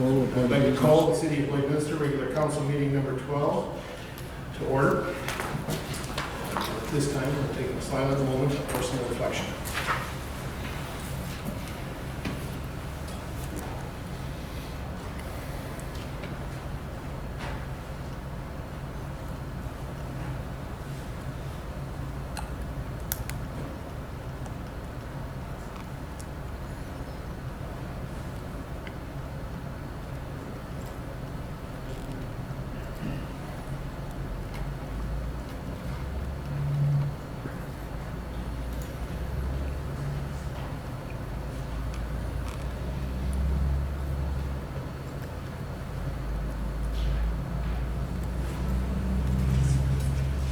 I'd like to call the City of Lloydminster regular council meeting number 12 to order. This time, we'll take a silent moment of personal reflection.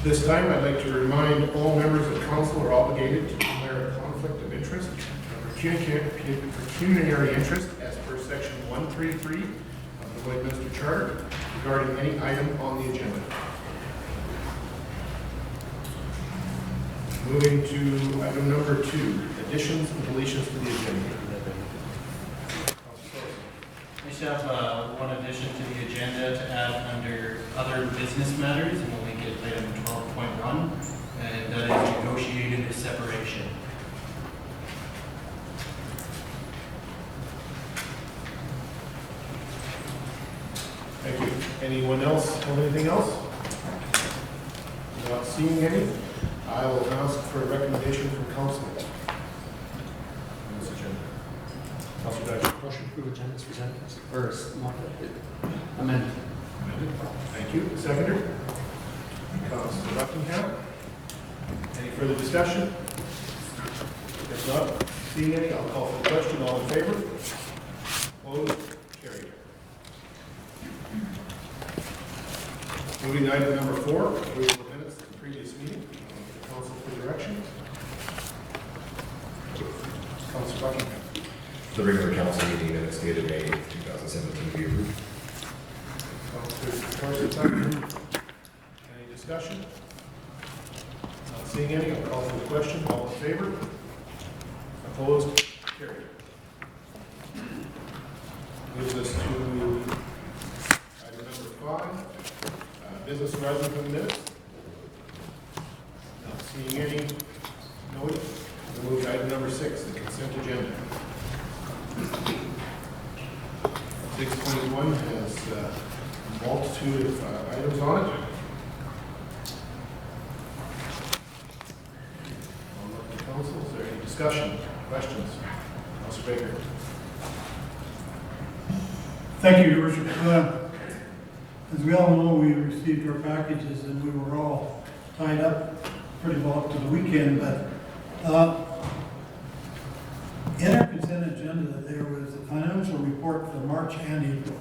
This time, I'd like to remind all members of council are obligated to declare a conflict of interest or pecuniary interest as per section 133 of the Lloydminster Charter regarding any item on the agenda. Moving to item number 2, additions and deletions to the agenda. We should have one addition to the agenda to add under other business matters, and we'll make it item 12.1, and that is negotiated separation. Thank you. Anyone else have anything else? Not seeing any. I will ask for a recommendation from council on this agenda. Councilor Dodge. Motion to approve agenda is presented. First, amended. Thank you. Seconder? Councilor Buckingham. Any further discussion? If not, seeing any, I'll call for the question. All in favor? Opposed? Carried. Moving to item number 4, approval of minutes of the previous meeting. The council for direction. Councilor Buckingham. The regular council meeting minutes dated May 8th, 2017 be approved. Councilor Carson, any discussion? Not seeing any, I'll call for the question. All in favor? Opposed? Carried. Moves us to item number 5, business arising from the minutes. Not seeing any noted. We'll move to item number 6, the consent agenda. 6.1 has a multitude of items on it. I'll look to council. Is there any discussion, questions? Councilor Baker. Thank you, Your Worship. As we all know, we received our packages and we were all tied up pretty well up to the weekend, but in our consent agenda, there was a financial report for March and April.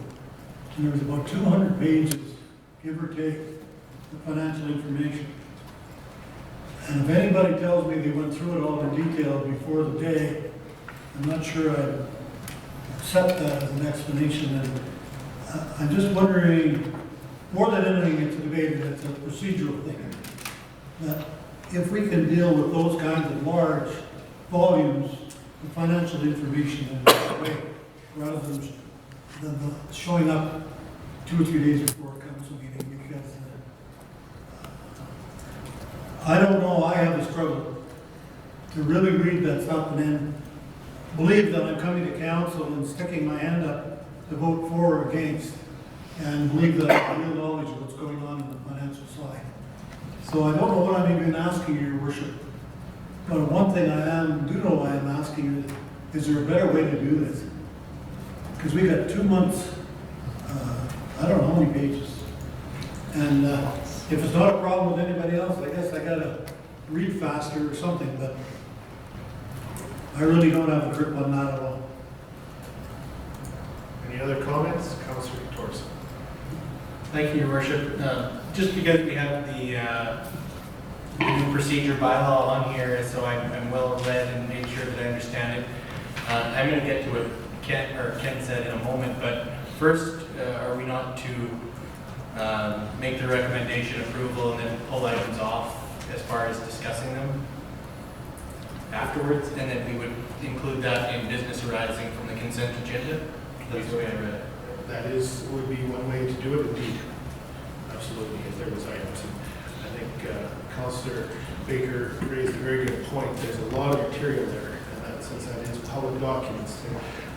And there was about 200 pages, give or take, of financial information. And if anybody tells me they went through it all in detail before the day, I'm not sure I'd accept that as an explanation. And I'm just wondering, more than anything, it's a debate, it's a procedural thing. That if we can deal with those kinds of large volumes of financial information in that way, rather than showing up 2 or 3 days before a council meeting, because I don't know, I have a struggle to really read that stuff and then believe that I'm coming to council and sticking my hand up to vote for or against, and believe that I have real knowledge of what's going on in the financial side. So I don't know what I'm even asking you, Your Worship. But one thing do know I am asking you is there a better way to do this? Because we got 2 months, I don't know how many pages. And if it's not a problem with anybody else, I guess I gotta read faster or something, but I really don't have a grip on that at all. Any other comments? Councilor Torres. Thank you, Your Worship. Just because we have the new procedure bylaw on here, so I'm well read and made sure that I understand it. I'm going to get to what Ken said in a moment, but first, are we not to make the recommendation approval and then pull items off as far as discussing them afterwards, and then we would include that in business arising from the consent agenda? That's the way I read it. that would be one way to do it indeed. Absolutely, if there was items. And I think Councillor Baker raised a very good point. There's a lot of material there, and that, since that is public documents,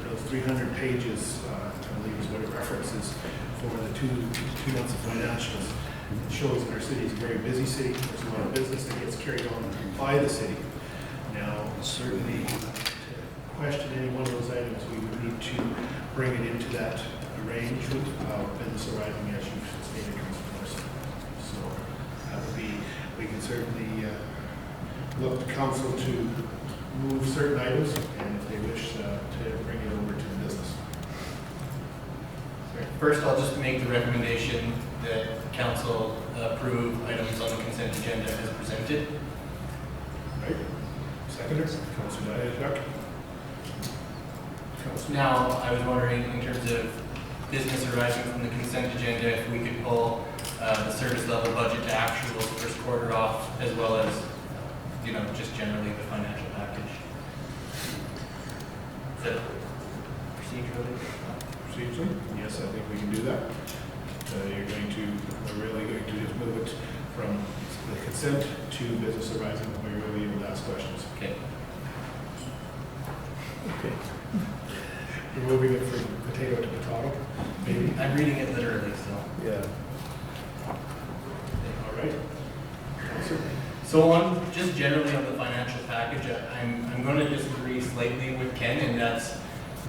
those 300 pages, I believe is what it references for the two months of financials. It shows that our city is a very busy city. There's a lot of business that gets carried on by the city. Now, certainly, to question any one of those items, we would need to bring it into that arrangement of business arising as you stated, Councilor Morrison. So that would be, we can certainly look to council to move certain items, and if they wish to bring it over to the business. First, I'll just make the recommendation that council approve items on the consent agenda as presented. Right? Seconder, Councilor Diak. Councilor. Now, I was wondering, in terms of business arising from the consent agenda, if we could pull the service level budget to actuals first quarter off, as well as, just generally the financial package. Is that procedurally? Procedurally? Yes, I think we can do that. We're really going to just move it from the consent to business arising, where you'll be able to ask questions. Okay. Okay. We're moving it from potato to potato, maybe? I'm reading it literally, so. Yeah. All right. Councilor? So on, just generally on the financial package, I'm going to disagree slightly with Ken, and that's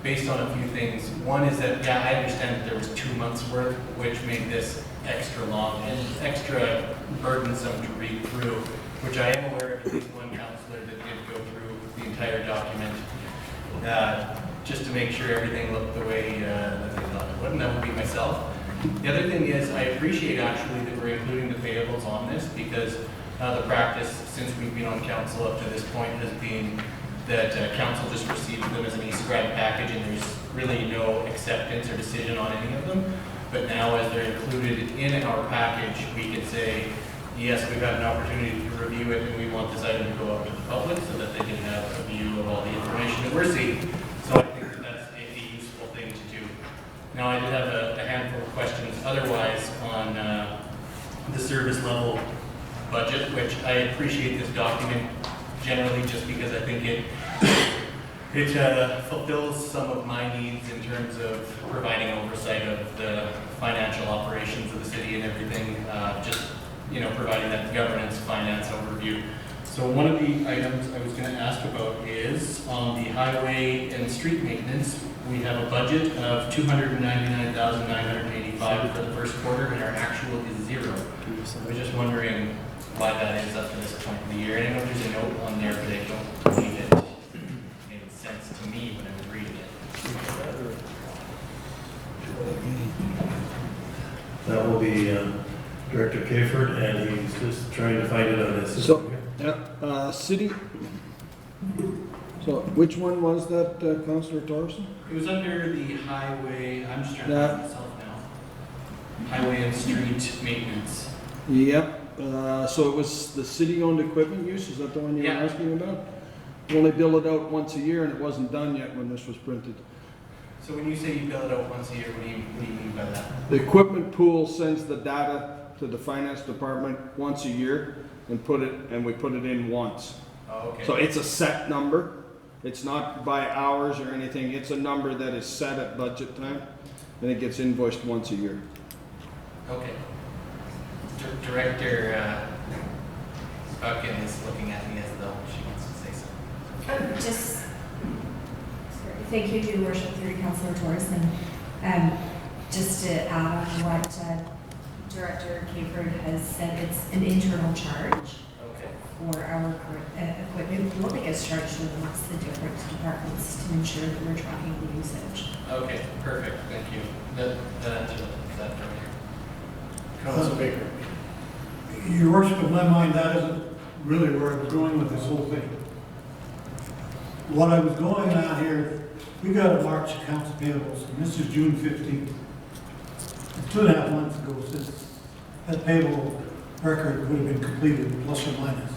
based on a few things. One is that, yeah, I understand that there was 2 months worth, which made this extra long and extra burdensome to read through, which I am aware of at least one counselor that did go through the entire document, just to make sure everything looked the way that they thought it would, and that would be myself. The other thing is, I appreciate actually that we're including the payables on this, because the practice since we've been on council up to this point has been that council just receives them as an e-scribe package, and there's really no acceptance or decision on any of them. But now, as they're included in our package, we can say, yes, we've had an opportunity to review it, and we want this item to go out to the public so that they can have a view of all the information that we're seeing. So I think that that's a useful thing to do. Now, I did have a handful of questions otherwise on the service level budget, which I appreciate this document generally just because I think it fulfills some of my needs in terms of providing oversight of the financial operations of the city and everything, providing that governance, finance overview. So one of the items I was going to ask about is on the highway and street maintenance. We have a budget of $299,985 for the first quarter, and our actual is 0. I was just wondering why that is up to this point in the year. And I know there's a note on there, but I don't believe it made sense to me when I was reading it. That will be Director Kayford, and he's just trying to find it on his So, system. city, so which one was that, Councillor Torson? It was under the highway, I'm just trying to Yeah. find myself now. Highway and street maintenance. Yep, so it was the city-owned equipment use, is that the one you were Yeah. asking about? We only bill it out once a year, and it wasn't done yet when this was printed. So when you say you bill it out once a year, what do you mean by that? The equipment pool sends the data to the finance department once a year, and we put it in once. Oh, okay. So it's a set number. It's not by hours or anything. It's a number that is set at budget time, and it gets invoiced once a year. Okay. Director Buchan is looking at me as though she wants to say something. Thank you, Your Worship, through Councillor Torson. Just to add on what Director Kayford has said, it's an internal charge Okay. for our equipment. We only get charged amongst the different departments to ensure that we're tracking the usage. Okay, perfect, thank you. That answers that from here. Councilor Baker. Your Worship, in my mind, that isn't really where I was going with this whole thing. What I was going at here, we got a March accounts payables, and this is June 15th. It's 2.5 months ago since that payable record would have been completed, plus or minus.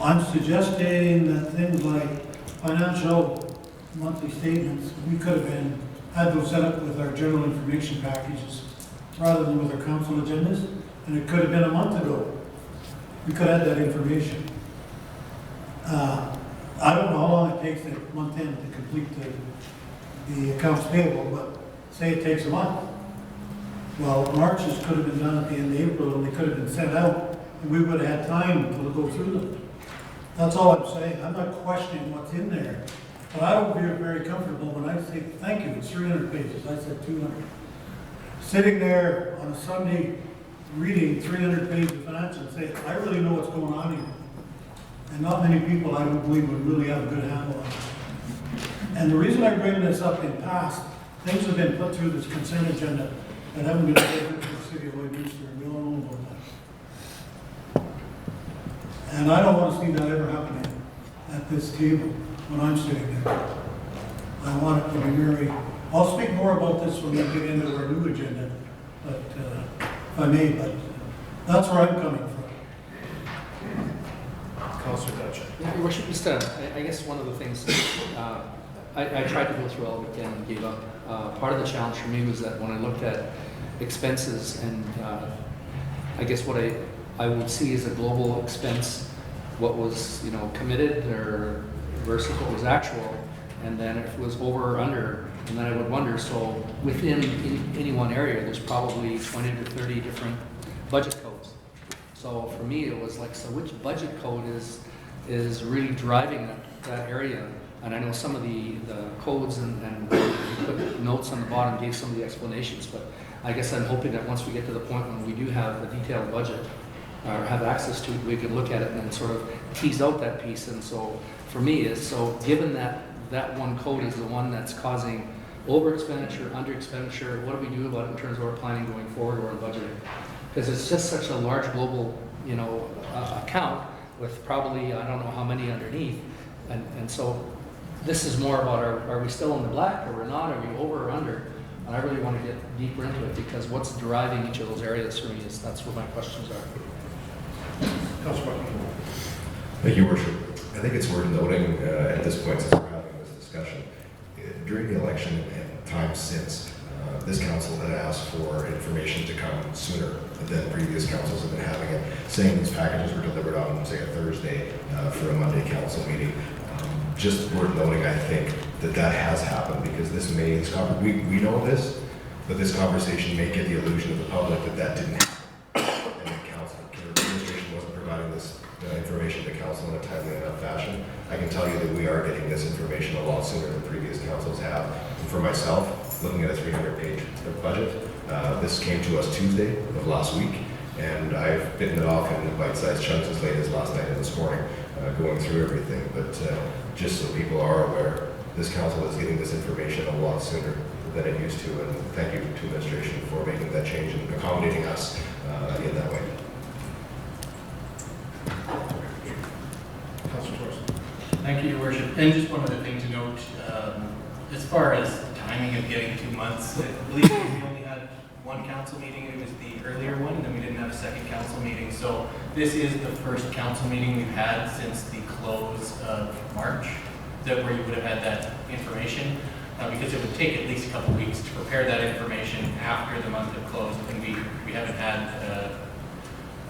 I'm suggesting that things like financial monthly statements, we could have been had those set up with our general information packages rather than with our council agendas, and it could have been a month ago. We could have that information. I don't know how long it takes at month end to complete the accounts payable, but say it takes a month. Well, March's could have been done at the end of April, and they could have been sent out, and we would have had time to go through them. That's all I'm saying. I'm not questioning what's in there, but I don't feel very comfortable when I say, thank you, it's 300 pages. I said 200. Sitting there on a Sunday reading 300 pages of finance and say, I really know what's going on here. And not many people, I don't believe, would really have a good handle on it. And the reason I bring this up in past, things have been put through this consent agenda that haven't been delivered to the city of Lloydminster, and we all know about that. And I don't want to see that ever happening at this table when I'm sitting there. I want it to be very, I'll speak more about this when we get into our new agenda, but if I may, but that's where I'm coming from. Councillor Dutch. Yeah, Your Worship, just, I guess one of the things, I tried to go through all weekend and gave up. Part of the challenge for me was that when I looked at expenses and I guess what I would see as a global expense, what was, committed or versus what was actual, and then if it was over or under, and then I would wonder, so within any one area, there's probably 20 to 30 different budget codes. So for me, it was like, so which budget code is really driving that area? And I know some of the codes and put notes on the bottom, gave some of the explanations, but I guess I'm hoping that once we get to the point when we do have a detailed budget, or have access to it, we could look at it and then sort of tease out that piece. And so for me so given that that one code is the one that's causing over expenditure, under expenditure, what do we do about it in terms of our planning going forward or our budgeting? Because it's just such a large global, account with probably, I don't know how many underneath. And so this is more about, are we still in the black or we're not? Are we over or under? And I really want to get deeper into it because what's driving each of those areas for me is that's what my questions are. Councillor Buckingham. Thank you, Worship. I think it's worth noting at this point, since we're having this discussion, during the election and times since, this council had asked for information to come sooner than previous councils have been having it, saying these packages were delivered on, say, a Thursday for a Monday council meeting. Just worth noting, I think, that has happened because we know this, but this conversation may get the illusion of the public that didn't happen. And the council, the administration wasn't providing this information to council in a timely enough fashion. I can tell you that we are getting this information a lot sooner than previous councils have. And for myself, looking at a 300-page budget, this came to us Tuesday of last week, and I've bitten it off in bite-sized chunks as late as last night and this morning, going through everything. But just so people are aware, this council is getting this information a lot sooner than it used to, and thank you to administration for making that change and accommodating us in that way. Councillor Torres. Thank you, Your Worship. And just one other thing to note, as far as timing of getting 2 months, I believe we only had one council meeting. It was the earlier one, and then we didn't have a second council meeting. So this is the first council meeting we've had since the close of March, where you would have had that information, because it would take at least a couple weeks to prepare that information after the month of close. I think we haven't had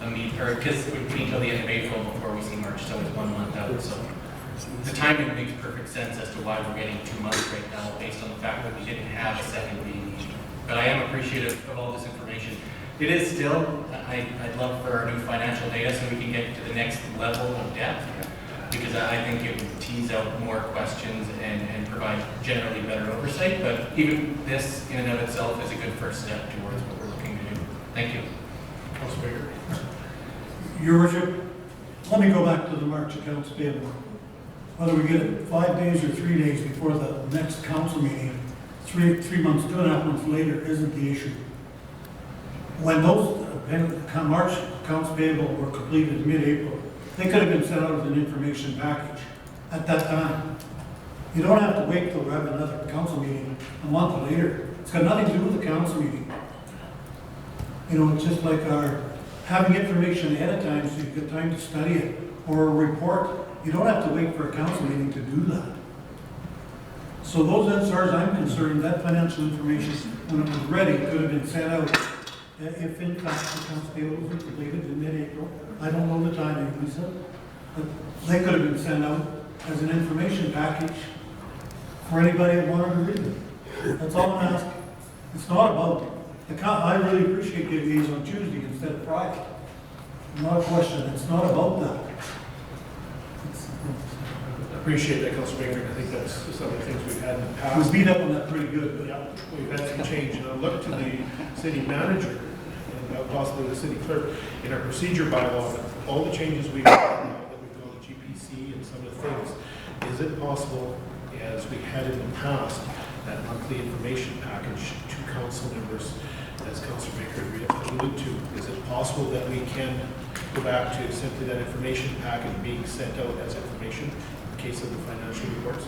a meet, or because it would be until the end of April before we see March, so it's 1 month out. So the timing makes perfect sense as to why we're getting 2 months right now, based on the fact that we didn't have a second meeting. But I am appreciative of all this information. It is still, I'd love for our new financial data so we can get to the next level of depth, because I think it would tease out more questions and provide generally better oversight. But even this in and of itself is a good first step towards what we're looking to do. Thank you. Councillor Baker. Your Worship, let me go back to the March accounts payable. Whether we get it 5 days or 3 days before the next council meeting, 3 months, 2.5 months later isn't the issue. When those March accounts payable were completed mid-April, they could have been sent out as an information package at that time. You don't have to wait till we have another council meeting a month later. It's got nothing to do with the council meeting. It's just like our having information ahead of time so you've got time to study it, or a report. You don't have to wait for a council meeting to do that. So those, as far as I'm concerned, that financial information, when it was ready, could have been sent out. If in fact the accounts payable were completed in mid-April, I don't know the timing, Lisa, but they could have been sent out as an information package for anybody that wanted to read it. That's all I'm asking. It's not about, I really appreciate giving these on Tuesday instead of Friday. Not a question, it's not about that. Appreciate that, Councilor Baker. I think that's some of the things we've had in the I past. was beat up on that pretty good, but Yeah, we've had some change, and I look to the city manager and possibly the city clerk in our procedure bylaw, all the changes we've made now that we've gone to GPC and some of the things. Is it possible, as we had in the past, that monthly information package to council members, as Councilor Baker alluded to, is it possible that we can go back to simply that information package being sent out as information in the case of the financial reports?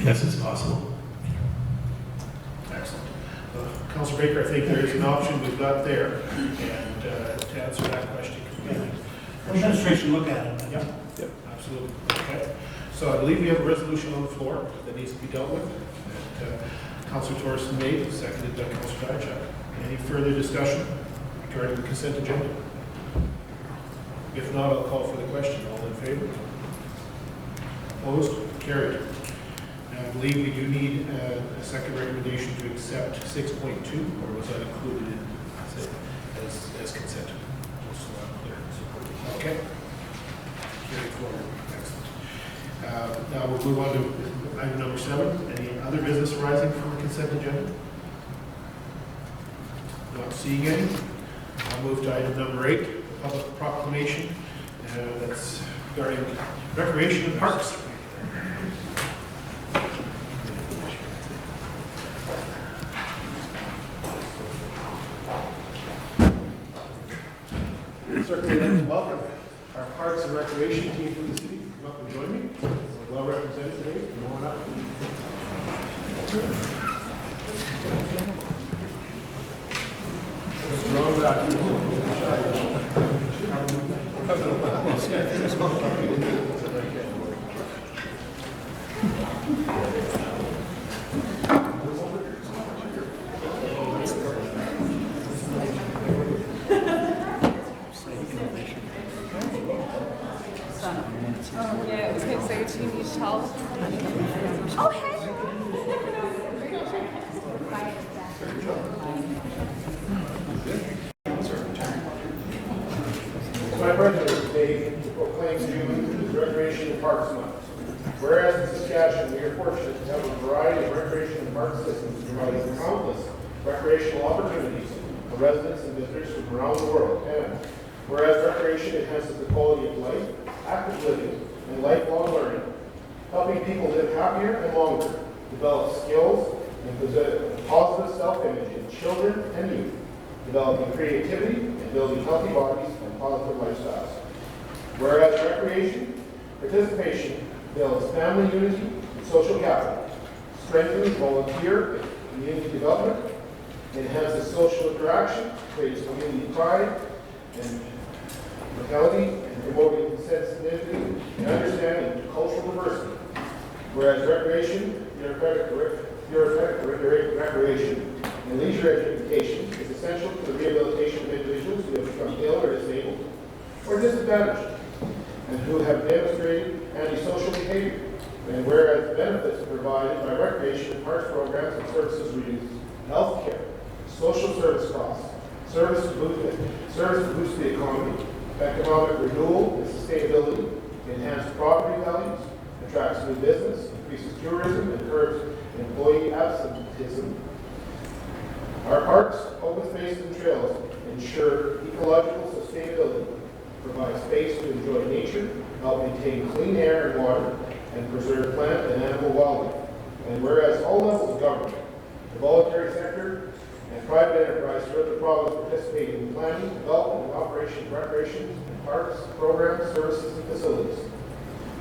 Yes, it's possible. Excellent. Councilor Baker, I think there is an option we've got there, and to answer that question completely. administration look at it. Yep. Yep. Absolutely. Okay. So I believe we have a resolution on the floor that needs to be dealt with. And, Councilor Torres made, seconded by Councilor Diachak. Any further discussion regarding the consent agenda? If not, I'll call for the question. All in favor? Opposed? Carried. I believe we do need a second recommendation to accept 6.2, or was that included in as consent? Just so I'm clear. Okay. Carried forward. Excellent. Now we'll move on to item number 7. Any other business arising from the consent agenda? Not seeing any. I'll move to item number 8, public proclamation. That's regarding recreation and parks. Certainly, I'd like to welcome our Parks and Recreation team from the city. Come up and join me. We're well represented today. Come on up. Mr. Ron Yeah, it was going to say it's you need help. Oh, hey! It's my pleasure today to proclaim June as Recreation and Parks Month. Whereas in Saskatchewan, we are fortunate to have a variety of recreation and park systems providing countless recreational opportunities for residents and visitors from around the world. And whereas recreation enhances the quality of life, active living, and lifelong learning, helping people live happier and longer, develop skills, and possess a positive self-image in children and youth, developing creativity and building healthy bodies and positive lifestyles. Whereas recreation, participation builds family unity and social capital, strengthens volunteer and community development, enhances social interaction, creates community pride and vitality, and promoting sensitivity and understanding to cultural diversity. Whereas recreation, recreation, and leisure education is essential for the rehabilitation of individuals who have become ill or disabled or disadvantaged and who have demonstrated antisocial behavior. And whereas benefits provided by recreation and parks programs and services reduce health care, social service costs, service to boost the economy, economic renewal and sustainability, enhance property values, attracts new business, increases tourism, and curbs employee absenteeism. Our parks, open spaces, and trails ensure ecological sustainability, provide space to enjoy nature, help maintain clean air and water, and preserve plant and animal wildlife. And whereas all levels of government, the voluntary sector, and private enterprise throughout the province participate in planning, development, and operation of recreation and parks, programs, services, and facilities.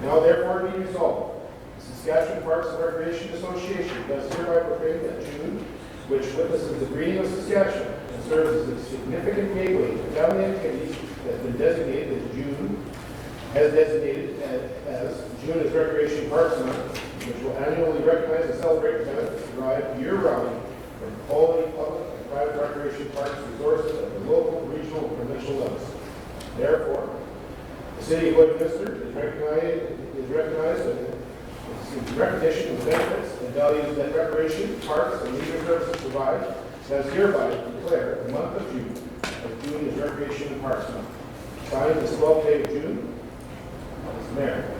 Now therefore be resolved, the Saskatchewan Parks and Recreation Association does hereby proclaim that June, which witnesses the breeding of Saskatchewan and serves as a significant gateway to family activities, has been designated as June as Recreation Parks Month, which will annually recognize and celebrate the benefits derived year-round from quality public and private recreation parks and resources at the local, regional, and provincial levels. Therefore, the city of Lloydminster is recognized in recognition of the benefits and values that recreation, parks, and leisure services provide, as hereby declare the month of June is Recreation and Parks Month. Signed this 12th day of June, Mr. Mayor.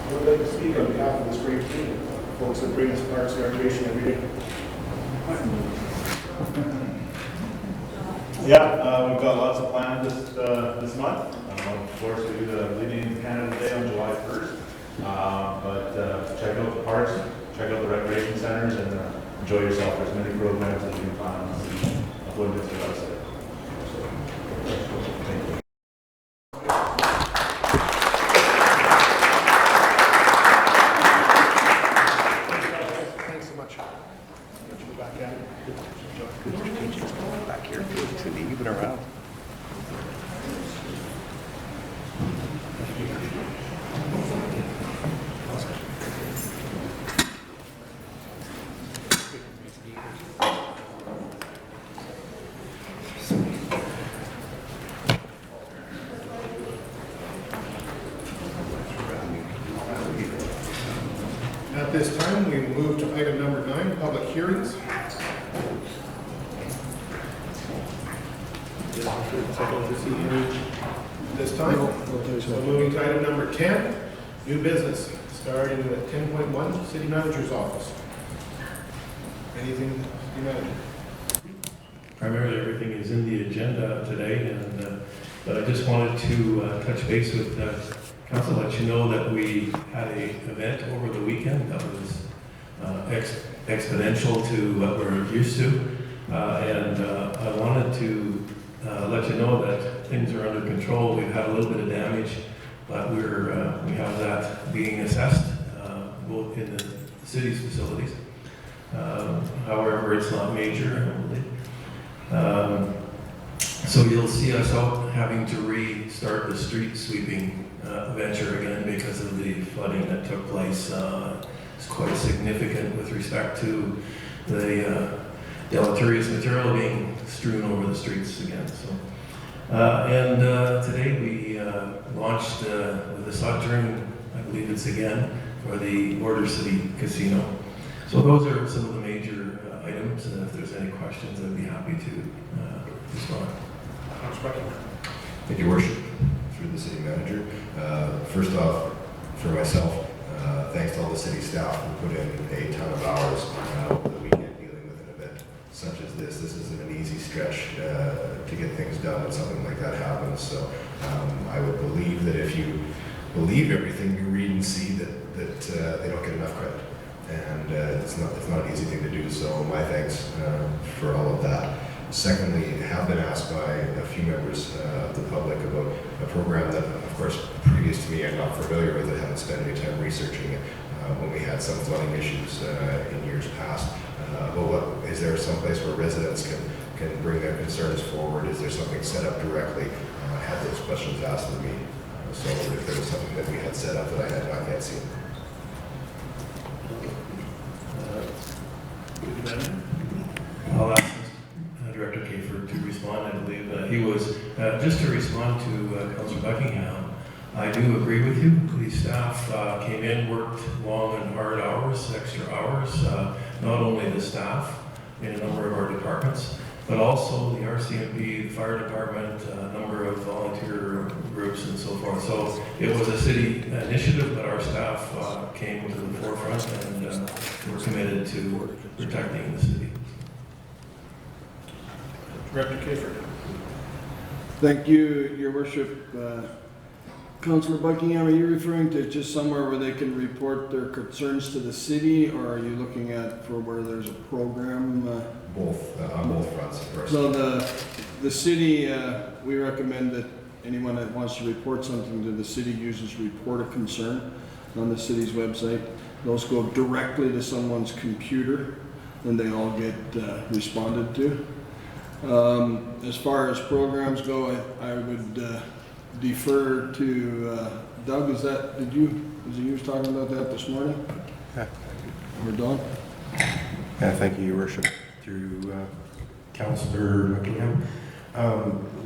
I would like to speak on behalf of this great team, folks that bring us parks and recreation every day. Yeah, we've got lots of planned this month. Of course, we do the Leading Canada Day on July 1st. But check out the parks, check out the recreation centers, and enjoy yourself. There's many programs that you can find on the Lloydminster website. Thank you. Thanks so much. Get you back at it. Back here, Cindy, you've been around. At this time, we move to item number 9, public hearings. This time, so moving to item number 10, new business, starting at 10.1, city manager's office. Anything, city manager? Primarily, everything is in the agenda today, and but I just wanted to touch base with council, let you know that we had an event over the weekend that was exponential to what we're used to, and I wanted to let you know that things are under control. We've had a little bit of damage, but we have that being assessed both in the city's facilities. However, it's not major, I believe. So you'll see us out having to restart the street sweeping venture again because of the flooding that took place. It's quite significant with respect to the deleterious material being strewn over the streets again. So, today we launched with a sojourn, I believe it's again, for the Border City Casino. So those are some of the major items, and if there's any questions, I'd be happy to respond. Thank you, Worship. Through the city manager. First off, for myself, thanks to all the city staff who put in a ton of hours over the weekend dealing with an event such as this. This isn't an easy stretch to get things done when something like that happens. So I would believe that if you believe everything you read and see, that they don't get enough credit. And it's not an easy thing to do. So my thanks for all of that. Secondly, I have been asked by a few members of the public about a program that, of course, previous to me, I'm not familiar with it, haven't spent any time researching it when we had some flooding issues in years past. Is there some place where residents can bring their concerns forward? Is there something set up directly? I had those questions asked of me. So if there was something that we had set up that I had not yet seen. I'll ask Director Kayford to respond. I believe he was, just to respond to Councillor Buckingham, I do agree with you. The staff came in, worked long and hard hours, extra hours, not only the staff in a number of our departments, but also the RCMP, the fire department, a number of volunteer groups and so forth. So it was a city initiative, but our staff came to the forefront and we're committed to protecting the city. Director Kayford. Thank you, Your Worship. Councillor Buckingham, are you referring to just somewhere where they can report their concerns to the city, or are you looking at for where there's a program? Both, on both fronts, of course. So the city, we recommend that anyone that wants to report something to the city uses report a concern on the city's website. Those go directly to someone's computer and they all get responded to. As far as programs go, I would defer to Doug. Was it you was talking about that this morning? Yeah. Or Don? Yeah, thank you, Your Worship. Through Councillor Buckingham.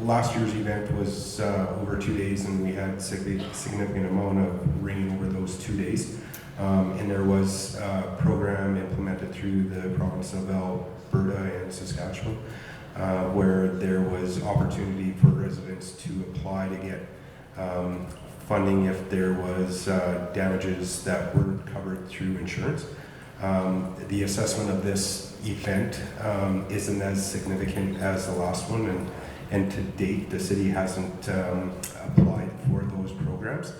Last year's event was over 2 days, and we had significant amount of rain over those 2 days. And there was a program implemented through the province of Alberta and Saskatchewan, where there was opportunity for residents to apply to get funding if there was damages that weren't covered through insurance. The assessment of this event isn't as significant as the last one, and to date the city hasn't applied for those programs.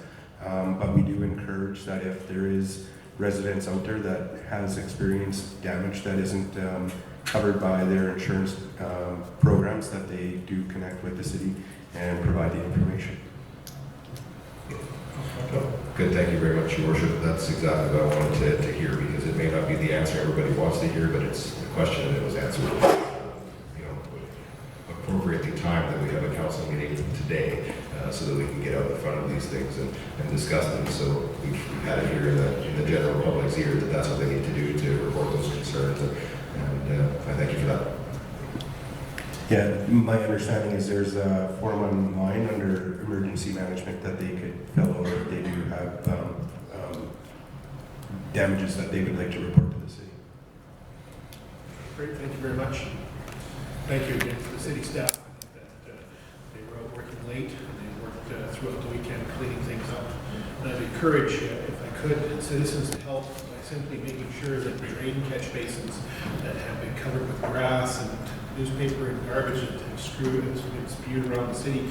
But we do encourage that if there is residents out there that has experienced damage that isn't covered by their insurance programs, that they do connect with the city and provide the information. Good, thank you very much, Your Worship. That's exactly what I wanted to hear, because it may not be the answer everybody wants to hear, but it's a question that was answered, appropriately timed that we have a council meeting today, so that we can get out in front of these things and discuss them. So we've had it here in the general public's ear that that's what they need to do to report those concerns, and I thank you for that. Yeah, my understanding is there's a form online under emergency management that they could fill out if they do have damages that they would like to report to the city. Great, thank you very much. Thank you again to the city staff. I think that they were out working late, and they worked throughout the weekend cleaning things up. And I'd encourage, if I could, citizens to help by simply making sure that the drain catch basins that have been covered with grass and newspaper and garbage and screwed and spewed around the city,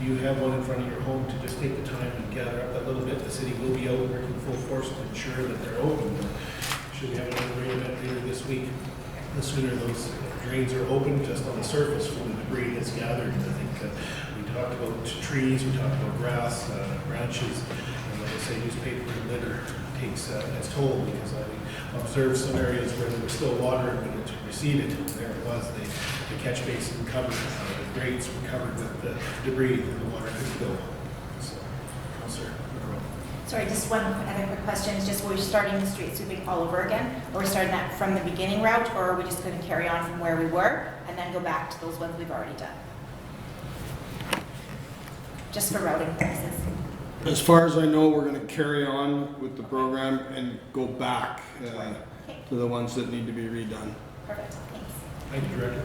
you have one in front of your home, to just take the time and gather up that little bit. The city will be out working full force to ensure that they're open. Should we have another rain event later this week, the sooner those drains are open, just on the surface from the debris that's gathered. I think we talked about trees, we talked about grass, branches, and like I say, newspaper and litter takes its toll, because I observed some areas where there was still water, but it receded. There it was, the catch basin covered, the grates were covered with the debris, and the water couldn't go. So, Councillor McGraw. Sorry, just one other quick question. Is just, we're starting the street sweeping all over again? Or we're starting that from the beginning route, or are we just going to carry on from where we were and then go back to those ones we've already done? Just for routing purposes. As far as I know, we're going to carry on with the program and go back to the ones that need to be redone. Perfect, thanks. Thank you, Director.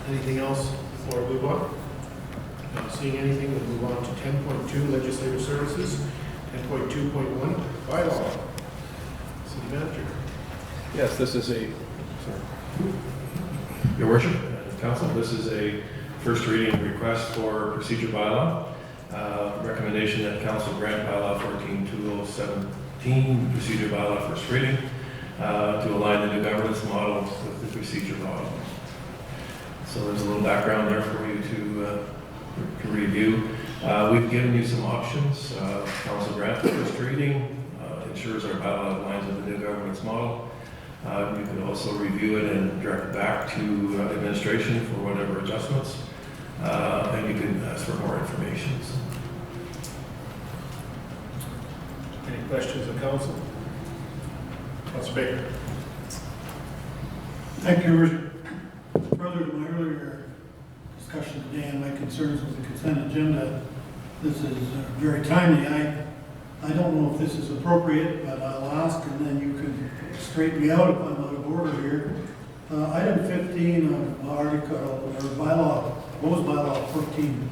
Anything else before we move on? Not seeing anything, we'll move on to 10.2, Legislative Services, 10.2.1, Bylaw. City Manager. Yes, this is Your Worship, Council, this is a first reading request for procedure bylaw. Recommendation that Council grant bylaw 14-2017 procedure bylaw first reading to align the new governance model with the procedure model. So there's a little background there for you to review. We've given you some options. Council grant the first reading ensures our bylaw aligns with the new governance model. You can also review it and direct it back to administration for whatever adjustments. And you can ask for more information. Any questions of Council? Councilor Baker. Thank you, Your Worship. Further to my earlier discussion today and my concerns with the consent agenda, this is very timely. I don't know if this is appropriate, but I'll ask, and then you can straighten me out if I'm out of order here. Item 15 of article, or bylaw, proposed bylaw 14,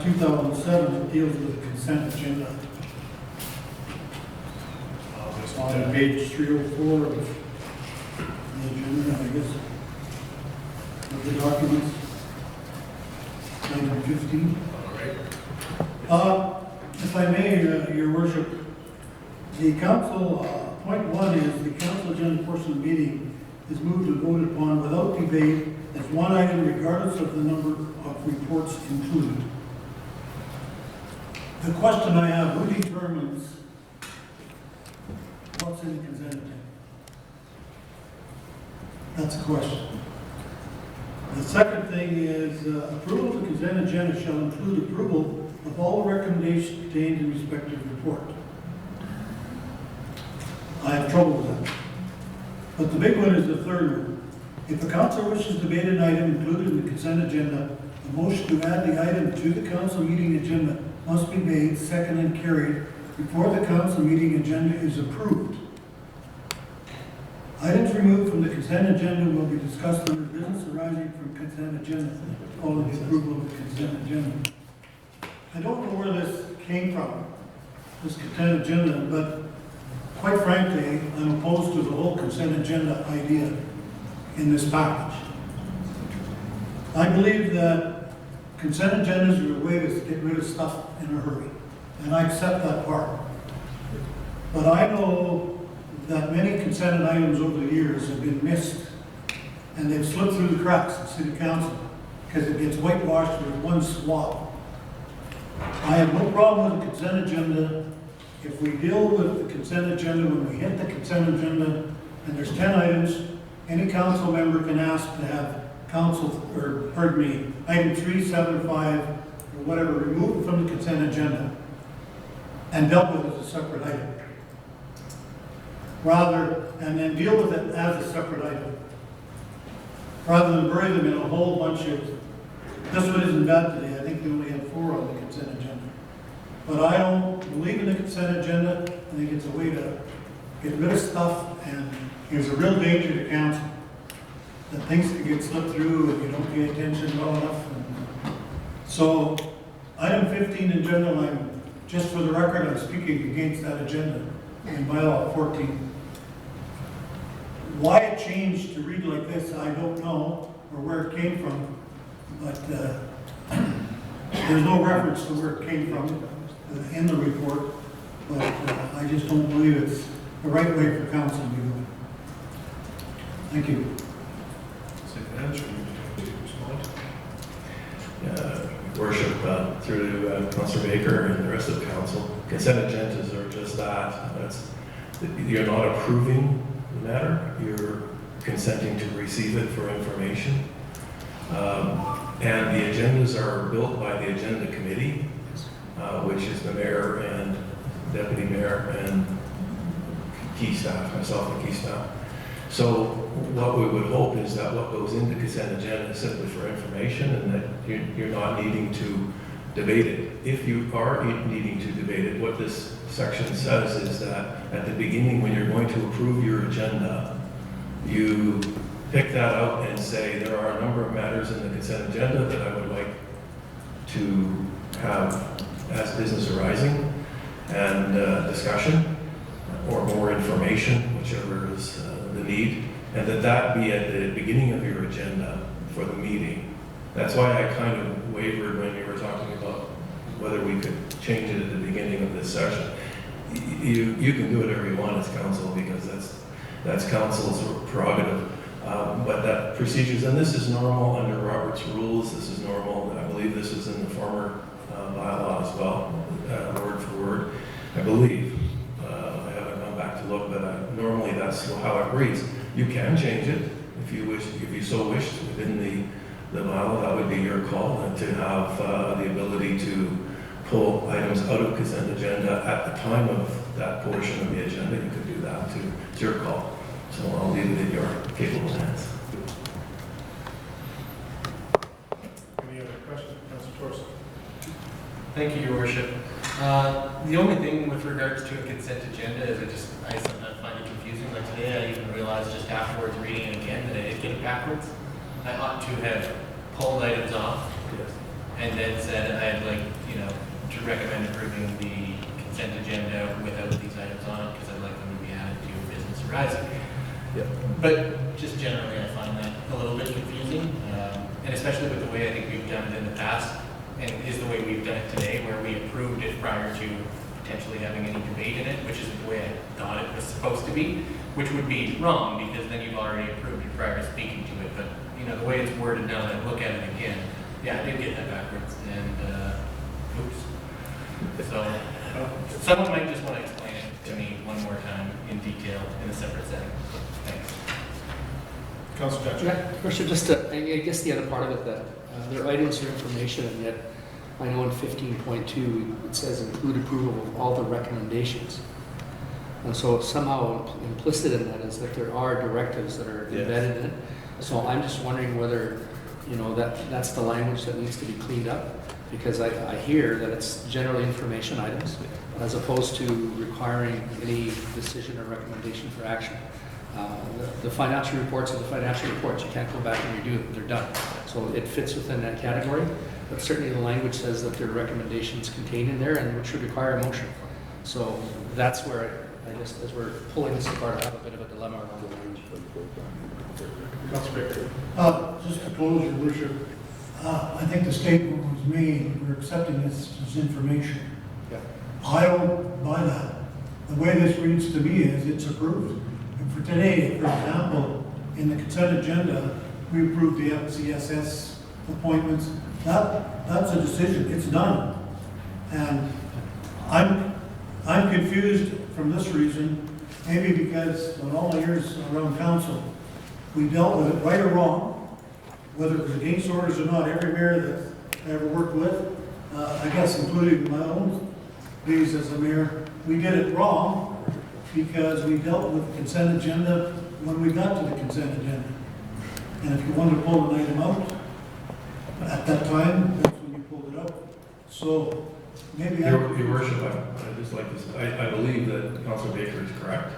2007, it deals with the consent agenda. On page 304 of the agenda, I guess, of the documents, item 15. All right. If I may, Your Worship, the council, point one is the council agenda portion of the meeting is moved and voted upon without debate as one item regardless of the number of reports included. The question I have, who determines what's in the consent agenda? That's a question. The second thing is approval of the consent agenda shall include approval of all recommendations contained in respective report. I have trouble with that. But the big one is the third one. If the council wishes to debate an item included in the consent agenda, a motion to add the item to the council meeting agenda must be made, seconded, and carried before the council meeting agenda is approved. Items removed from the consent agenda will be discussed under business arising from consent agenda, following the approval of the consent agenda. I don't know where this came from, this consent agenda, but quite frankly, I'm opposed to the whole consent agenda idea in this package. I believe that consent agendas are a way to get rid of stuff in a hurry, and I accept that part. But I know that many consent items over the years have been missed, and they've slipped through the cracks in city council because it gets whitewashed with one swap. I have no problem with the consent agenda if we deal with the consent agenda when we hit the consent agenda and there's 10 items. Any council member can ask to have item 3, 7, 5, or whatever, removed from the consent agenda and dealt with as a separate item. And then deal with it as a separate item. Rather than bury them in a whole bunch of, this one isn't bad today, I think we only had 4 on the consent agenda. But I don't believe in the consent agenda. I think it's a way to get rid of stuff, and there's a real danger to council that things can get slipped through if you don't pay attention well enough. So, item 15 in general, just for the record, I'm speaking against that agenda in bylaw 14. Why it changed to read like this, I don't know, or where it came from, but there's no reference to where it came from in the report, but I just don't believe it's the right way for council to be doing. Thank you. Worship, through Councilor Baker and the rest of the council, consent agendas are just that. You're not approving the matter, you're consenting to receive it for information. And the agendas are built by the agenda committee, which is the mayor and deputy mayor and key staff, myself and key staff. So what we would hope is that what goes into consent agenda is simply for information, and that you're not needing to debate it. If you are needing to debate it, what this section says is that at the beginning, when you're going to approve your agenda, you pick that out and say, there are a number of matters in the consent agenda that I would like to have as business arising and discussion or more information, whichever is the need, and that be at the beginning of your agenda for the meeting. That's why I kind of wavered when you were talking about whether we could change it at the beginning of this session. You can do whatever you want as council, because that's council's prerogative. But that procedures, and this is normal under Robert's rules, this is normal, I believe this is in the former bylaw as well, word for word, I believe. I haven't gone back to look, but normally that's how it reads. You can change it if you wish, if you so wished within the bylaw. That would be your call, and to have the ability to pull items out of consent agenda at the time of that portion of the agenda. You could do that too. It's your call. So I'll leave it in your capable hands. Any other questions, Councilor Torres? Thank you, Your Worship. The only thing with regards to a consent agenda is I sometimes find it confusing. Like today, I even realized just afterwards reading it again that I did get it backwards. I ought to have pulled items off and then said I had to recommend approving the consent agenda without these items on it because I'd like them to be added to business arising. But just generally, I find that a little bit confusing, and especially with the way I think we've done it in the past, and is the way we've done it today, where we approved it prior to potentially having any debate in it, which is the way I thought it was supposed to be, which would be wrong because then you've already approved it prior to speaking to it. But the way it's worded now that I look at it again, yeah, I did get that backwards, and oops. So someone might just want to explain it to me one more time in detail in a separate setting. Thanks. Councilor Jackson? Yeah, Worship, just I guess the other part of it, that there are items of information, and yet I know in 15.2, it says include approval of all the recommendations. And so somehow implicit in that is that there are directives that are embedded in it. So I'm just wondering whether, that's the language that needs to be cleaned up, because I hear that it's generally information items as opposed to requiring any decision or recommendation for action. The financial reports are the financial reports. You can't go back and redo them. They're done. So it fits within that category. But certainly the language says that there are recommendations contained in there and which would require a motion. So that's where I guess as we're pulling this apart, I have a bit of a dilemma around the language. Councilor Baker? Just to close, your worship, I think the statement was made, we're accepting this as information. Yeah. I don't buy that. The way this reads to me is it's approved. And for today, for example, in the consent agenda, we approved the FCSS appointments. That's a decision, it's done. And I'm confused from this reason, maybe because in all the years around council, we dealt with it right or wrong, whether it was against orders or not. Every mayor that I ever worked with, I guess including my own days as a mayor, we did it wrong because we dealt with the consent agenda when we got to the consent agenda. And if you wanted to pull an item out, at that time, that's when you pulled it out. So maybe Your Worship, I'd just like to say, I believe that Councilor Baker is correct.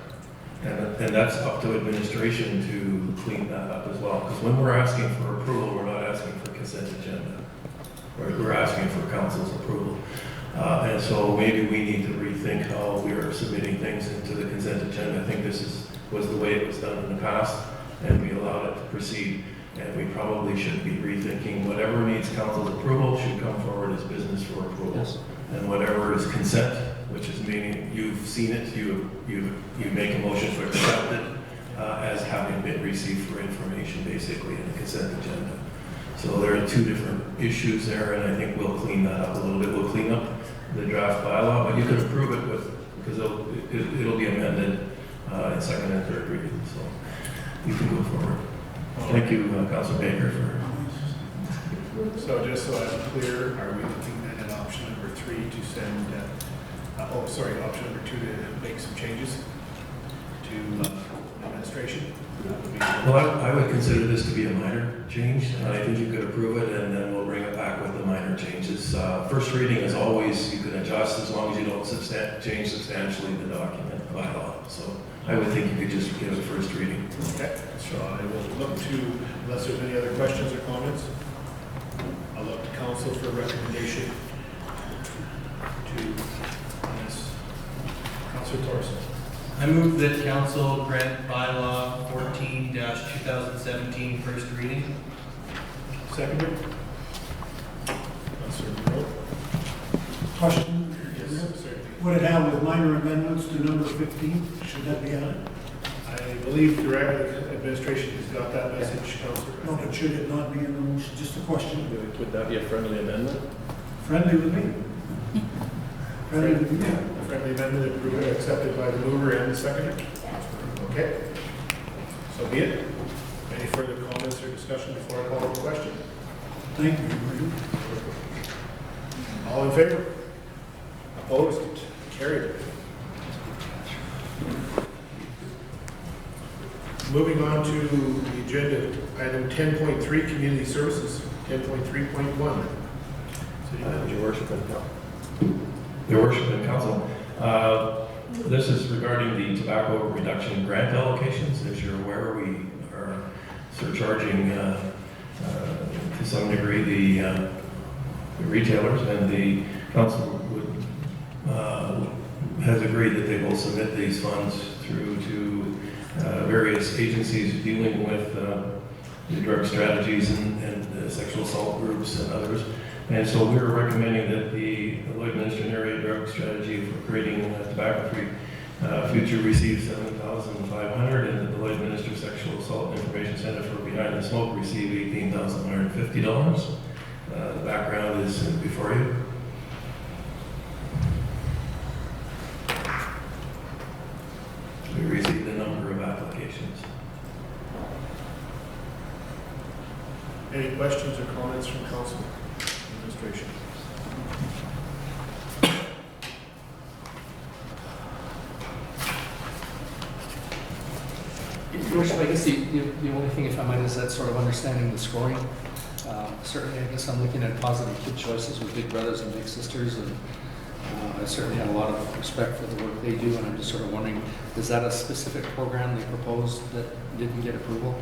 And that's up to administration to clean that up as well. Because when we're asking for approval, we're not asking for consent agenda. We're asking for council's approval. And so maybe we need to rethink how we are submitting things into the consent agenda. I think this was the way it was done in the past, and we allowed it to proceed. And we probably should be rethinking whatever needs council's approval should come forward as business for approval. Yes. And whatever is consent, which is meaning you've seen it, you make a motion to accept it as having been received for information, basically, in the consent agenda. So there are two different issues there, and I think we'll clean that up a little bit. We'll clean up the draft bylaw, but you can approve it because it'll be amended in second and third reading. So you can go forward. Thank you, Councilor Baker, for. So just so I'm clear, are we looking at an option number 3 to send, option number 2 to make some changes to administration? Well, I would consider this to be a minor change, and I think you could approve it, and then we'll bring it back with the minor changes. First reading is always, you can adjust as long as you don't change substantially the document bylaw. So I would think you could just give it first reading. Okay, so I will look to, unless there's any other questions or comments, I'll look to council for recommendation on this. Councilor Torres. I move that council grant bylaw 14-2017 first reading. Seconded. Councilor Monroe. question, Yes, certainly. would it have with minor amendments to number 15? Should that be added? I believe the administration has got that message, Councilor. No, but should it not be in the motion? Just a question. Would that be a friendly amendment? Friendly with me? Friendly with me? A friendly amendment approved, accepted by the mover and the seconder? Okay. So be it. Any further comments or discussion before I call the question? Thank you. All in favor? Opposed? Carried. Moving on to the agenda, item 10.3, community services, 10.3.1. Your Worship, Your Worship and Council, this is regarding the tobacco reduction grant allocations. As you're aware, we are surcharging to some degree the retailers, and the council has agreed that they will submit these funds through to various agencies dealing with the drug strategies and sexual assault groups and others. And so we're recommending that the Lloydminster Area Drug Strategy for creating tobacco-free future receive $7,500, and that the Lloydminster Sexual Assault Information Center for Behind the Smoke receive $18,150. The background is before you. We received a number of applications. Any questions or comments from council administration? Your Worship, I guess the only thing, if I might, is that sort of understanding the scoring. Certainly, I guess I'm looking at positive kid choices with big brothers and big sisters, and I certainly have a lot of respect for the work they do, and I'm just sort of wondering, is that a specific program they proposed that didn't get approval?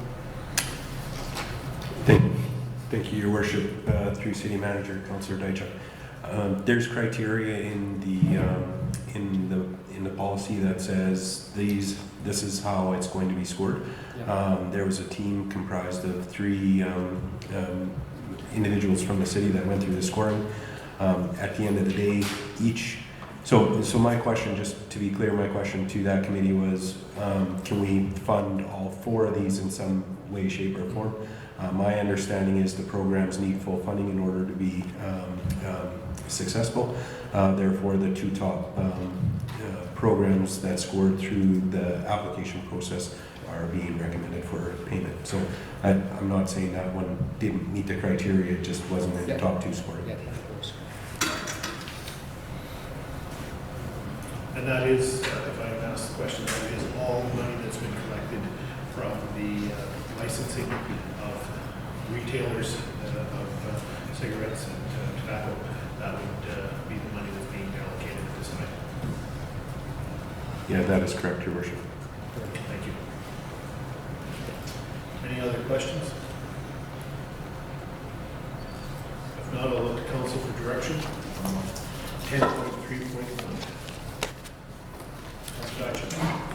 Thank you, Your Worship, through City Manager, Councillor Dychuk. There's criteria in the policy that says this is how it's going to be scored. Yeah. There was a team comprised of 3 individuals from the city that went through the scoring. At the end of the day, so my question, just to be clear, my question to that committee was, can we fund all 4 of these in some way, shape, or form? My understanding is the programs need full funding in order to be successful. Therefore, the 2 top programs that scored through the application process are being recommended for payment. So I'm not saying that one didn't meet the criteria, it just wasn't in the top 2 scored. Yeah, of course. And that is, if I can ask the question, that is all money that's been collected from the licensing of retailers of cigarettes and tobacco. That would be the money that's being allocated at this time. Yeah, that is correct, Your Worship. Thank you. Any other questions? If not, I'll look to council for direction. 10.3.1.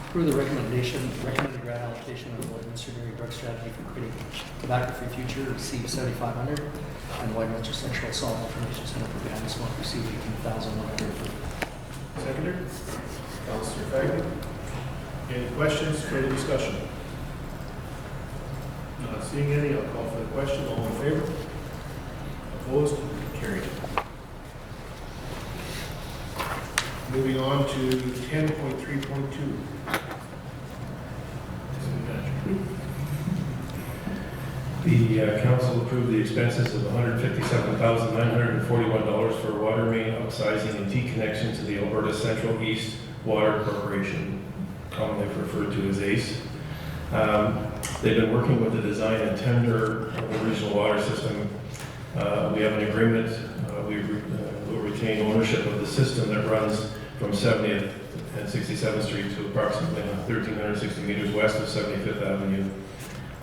Approve the recommended grant allocation of the Lloydminster Dairy Drug Strategy for Creating Tobacco-Free Future, receive 7,500, and Lloydminster Central Salt Information Center for Behind the Smoke, receive 18,100. Seconder? Councillor Fagan. Any questions, further discussion? Not seeing any, I'll call for the question. All in favor? Opposed? Carried. Moving on to 10.3.2. The council approved the expenses of $157,941 for water main upsizing and T-connection to the Alberta Central East Water Corporation, commonly referred to as ACE. They've been working with the design and tender of the regional water system. We have an agreement. We will retain ownership of the system that runs from 70th and 67th Street to approximately 1,360 meters west of 75th Avenue.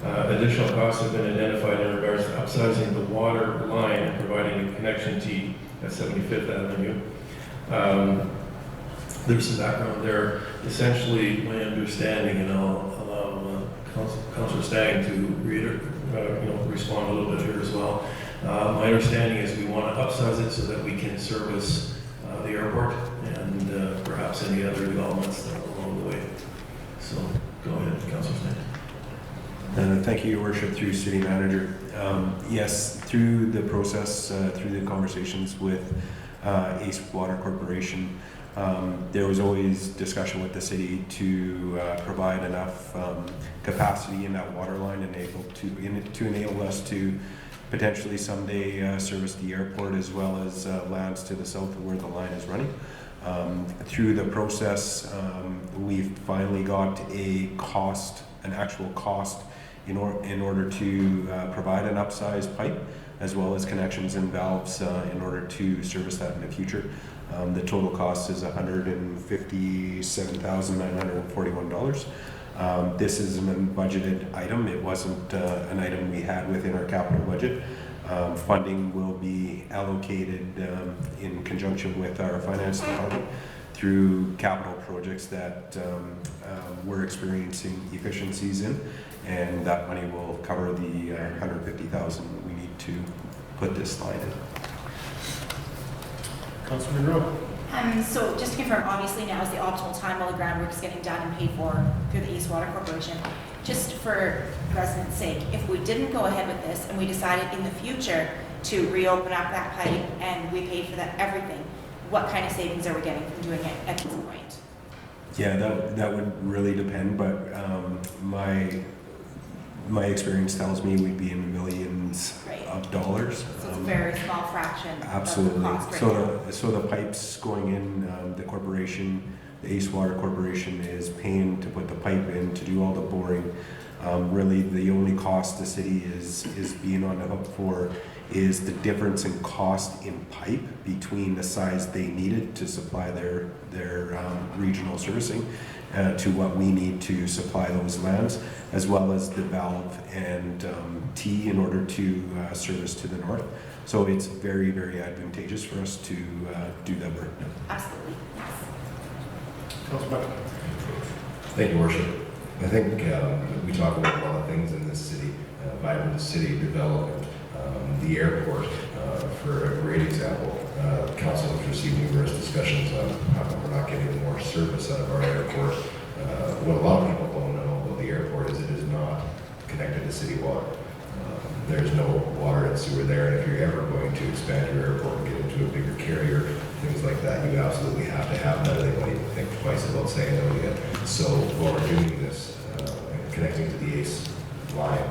Additional costs have been identified in regards to upsizing the water line and providing a connection T at 75th Avenue. There's some background there. Essentially, my understanding, and I'll allow Councillor Stagg to respond a little bit here as well. My understanding is we want to upsize it so that we can service the airport and perhaps any other developments along the way. So go ahead, Councillor Stagg. Thank you, Your Worship, through City Manager. Yes, through the process, through the conversations with ACE Water Corporation, there was always discussion with the city to provide enough capacity in that water line and to enable us to potentially someday service the airport as well as lands to the south of where the line is running. Through the process, we've finally got an actual cost in order to provide an upsized pipe as well as connections and valves in order to service that in the future. The total cost is $157,941. This is a budgeted item. It wasn't an item we had within our capital budget. Funding will be allocated in conjunction with our finance department through capital projects that we're experiencing efficiencies in, and that money will cover the $150,000 we need to put this line in. Councilor Monroe. So just to confirm, obviously now is the optimal time while the groundwork is getting done and paid for through the East Water Corporation. Just for residents' sake, if we didn't go ahead with this and we decided in the future to reopen up that pipe and we paid for that everything, what kind of savings are we getting from doing it at this point? Yeah, that would really depend, but My experience tells me we'd be in the millions Right. of dollars. So it's a very small fraction of the Absolutely. cost right now. So the pipes going in, the corporation, the Ace Water Corporation is paying to put the pipe in, to do all the boring. Really, the only cost the city is being on the hook for is the difference in cost in pipe between the size they needed to supply their regional servicing to what we need to supply those lands, as well as the valve and T in order to service to the north. So it's very, very advantageous for us to do that work. Absolutely. Councilor Buckingham. Thank you, Worship. I think we talk about a lot of things in this city, vibrant city development, the airport, for a great example. Council has received numerous discussions on how we're not getting more service out of our airport. What a lot of people don't know about the airport is it is not connected to city water. There's no water and sewer there, and if you're ever going to expand your airport and get into a bigger carrier, things like that, you absolutely have to have that. They won't even think twice about saying no yet. So while we're doing this, connecting to the ACE line,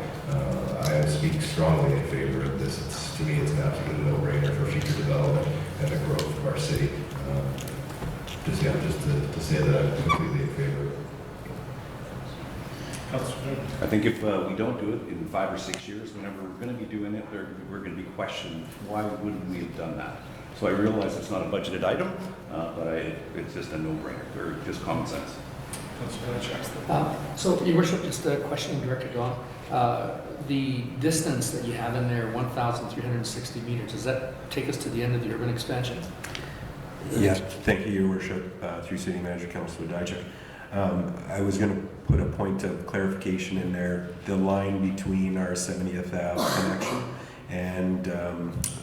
I speak strongly in favor of this. To me, it's an absolute no-brainer for future development and the growth of our city. Just to say that I'm completely in favor of it. I think if we don't do it in 5 or 6 years, whenever we're going to be doing it, we're going to be questioned, why wouldn't we have done that? So I realize it's not a budgeted item, but it's just a no-brainer, or just common sense. So, Your Worship, just a question, Director John. The distance that you have in there, 1,360 meters, does that take us to the end of the urban expansion? Yeah, thank you, Your Worship, through City Manager Councilor Dichak. I was going to put a point of clarification in there. The line between our 70th Ave connection and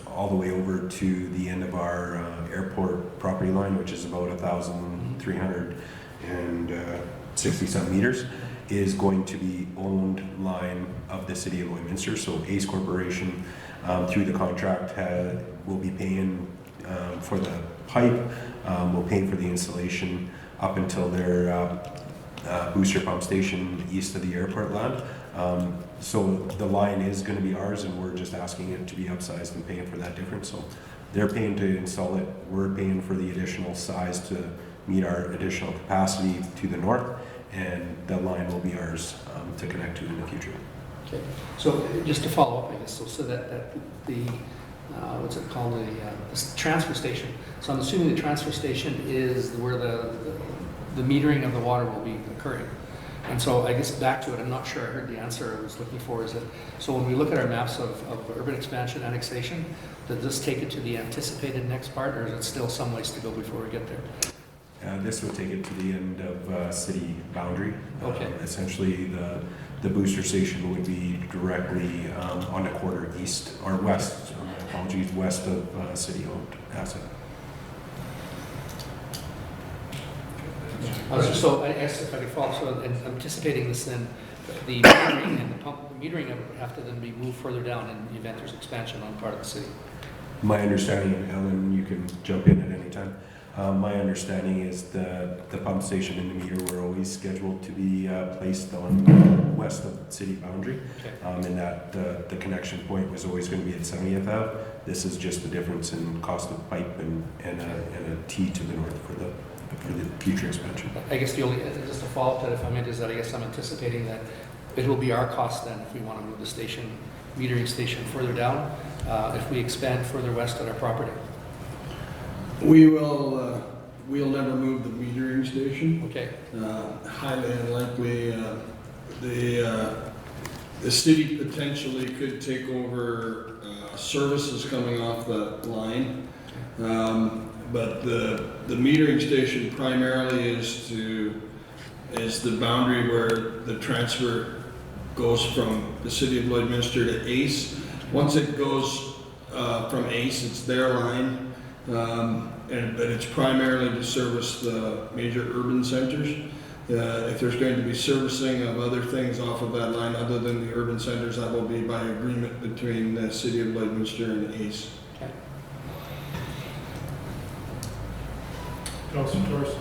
all the way over to the end of our airport property line, which is about 1,360 some meters, is going to be owned line of the City of Lloydminster. So ACE Corporation, through the contract, will be paying for the pipe, will pay for the installation up until their booster pump station east of the airport land. So the line is going to be ours, and we're just asking it to be upsized and paying for that difference. So they're paying to install it, we're paying for the additional size to meet our additional capacity to the north, and the line will be ours to connect to in the future. Okay, so just to follow up, I guess, so that the, what's it called, the transfer station. So I'm assuming the transfer station is where the metering of the water will be occurring. And so I guess back to it, I'm not sure I heard the answer I was looking for, is that, so when we look at our maps of urban expansion annexation, does this take it to the anticipated next part, or is it still some ways to go before we get there? This would take it to the end of city boundary. Okay. Essentially, the booster station would be directly on the quarter east, or west, apologies, west of city-owned asset. So I guess if I could follow, so in anticipating this, then the metering and the metering of it would have to then be moved further down in the event there's expansion on part of the city. My understanding, and Ellen, you can jump in at any time. My understanding is the pump station and the meter were always scheduled to be placed on west of city boundary, and that the connection point was always going to be at 70th Ave. This is just the difference in cost of pipe and a T to the north for the future expansion. I guess the only, just to follow up to that, if I may, is that I guess I'm anticipating that it will be our cost then if we want to move the station, metering station further down, if we expand further west on our property. We will, we'll never move the metering station. Okay. Highly unlikely. The city potentially could take over services coming off that line. But the metering station primarily is the boundary where the transfer goes from the City of Lloydminster to ACE. Once it goes from ACE, it's their line, but it's primarily to service the major urban centers. If there's going to be servicing of other things off of that line other than the urban centers, that will be by agreement between the City of Lloydminster and ACE. Councilor Torres.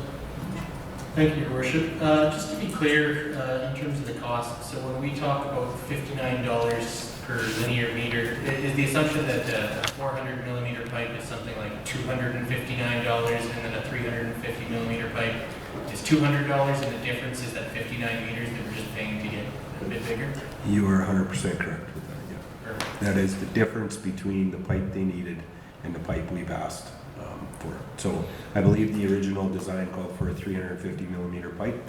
Thank you, Your Worship. Just to be clear, in terms of the cost, so when we talk about $59 per linear meter, is the assumption that a 400 millimeter pipe is something like $259 and then a 350 millimeter pipe is $200 and the difference is that 59 meters that we're just paying to get a bit bigger? You are 100% correct with that, yeah. Perfect. That is the difference between the pipe they needed and the pipe we've asked for. So I believe the original design called for a 350 millimeter pipe.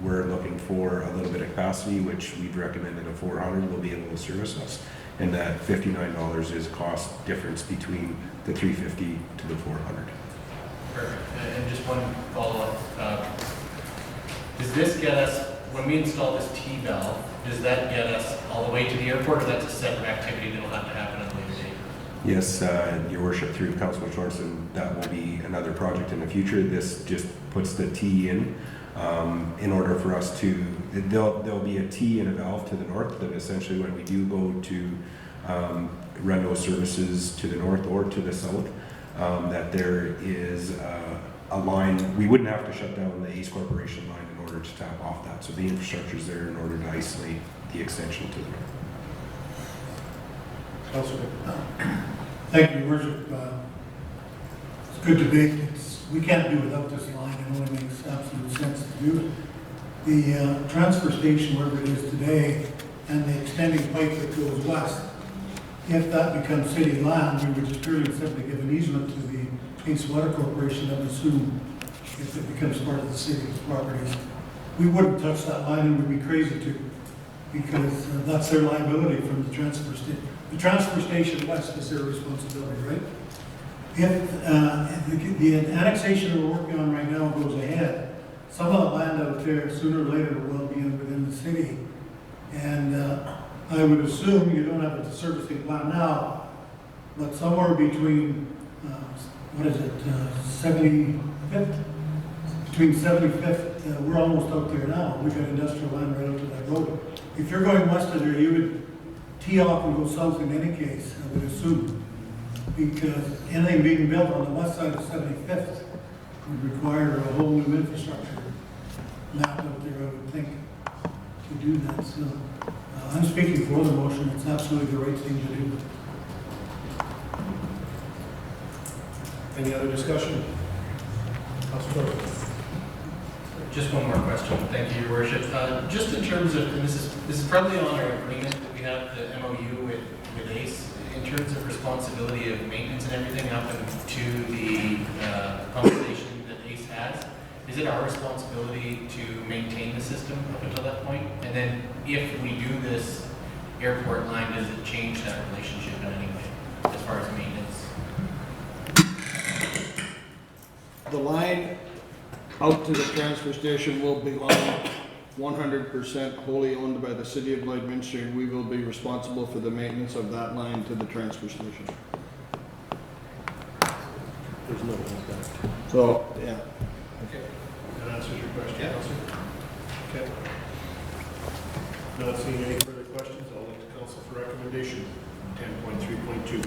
We're looking for a little bit of capacity, which we've recommended a 400 will be able to service us. And that $59 is cost difference between the 350 to the 400. Perfect. And just one follow-up. Does this get us, when we install this T-valve, does that get us all the way to the airport, or that's a separate activity that will have to happen at a later date? Yes, Your Worship, through Councilor Torsten, that will be another project in the future. This just puts the T in order for us to, there'll be a T and a valve to the north that essentially when we do go to run those services to the north or to the south, that there is a line, we wouldn't have to shut down the Ace Corporation line in order to tap off that. So the infrastructure is there in order to isolate the extension to the north. Councilor. Thank you, Your Worship. It's good debate. We can't do without this line. It only makes absolute sense to do it. The transfer station, wherever it is today, and the extending pipe that goes west, if that becomes city land, we would just purely and simply give an easement to the Ace Water Corporation, I would assume, if it becomes part of the city's properties. We wouldn't touch that line and we'd be crazy to, because that's their liability from the transfer station. The transfer station west is their responsibility, right? If the annexation we're working on right now goes ahead, some of the land out there sooner or later will be within the city. And I would assume you don't have a servicing plan now, but somewhere between, what is it, 75th? Between 75th, we're almost out there now. We've got industrial land right out to that road. If you're going west of there, you would tee off and go south in any case, I would assume. Because anything being built on the west side of 75th would require a whole new infrastructure map out there, I would think, to do that. So I'm speaking for the motion. It's absolutely the right thing to do. Any other discussion? Councilor. Just one more question. Thank you, Your Worship. Just in terms of, and this is probably on our agreement that we have, the MOU with ACE, in terms of responsibility of maintenance and everything up to the pump station that ACE has, is it our responsibility to maintain the system up until that point? And then if we do this airport line, does it change that relationship in any way as far as maintenance? The line out to the transfer station will belong 100% wholly owned by the city of Lloydminster. We will be responsible for the maintenance of that line to the transfer station. There's no impact. So, yeah. Okay. That answers your question, Councilor. Okay. Not seeing any further questions, I'll look to council for recommendation on 10.3.2.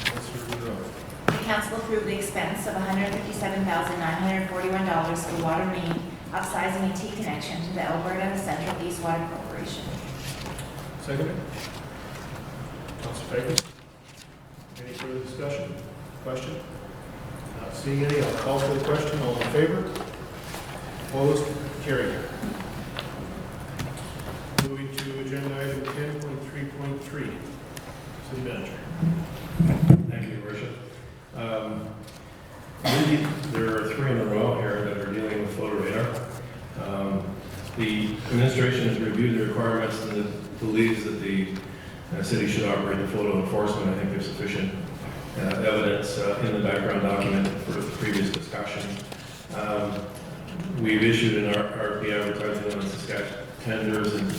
Councilor Monroe. The council approved the expense of $157,941 for water main upsizing a T connection to the Alberta Central East Water Corporation. Second. Councilor Phelan. Any further discussion? Question? Not seeing any, I'll call for the question. All in favor? Opposed? Carried. Moving to agenda item 10.3.3. City Manager. Thank you, Your Worship. There are three in a row here that are dealing with photo radar. The administration has reviewed the requirements and believes that the city should operate the photo enforcement. I think there's sufficient evidence in the background document for the previous discussion. We've issued an RFP advertising on Saskatchewan tenders and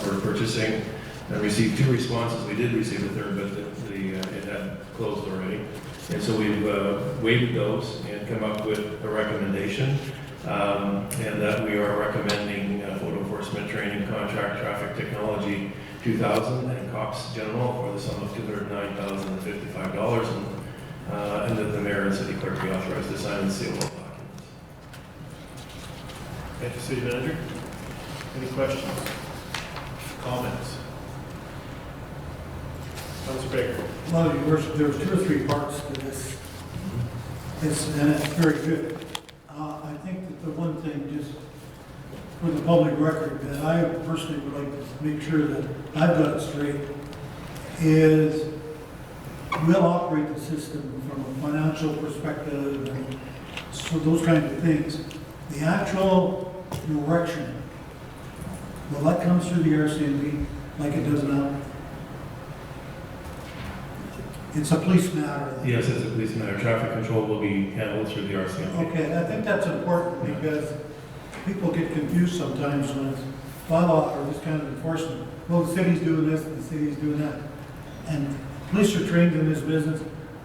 we're purchasing and received two responses. We did receive a third, but it had closed already. And so we've weighted those and come up with a recommendation, and that we are recommending photo enforcement training contract Traffic Technology 2000 and COPS General for the sum of $209,055, and that the mayor and city clerk be authorized to sign and seal all documents. Thank you, City Manager. Any questions? Comments? Councilor Baker. Well, Your Worship, there's 2 or 3 parts to this. And it's very good. I think that the one thing, just for the public record, that I personally would like to make sure that I've got it straight, is we'll operate the system from a financial perspective and so those kinds of things. The actual direction, well, that comes through the RCMP like it does now. It's a police matter. Then. Yes, it's a police matter. Traffic control will be handled through the RCMP. Okay, I think that's important because people get confused sometimes when it's bylaw or this kind of enforcement. Well, the city's doing this, the city's doing that. And police are trained in this business.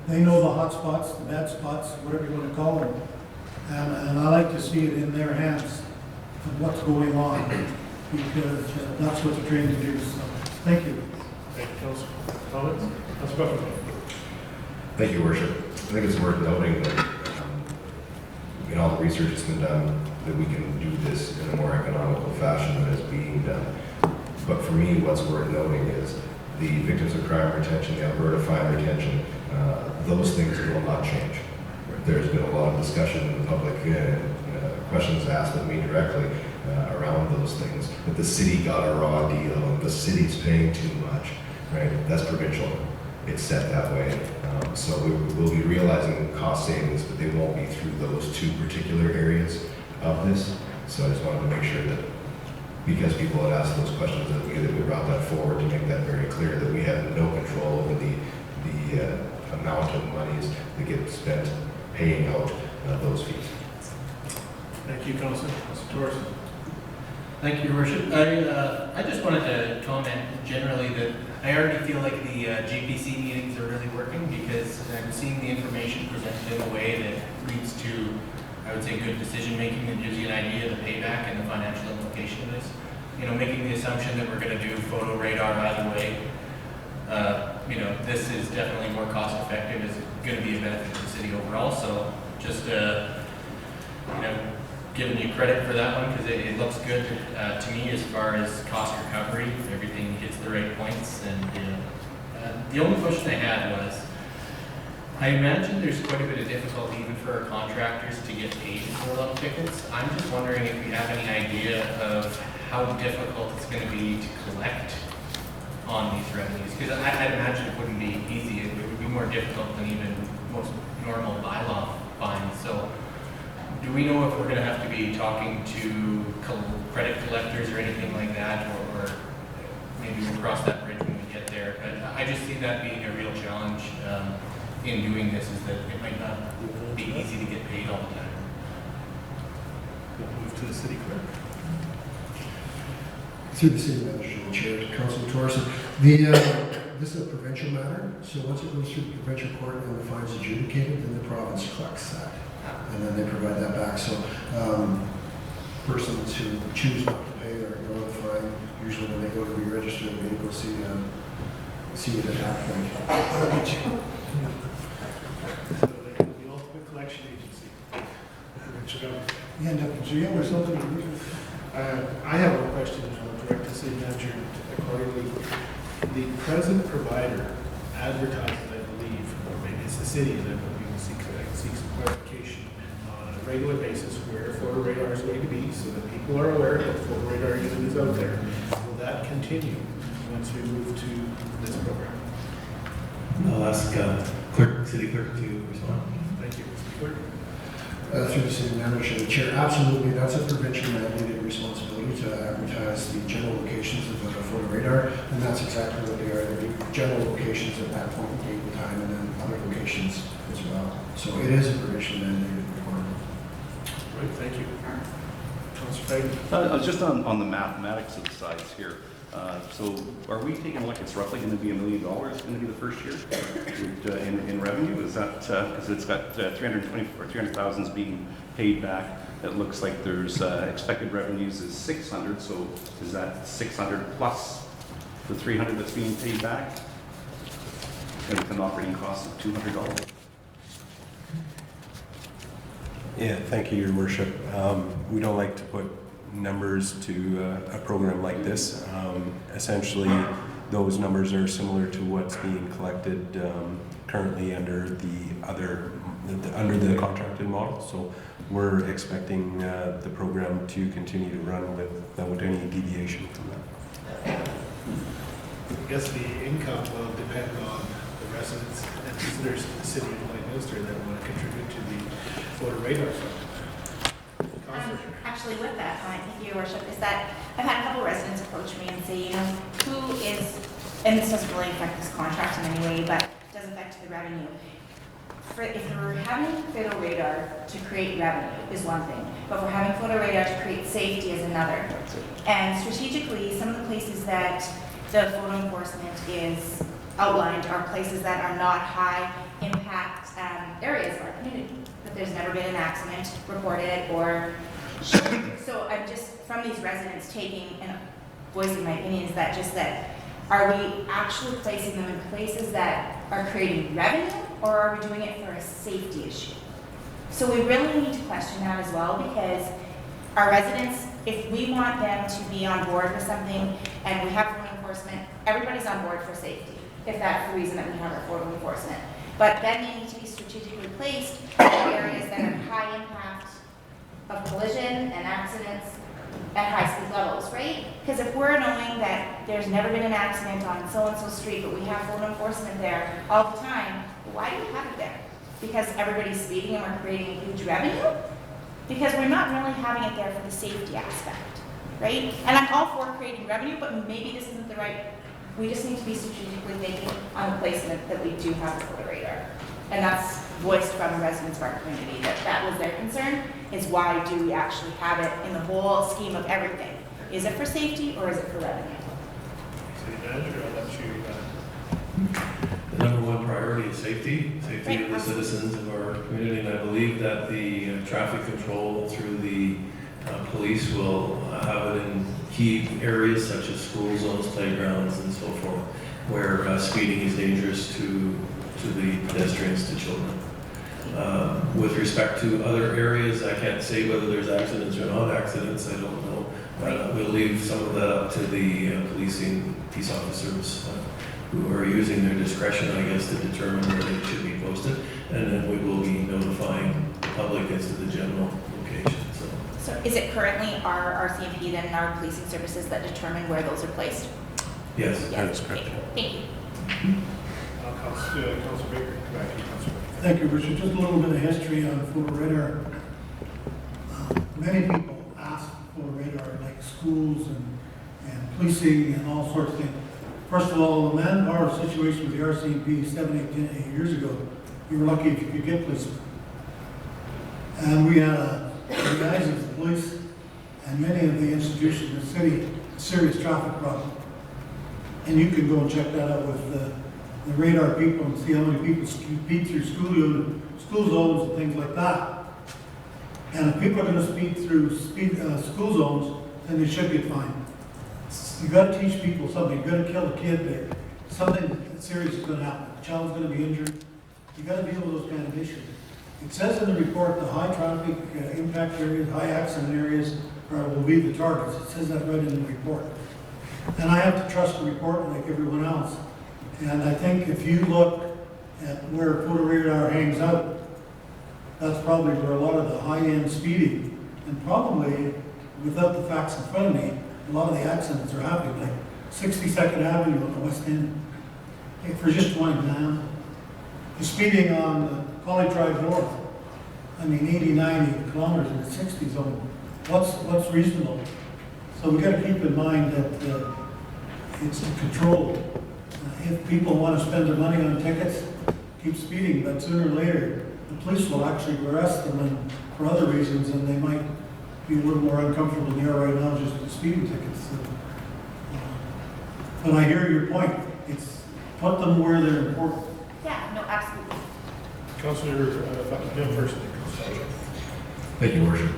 They know the hot spots, the bad spots, whatever you want to call them. And I like to see it in their hands of what's going on because that's what they're trained to do. So, thank you. Thank you, Councilor. Comments? Councilor Buckingham. Thank you, Worship. I think it's worth noting that in all the research that's been done, that we can do this in a more economical fashion than is being done. But for me, what's worth noting is the victims of crime retention, the Alberta fine retention, those things will not change. There's been a lot of discussion in the public, questions asked of me directly around those things. But the city got a raw deal, the city's paying too much, right? That's provincial. It's set that way. So we will be realizing cost savings, but they won't be through those 2 particular areas of this. So I just wanted to make sure that, because people had asked those questions, that we brought that forward to make that very clear, that we have no control over the amount of monies that get spent paying out those fees. Thank you, Councilor. Councilor Torres. Thank you, Your Worship. I just wanted to comment generally that I already feel like the GPC meetings are really working because I'm seeing the information presented in a way that leads to, I would say, good decision-making that gives you an idea of the payback and the financial implication of this. You know, making the assumption that we're going to do photo radar either way, you know, this is definitely more cost-effective. It's going to be a benefit to the city overall. So just, you know, giving you credit for that one because it looks good to me as far as cost recovery. Everything hits the right points. And the only question I had was, I imagine there's quite a bit of difficulty even for our contractors to get paid for lump tickets. I'm just wondering if we have any idea of how difficult it's going to be to collect on these revenues. Because I'd imagine it wouldn't be easy. It would be more difficult than even most normal bylaw fines. So do we know if we're going to have to be talking to credit collectors or anything like that, or maybe we'll cross that bridge when we get there? But I just see that being a real challenge in doing this, is that it might not be easy to get paid all the time. We'll move to the city clerk. Through the city manager and chair, Councilor Torres. This is a provincial matter, so once it goes through the provincial court and the fine's adjudicated, then the province collects that. And then they provide that back. So persons who choose not to pay or ignore the fine, usually when they go to re-register, they go see it at that point. So they can be the ultimate collection agency. Provincial government. You end up in jail or something? I have a question I'll direct to city manager accordingly. The present provider advertises, I believe, or maybe it's the city, and I believe we seek some clarification on a regular basis where photo radar is going to be, so that people are aware that the photo radar unit is out there. Will that continue once we move to this program? I'll ask city clerk to respond. Thank you, Mr. Clerk. Through the city manager and chair, absolutely, that's a provincial mandated responsibility to advertise the general locations of the photo radar, and that's exactly what they are. They're general locations at that point in time, and then other locations as well. So it is a provincial mandated requirement. Right, thank you. Councilor Fagan. Just on the mathematics of the size here. So are we taking like it's roughly going to be $1 million going to be the first year in revenue? Is that because it's got 320 or 300,000 is being paid back? It looks like there's expected revenues is 600. So is that 600 plus the 300 that's being paid back? And with an operating cost of $200. Yeah, thank you, Your Worship. We don't like to put numbers to a program like this. Essentially, those numbers are similar to what's being collected currently under the contracted model. So we're expecting the program to continue to run without any deviation from that. I guess the income will depend on the residents and visitors to the city of Lloydminster that want to contribute to the voter radar fund. Actually, with that, thank you, Your Worship, is that I've had a couple residents approach me and say, who is, and this doesn't really affect this contract in any way, but it does affect the revenue. If we're having photo radar to create revenue is one thing, but we're having photo radar to create safety is another. And strategically, some of the places that the photo enforcement is outlined are places that are not high impact areas of our community. That there's never been an accident reported or so I'm just, from these residents taking and voicing my opinions that are we actually placing them in places that are creating revenue, or are we doing it for a safety issue? So we really need to question that as well, because our residents, if we want them to be on board with something and we have photo enforcement, everybody's on board for safety, if that's the reason that we have our photo enforcement. But then they need to be strategically placed in areas that are high impact of collision and accidents at high speed levels, right? Because if we're knowing that there's never been an accident on so-and-so street, but we have photo enforcement there all the time, why do we have it there? Because everybody's speeding and we're creating huge revenue? Because we're not really having it there for the safety aspect, right? And I'm all for creating revenue, but maybe this isn't the right, we just need to be strategically thinking on the placement that we do have the photo radar. And that's voiced from the residents of our community, that was their concern, is why do we actually have it in the whole scheme of everything? Is it for safety or is it for revenue? City Manager, I'll let you. The number one priority is safety of the Right. citizens of our community, and I believe that the traffic control through the police will have it in key areas such as school zones, playgrounds, and so forth, where speeding is dangerous to the pedestrians, to children. With respect to other areas, I can't say whether there's accidents or not accidents, I don't know. We'll leave some of that up to the peace officers who are using their discretion, I guess, to determine where they should be posted. And then we will be notifying the public as to the general location. So is it currently our RCMP then, our policing services that determine where those are placed? Yes, that is correct. Thank you. Councilor Baker, back to you, Councilor. Thank you, Richard. Just a little bit of history on photo radar. Many people ask for radar, like schools and policing and all sorts of things. First of all, the manpower situation with the RCMP 8 years ago, you were lucky if you could get policemen. And we had the guys of the police and many of the institutions in the city, a serious traffic problem. And you can go and check that out with the radar people and see how many people speed through school zones and things like that. And if people are going to speed through school zones, then they should get fined. You got to teach people something. You're going to kill a kid there. Something serious is going to happen. A child's going to be injured. You got to deal with those kind of issues. It says in the report the high traffic impact areas, high accident areas will be the targets. It says that right in the report. And I have to trust the report like everyone else. And I think if you look at where photo radar hangs out, that's probably where a lot of the high-end speeding, and probably, without the facts in front of me, a lot of the accidents are happening, like 62nd Avenue on the West End. For just one example, the speeding on College Drive North, I mean 80, 90 kilometers in the 60 zone, what's reasonable? So we got to keep in mind that it's controlled. If people want to spend their money on tickets, keep speeding, but sooner or later, the police will actually arrest them for other reasons, and they might be a little more uncomfortable than they are right now, just with speeding tickets. So, but I hear your point. It's put them where they're important. Yeah, no, absolutely. Councilor Buckingham first. Thank you, Worship.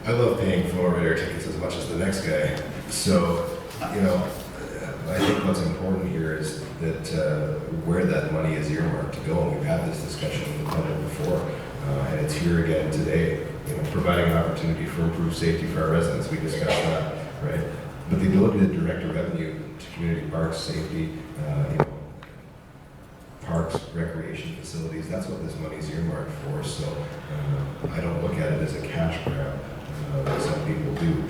I love paying photo radar tickets as much as the next guy. So, I think what's important here is that where that money is earmarked to go, and we've had this discussion with the public before, and it's here again today. providing an opportunity for improved safety for our residents. We discussed that, right? But the ability to direct the revenue to community parks, safety, parks, recreation facilities, that's what this money's earmarked for. So I don't look at it as a cash grab, that some people do.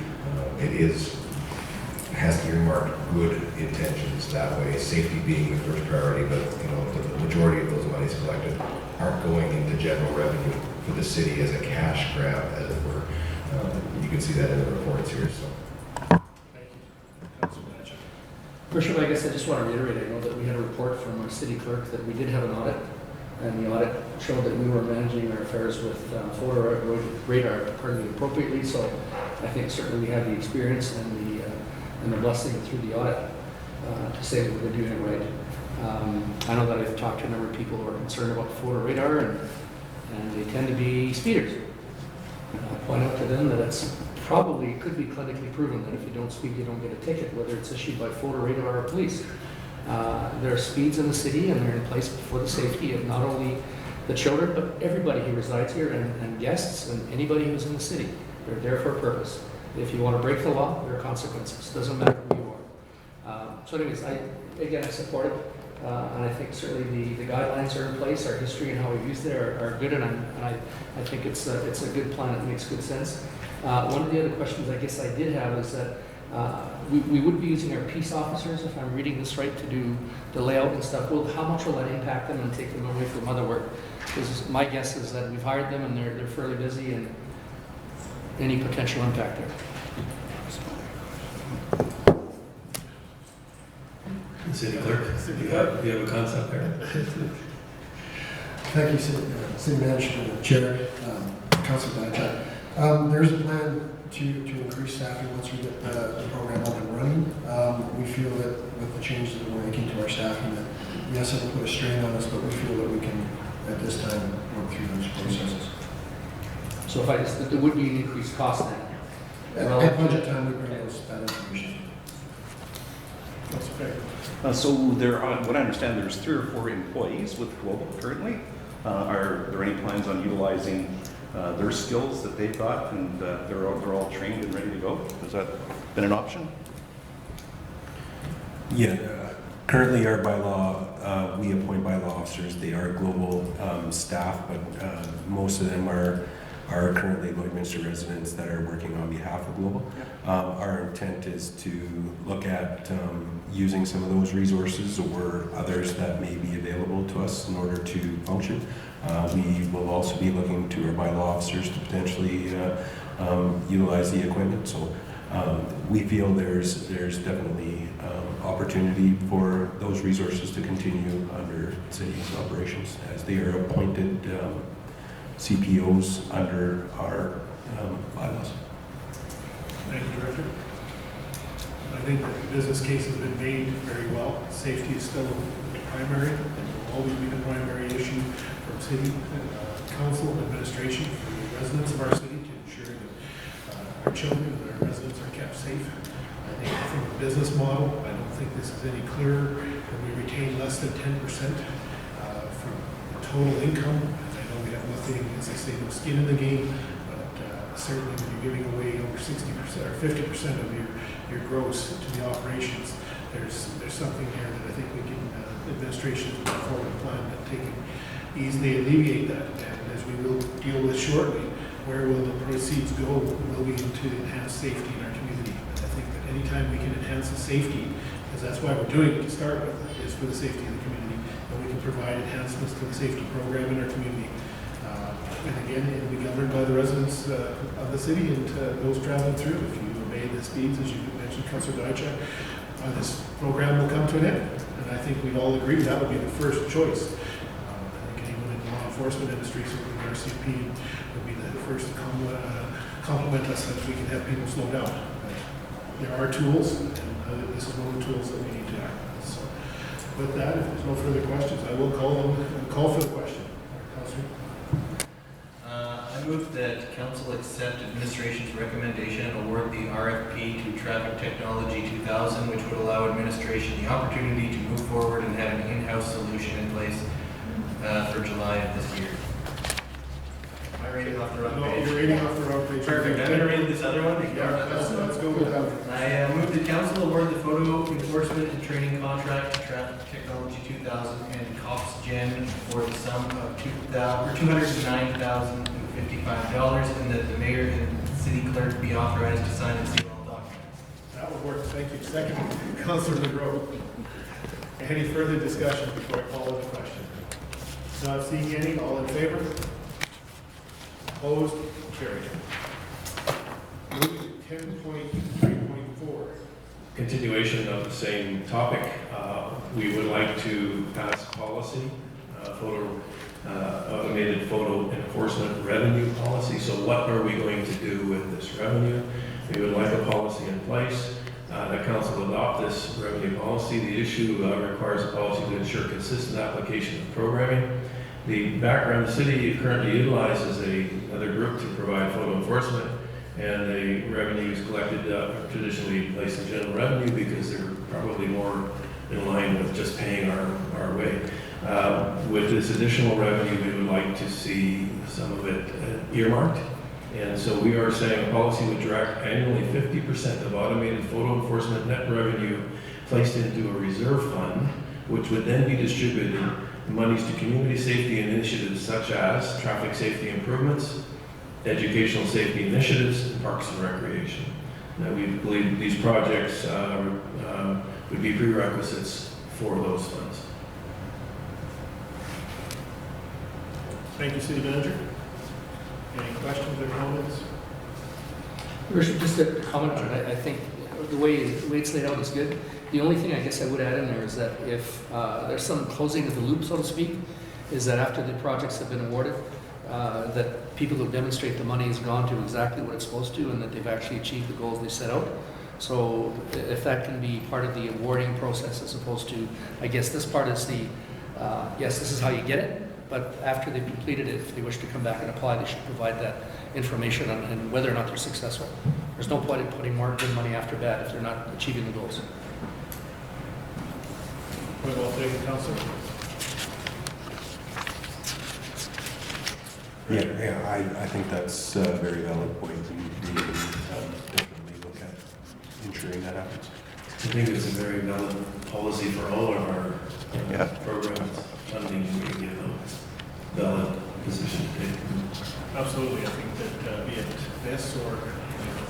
Has earmarked good intentions that way, safety being the first priority, but the majority of those monies collected aren't going into general revenue for the city as a cash grab, as it were. You can see that in the reports here. So. Worship, I guess I just want to reiterate, I know that we had a report from our city clerk that we did have an audit, and the audit showed that we were managing our affairs with photo radar appropriately, so I think certainly we have the experience and the blessing through the audit to say that we're doing it right. I know that I've talked to a number of people who are concerned about photo radar, and they tend to be speeders. I point out to them that it's probably could be clinically proven that if you don't speed, you don't get a ticket, whether it's issued by photo radar or police. There are speeds in the city, and they're in place for the safety of not only the children, but everybody who resides here, and guests, and anybody who's in the city. They're there for a purpose. If you want to break the law, there are consequences. Doesn't matter who you are. So anyways, I support it. And I think certainly the guidelines are in place, our history and how we've used it are good, and I think it's a good plan. It makes good sense. One of the other questions I guess I did have is that we would be using our peace officers, if I'm reading this right, to do the layout and stuff. Well, how much will that impact them and take them away from other work? Because my guess is that we've hired them and they're fairly busy, and any potential impact there. City Clerk, you have a concept there? Thank you, City Manager, Chair, Councilor Diachak. There's a plan to increase staffing once we get the program up and running. We feel that with the changes that we're making to our staffing, that yes, it'll put a strain on us, but we feel that we can, at this time, work through those processes. So there would be an increased cost then? At budget time, we bring that information. That's okay. So there are, what I understand, there's 3 or 4 employees with Global currently. Are there any plans on utilizing their skills that they've got, and they're all trained and ready to go? Has that been an option? Yeah, currently our bylaw, we appoint bylaw officers. They are Global staff, but most of them are currently Lloydminster residents that are working on behalf of Global. Our intent is to look at using some of those resources or others that may be available to us in order to function. We will also be looking to our bylaw officers to potentially utilize the equipment. So we feel there's definitely opportunity for those resources to continue under city's operations as they are appointed CPOs under our bylaws. Thank you, Director. I think the business case has been made very well. Safety is still primary, and will always be the primary issue from city, council, administration, for the residents of our city to ensure that our children and our residents are kept safe. I think from a business model, I don't think this is any clearer that we retain less than 10% from total income. I know we have nothing, as I say, no skin in the game, but certainly when you're giving away over 60% or 50% of your gross to the operations, there's something here that I think we can, administration can forward a plan that can easily alleviate that. And as we will deal with shortly, where will the proceeds go? Will be to enhance safety in our community. And I think that anytime we can enhance the safety, because that's why we're doing it to start with, is for the safety of the community, and we can provide enhancements to the safety program in our community. And again, it'll be governed by the residents of the city and those traveling through. If you obey the speeds, as you mentioned, Councilor Diachak, this program will come to an end. And I think we'd all agree that would be the first choice. I think anyone in the law enforcement industry, certainly the RCP, would be the first to compliment us that we can have people slow down. There are tools, and this is one of the tools that we need to act on. So with that, if there's no further questions, I will call for the question. Councilor? I move that council accept administration's recommendation and award the RFP to Traffic Technology 2000, which would allow administration the opportunity to move forward and have an in-house solution in place for July of this year. I I read it off the wrong No, page. you're reading off the wrong page. Perfect, I'm gonna read this other one. Ignore Yeah, that. let's go with that. I move the council award the photo enforcement and training contract to Traffic Technology 2000 and Cops Gen for the sum of $209,055, and that the mayor and city clerk be authorized to sign and seal all documents. That would work, thank you. Second, Councilor Legros. Any further discussion before I call the question? Not seeing any, all in favor? Opposed? Carried. Moving to 10.3.4. Continuation of the same topic, we would like to pass policy, automated photo enforcement revenue policy. So what are we going to do with this revenue? We would like a policy in place. The council adopt this revenue policy. The issue requires a policy to ensure consistent application of programming. The background, the city currently utilizes another group to provide photo enforcement, and the revenue is collected traditionally placed in general revenue because they're probably more in line with just paying our way. With this additional revenue, we would like to see some of it earmarked. And so we are saying a policy would direct annually 50% of automated photo enforcement net revenue placed into a reserve fund, which would then be distributed monies to community safety initiatives such as traffic safety improvements, educational safety initiatives, and parks and recreation. Now, we believe these projects would be prerequisites for those funds. Thank you, City Manager. Any questions or comments? Your Worship, just a comment on it. I think the way it's laid out is good. The only thing I guess I would add in there is that if there's some closing of the loop, so to speak, is that after the projects have been awarded, that people who demonstrate the money has gone to exactly what it's supposed to and that they've actually achieved the goals they set out. So if that can be part of the awarding process as opposed to, I guess this part is the, yes, this is how you get it, but after they've completed it, if they wish to come back and apply, they should provide that information on whether or not they're successful. There's no point in putting more good money after bad if they're not achieving the goals. Point well taken, Councilor. Yeah, I think that's a very valid point, and we can definitely look at ensuring that happens. I think it's a very valid policy for all of our programs, funding, we give a valid position to take. Absolutely, I think that be it this or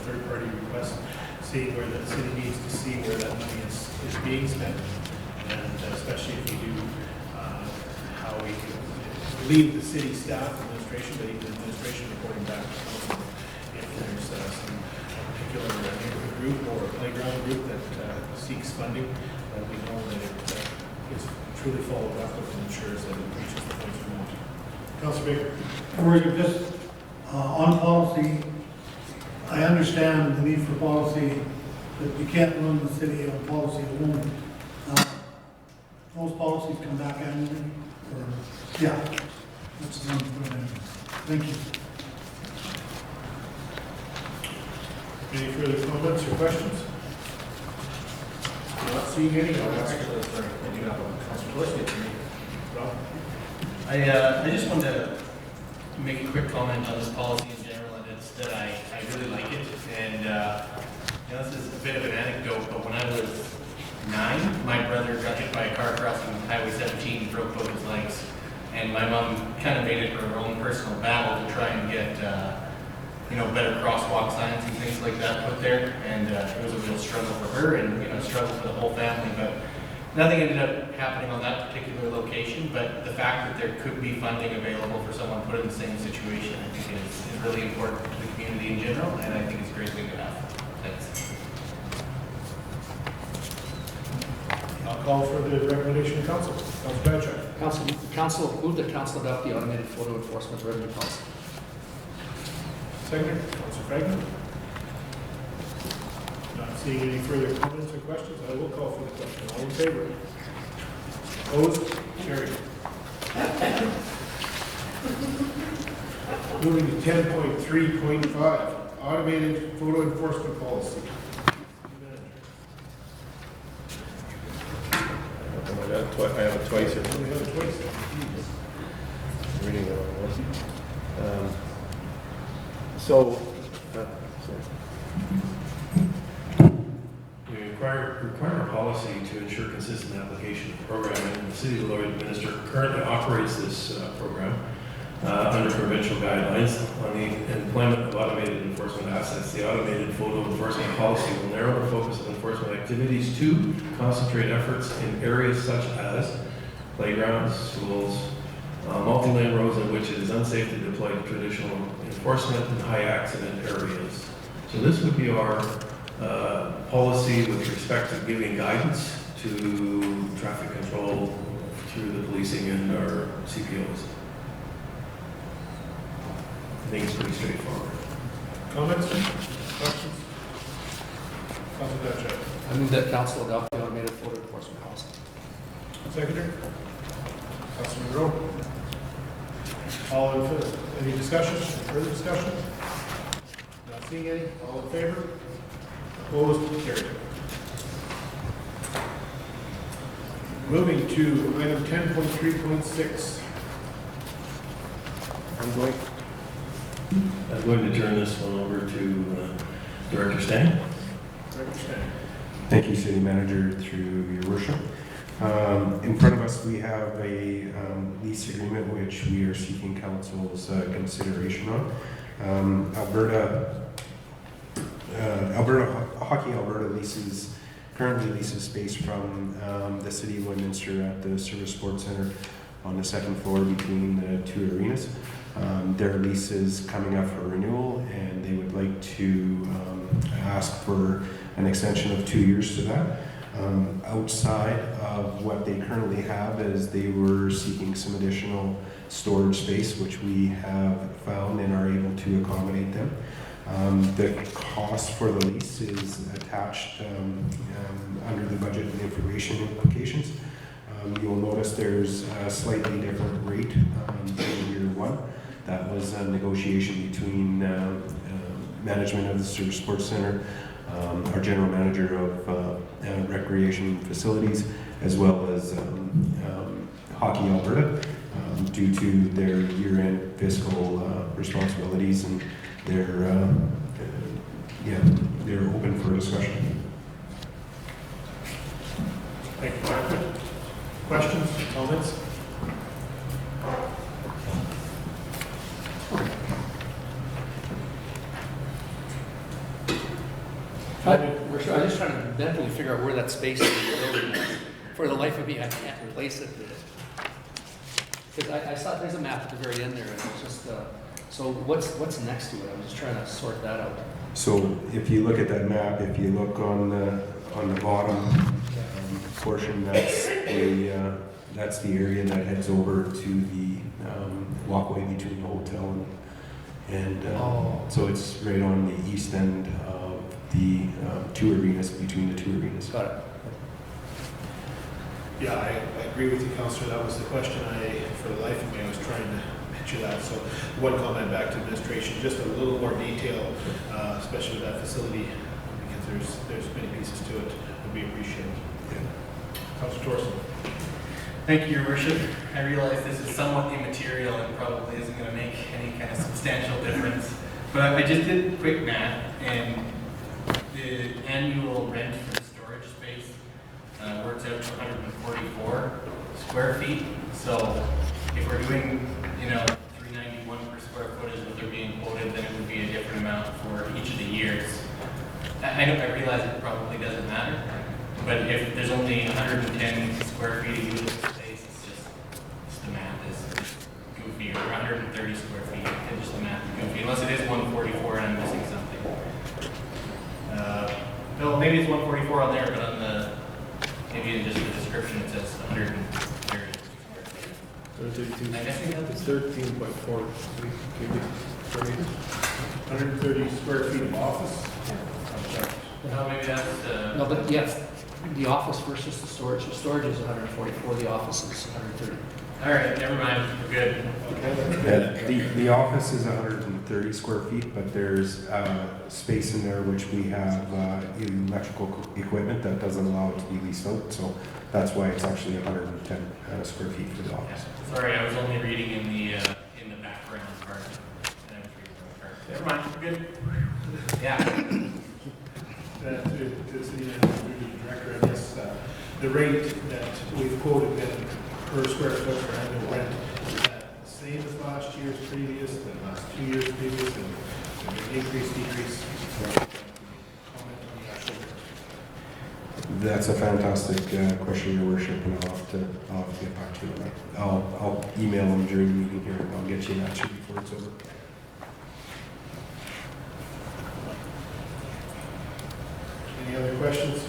third-party requests, seeing where the city needs to see where that money is being spent, and especially if we do how we can leave the city staff, administration, but even administration reporting back to council if there's some particular neighborhood group or playground group that seeks funding, that we know that it is truly followed up with and ensures that it reaches the points we want. Councilor Baker. We're just on policy. I understand the need for policy, but you can't run the city on policy alone. Most policies come back annually, or, yeah, that's the one. Thank you. Any further comments or questions? Not seeing any, I'll ask for the third. I do have a Councilor Dorsey to me. Rob? I just wanted to make a quick comment on this policy in general, and it's that I really like it. And this is a bit of an anecdote, but when I was 9, my brother got hit by a car crossing Highway 17, broke both his legs. And my mom kind of made it her own personal battle to try and get, better crosswalk signs and things like that put there. And it was a real struggle for her and, a struggle for the whole family. But nothing ended up happening on that particular location. But the fact that there could be funding available for someone put in the same situation, I think is really important to the community in general. And I think it's a great thing to have. Thanks. I'll call for the recommendation of council. Councilor Bradshaw. Move that council adopt the automated photo enforcement revenue policy. Second, Councilor Fragman. Not seeing any further comments or questions, I will call for the question. All in favor? Opposed? Carried. Moving to 10.3.5, automated photo enforcement policy. I have it twice here. We have it twice. Reading the wrong one. So, We require a policy to ensure consistent application of the program, and the City of Lloyd Minister currently operates this program under provincial guidelines on the employment of automated enforcement assets. The automated photo enforcement policy will narrow the focus of enforcement activities to concentrate efforts in areas such as playgrounds, schools, multi-lane roads in which it is unsafe to deploy traditional enforcement in high accident areas. So this would be our policy with respect to giving guidance to traffic control through the policing and our CPOs. I think it's pretty straightforward. comments, questions? Councilor Dutcher. I move that council adopt the automated photo enforcement policy. Secretary? Councilor Monroe? All in favor? Any discussion? Further discussion? Not seeing any. All in favor? Opposed? Carried. Moving to item 10.3.6. I'm going. I'm going to turn this one over to Director Stang. Director Stang. Thank you, City Manager, through your worship. In front of us, we have a lease agreement which we are seeking council's consideration on. Hockey Alberta currently leases space from the City of Lloydminster at the Service Sports Center on the second floor between the two arenas. Their lease is coming up for renewal, and they would like to ask for an extension of 2 years to that. Outside of what they currently have, is they were seeking some additional storage space, which we have found and are able to accommodate them. The cost for the lease is attached under the budget and information implications. You'll notice there's a slightly different rate in year one. That was a negotiation between management of the Service Sports Center, our general manager of recreation facilities, as well as Hockey Alberta, due to their year-end fiscal responsibilities, and they're open for discussion. Thank you, Director. Questions, comments? I'm just trying to mentally figure out where that space is in the building is. For the life of me, I can't replace it. Because I saw, there's a map at the very end there, and it's just, so what's next to it? I'm just trying to sort that out. So if you look at that map, if you look on the bottom portion, that's the area that heads over to the walkway between the hotel and so it's right on the east end of the two arenas, between the two arenas. Got it. Yeah, I agree with you, Councillor. That was the question for the life of me, I was trying to picture that. So one comment back to administration, just a little more detail, especially with that facility, because there's many pieces to it, would be appreciated. Councillor Thorson. Thank you, Your Worship. I realize this is somewhat immaterial and probably isn't going to make any kind of substantial difference, but I just did quick math, and the annual rent for the storage space works out to 144 square feet. So if we're doing, $391 per square foot is what they're being quoted, then it would be a different amount for each of the years. I realize it probably doesn't matter, but if there's only 110 square feet of usable space, it's just the math is goofy, or 130 square feet, it's just the math is goofy, unless it is 144 and I'm missing something. No, maybe it's 144 on there, but on maybe in just the description it says 130 square feet. Am I missing something? It's 13.4 cubic per meter. 130 square feet of office. Well, maybe that's No, but yes, the office versus the storage. The storage is 144, the office is 130. all right, never mind, we're good. The office is 130 square feet, but there's space in there which we have electrical equipment that doesn't allow it to be leased out, so that's why it's actually 110 square feet for the office. Sorry, I was only reading in the background part. Never mind, we're good. Yeah. To the city manager, through the director, I guess, the rate that we've quoted then per square foot for annual rent, is that same as last year's previous, the last 2 years previous, and an increase, decrease? Comment on that short. That's a fantastic question, Your Worship, and I'll have to get back to you on that. I'll email them during the meeting here, and I'll get you an answer before it's over. Any other questions?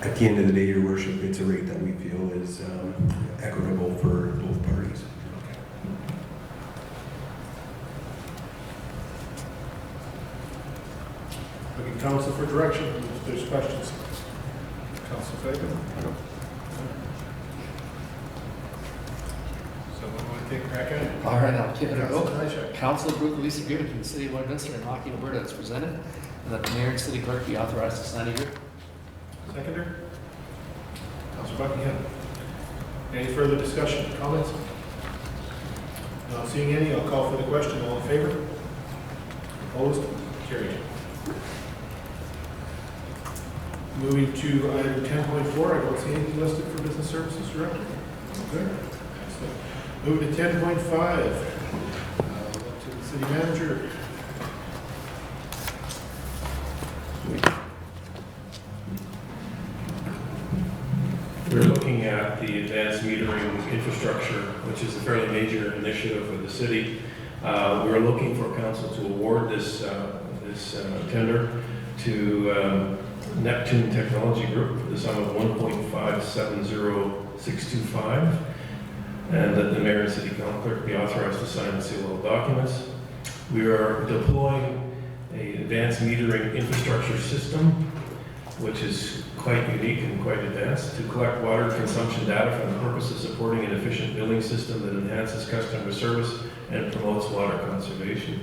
At the end of the day, Your Worship, it's a rate that we feel is equitable for both parties. Looking council for direction, if there's questions. Council Fagan? Someone want to take a crack at it? All right, I'll give it a Councilor go. Nychuk. Council approve the lease agreement between the City of Lloydminster and Rocky, Alberta as presented, and that the mayor and city clerk be authorized to sign a agreement. Seconder? Councilor Buckingham. Any further discussion, comments? Not seeing any, I'll call for the question. All in favor? Opposed? Carried. Moving to item 10.4, I don't see anything listed for business services director. Okay. Excellent. Moving to 10.5, to the city manager. We're looking at the advanced metering infrastructure, which is a fairly major initiative for the city. We're looking for council to award this tender to Neptune Technology Group for the sum of $1.570625, and that the mayor and city clerk be authorized to sign and seal all documents. We are deploying an advanced metering infrastructure system, which is quite unique and quite advanced, to collect water consumption data for the purpose of supporting an efficient billing system that enhances customer service and promotes water conservation.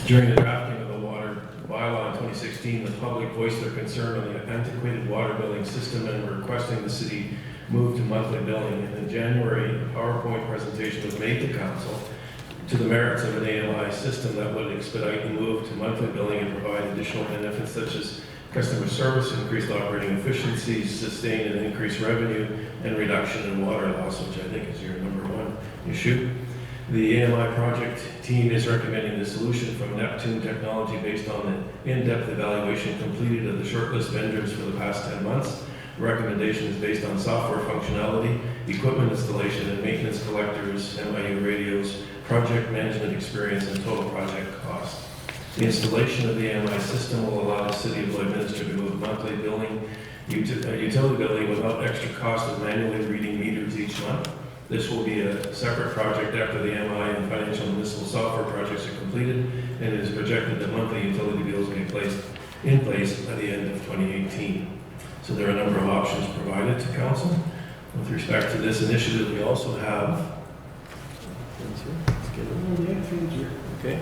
During the drafting of the water bylaw in 2016, the public voiced their concern on the antiquated water billing system and were requesting the city move to monthly billing. And in January, a PowerPoint presentation was made to council to the merits of an AMI system that would expedite the move to monthly billing and provide additional benefits such as customer service, increased operating efficiencies, sustained and increased revenue, and reduction in water loss, which I think is your number one issue. The AMI project team is recommending the solution from Neptune Technology based on the in-depth evaluation completed of the shortlist vendors for the past 10 months. The recommendation is based on software functionality, equipment installation and maintenance collectors, MIU radios, project management experience, and total project cost. The installation of the AMI system will allow the City of Lloydminster to move monthly billing, utility billing without extra cost of manually reading meters each month. This will be a separate project after the MI and financial and municipal software projects are completed, and it is projected that monthly utility bills will be in place by the end of 2018. So there are a number of options provided to council. With respect to this initiative, we also have okay.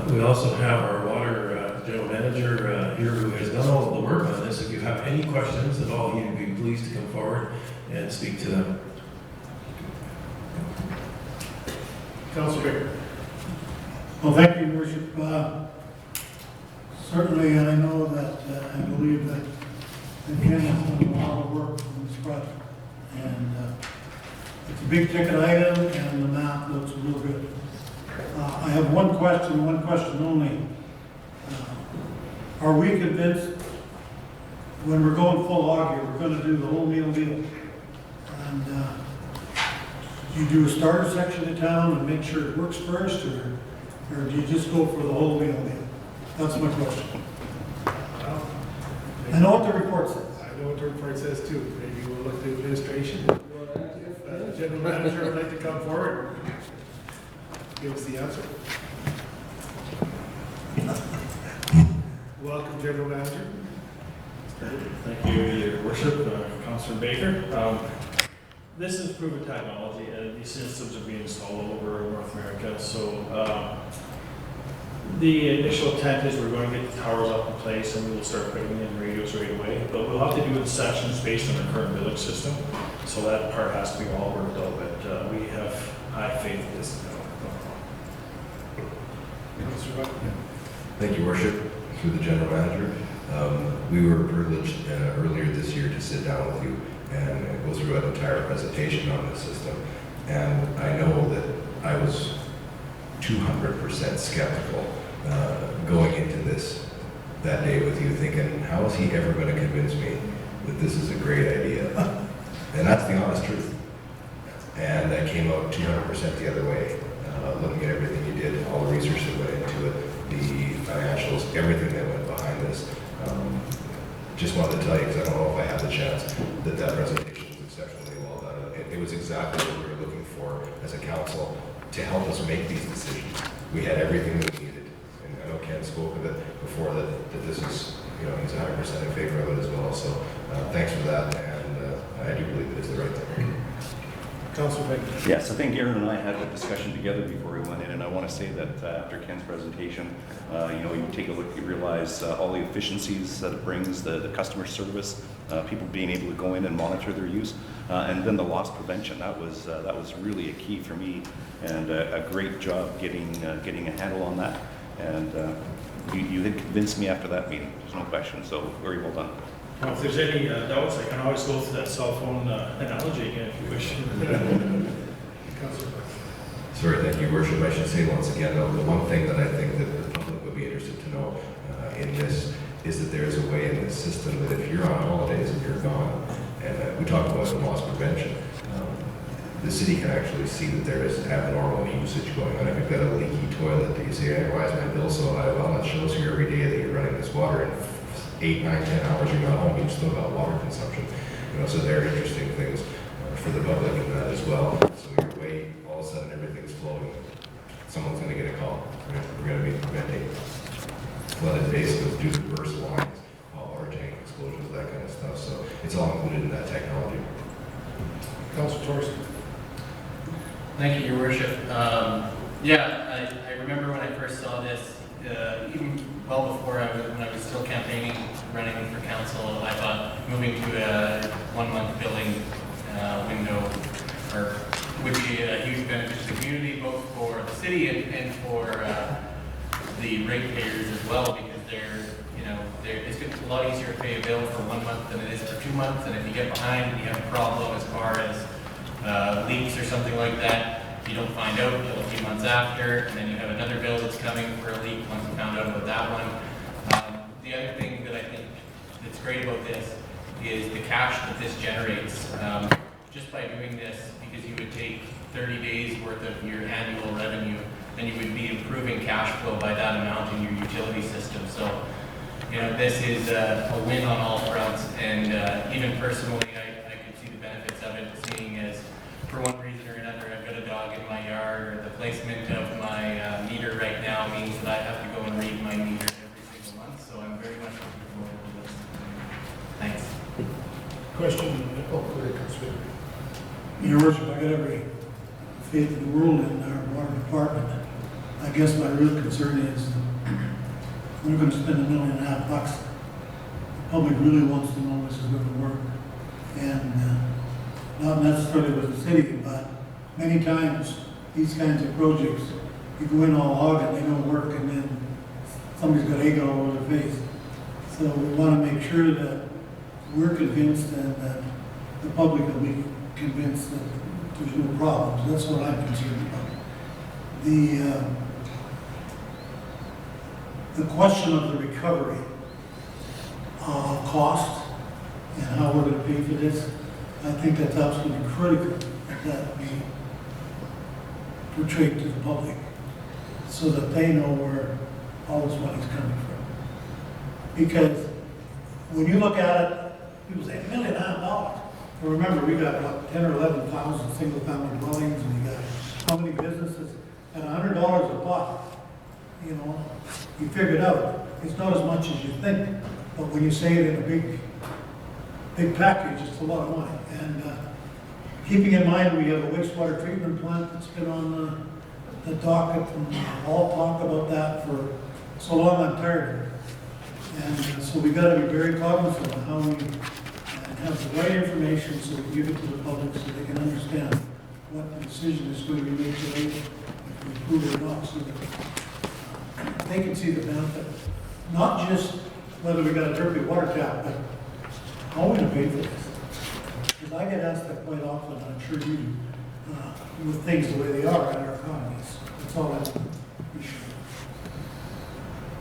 We also have our water general manager here who has done all of the work on this. If you have any questions at all, you'd be pleased to come forward and speak to them. Councilor Baker. Well, thank you, Your Worship. Certainly, I know that, I believe that Ken has done a lot of work on this project. And it's a big ticket item, and the map looks real good. I have one question only. Are we convinced, when we're going full hog here, we're going to do the whole meal deal? And you do a starter section of town and make sure it works first, or do you just go for the whole meal deal? That's my question. Well, I know what the report says. I know what the report says too. Maybe we'll look to administration. If the general manager would like to come forward, give us the answer. Welcome, General Manager. Thank you, Your Worship, Councilor Baker. This is proven technology, and these systems are being installed all over North America. So the initial intent is we're going to get the towers up in place, and we will start putting in radios right away. But we'll have to do it in sections based on our current billing system. So that part has to be all worked out. But we have high faith in this. Councilor Buckingham. Thank you, Worship. Through the General Manager. We were privileged earlier this year to sit down with you and go through an entire presentation on this system. And I know that I was 200% skeptical going into this that day with you, thinking, how is he ever going to convince me that this is a great idea? And that's the honest truth. And I came out 200% the other way, looking at everything you did, all the research that went into it, the financials, everything that went behind this. Just wanted to tell you, because I don't know if I had the chance, that that presentation was exceptionally well done. It was exactly what we were looking for as a council to help us make these decisions. We had everything that we needed. And I know Ken spoke of it before, that this is, he's 100% in favor of it as well. So thanks for that, and I do believe it is the right thing. Councilor Baker. Yes, I think Aaron and I had a discussion together before we went in, and I want to say that after Ken's presentation, you take a look, you realize all the efficiencies that it brings, the customer service, people being able to go in and monitor their use, and then the loss prevention. That was really a key for me, and a great job getting a handle on that. And you had convinced me after that meeting. There's no question. So very well done. Well, if there's any doubts, I can always go through that cell phone analogy again if you wish. Sorry, thank you, Worship. I should say once again, though, the one thing that I think that the public would be interested to know in this is that there is a way in this system that if you're on holidays and you're gone, and we talked about the loss prevention, the city can actually see that there is abnormal usage going on. If you've got a leaky toilet that you say, hey, why is my bill so high? Well, it shows you every day that you're running this water, and 8, 9, 10 hours you're not home, you've still got water consumption. So there are interesting things for the public in that as well. So you're away, all of a sudden everything's flowing. Someone's going to get a call. We're going to be preventing flooded basements due to burst lines, water tank explosions, that kind of stuff. So it's all included in that technology. Councilor Torres. Thank you, Your Worship. I remember when I first saw this, even well before when I was still campaigning, running for council, I thought moving to a 1-month billing window would be a huge benefit to the community, both for the city and for the ratepayers as well, because it's a lot easier to pay a bill for 1 month than it is for 2 months, and if you get behind and you have a problem as far as leaks or something like that, you don't find out until a few months after, and then you have another bill that's coming for a leak once you found out about that one. The other thing that I think that's great about this is the cash that this generates. Just by doing this, because you would take 30 days worth of your annual revenue, then you would be improving cash flow by that amount in your utility system. So, this is a win on all fronts, and even personally, I could see the benefits of it, seeing as for one reason or another, I've got a dog in my yard, or the placement of my meter right now means that I have to go and read my meter every single month, so I'm very much looking forward to this. Thanks. Question, Councilor. Your Worship, I got every faith in the world in our water department. I guess my real concern is we're going to spend $1.5 million. The public really wants to know this is going to work. And not necessarily with the city, but many times these kinds of projects, you go in all hog and they don't work, and then somebody's got egg all over their face. So we want to make sure that we're convinced and that the public will be convinced that there's no problems. That's what I'm concerned about. The question of the recovery cost and how we're going to pay for this, I think that's absolutely critical that we portray to the public so that they know where all this money's coming from. Because when you look at it, people say $1.5 million. Well, remember, we got what, 10 or 11,000 single-family dwellings, and we got how many businesses at $100 a pop. You figure it out. It's not as much as you think, but when you say it in a big package, it's a lot of money. And keeping in mind we have a wastewater treatment plant that's been on the docket, and all talk about that for so long I'm tired of it. And so we've got to be very cognizant of how we have the right information so we can give it to the public so they can understand what the decision is going to be made today, if we approve it or not. So that they can see the benefit. Not just whether we got a dirty water tap, but how are we gonna pay for this? Because I get asked that quite often, I'm sure you do, with things the way they are in our economies. That's all I'm sure.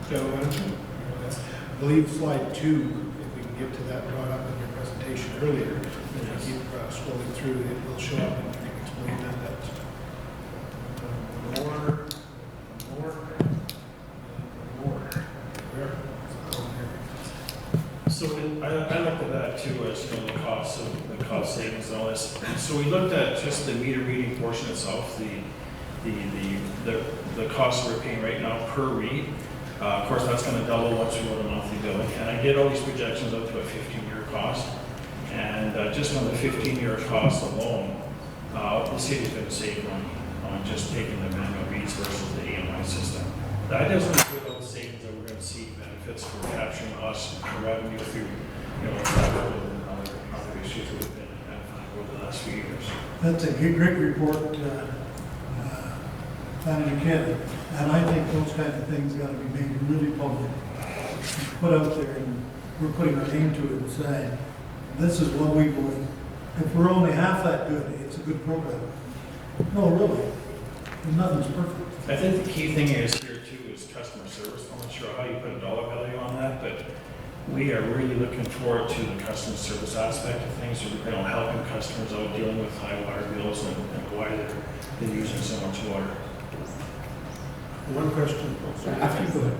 Gentlemen, I believe slide 2, if we can get to that brought up in your presentation earlier, if you keep scrolling through, it will show up and you can explain that. More. So I looked at that too, as you know, the cost savings and all this. So we looked at just the meter reading portion itself, the cost we're paying right now per read. Of course, that's going to double once we go to monthly billing. And I did all these projections up to a 15-year cost. And just on the 15-year cost alone, the city's going to save money on just taking the manual reads versus the AMI system. That doesn't include all the savings that we're going to see benefits for capturing us revenue through, travel and other issues we've been identifying over the last few years. That's a great report, Manager Kennedy. And I think those kind of things got to be made really public, put out there, and we're putting our name to it and saying, this is what we believe. If we're only half that good, it's a good program. No, really, nothing's perfect. I think the key thing is here too is customer service. I'm not sure how you put a dollar value on that, but we are really looking forward to the customer service aspect of things. Helping customers out dealing with high water bills and why they're using so much water. One question. After you go ahead.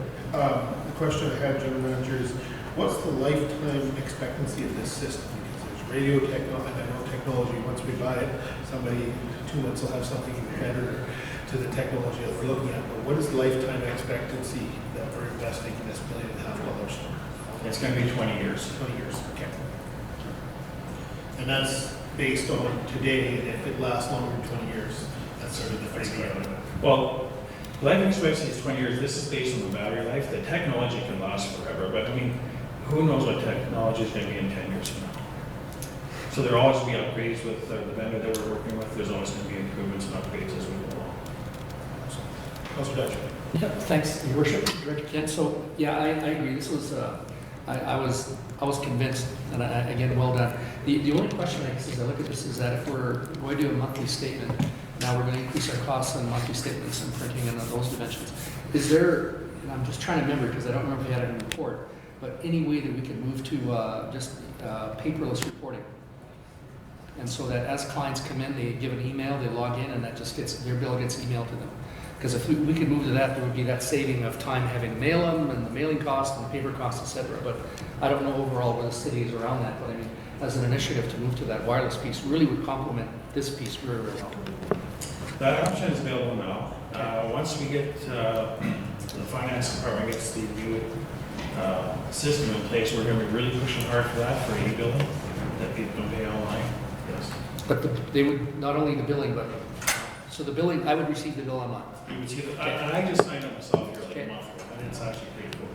The question I had, General Manager, is what's the lifetime expectancy of this system? Because there's radio technology, I know technology, once we buy it, somebody in 2 months will have something better to the technology that we're looking at. But what is the lifetime expectancy that we're investing in this $1.5 billion for? It's going to be 20 years. 20 years, okay. And that's based on today, and if it lasts longer than 20 years, that's sort of the idea. Well, life expectancy is 20 years. This is based on the battery life. The technology can last forever, but I mean, who knows what technology is going to be in 10 years from now? So there'll always be upgrades with the vendor that we're working with. There's always going to be improvements and upgrades as we go along. Councilor Dutch. Yeah, thanks, Your Worship, Director Kent. So, yeah, I agree. This was, I was convinced, and again, well done. The only question I guess as I look at this is that if we're going to do a monthly statement, now we're going to increase our costs on monthly statements and printing and those dimensions. Is there, and I'm just trying to remember because I don't remember if we had it in the report, but any way that we can move to just paperless reporting? And so that as clients come in, they give an email, they log in, and that just gets, their bill gets emailed to them. Because if we could move to that, there would be that saving of time having to mail them and the mailing cost and the paper cost, et cetera. But I don't know overall where the city is around that, but I mean, as an initiative to move to that wireless piece really would complement this piece very, very well. That option is available now. Once we get the finance department gets the new system in place, we're going to be really pushing hard for that, for e-billing, that people can pay online. Yes. But they would, not only the billing, but, so the billing, I would receive the bill online. You would see the, and I just signed up myself here like a month ago, and it's actually pretty cool.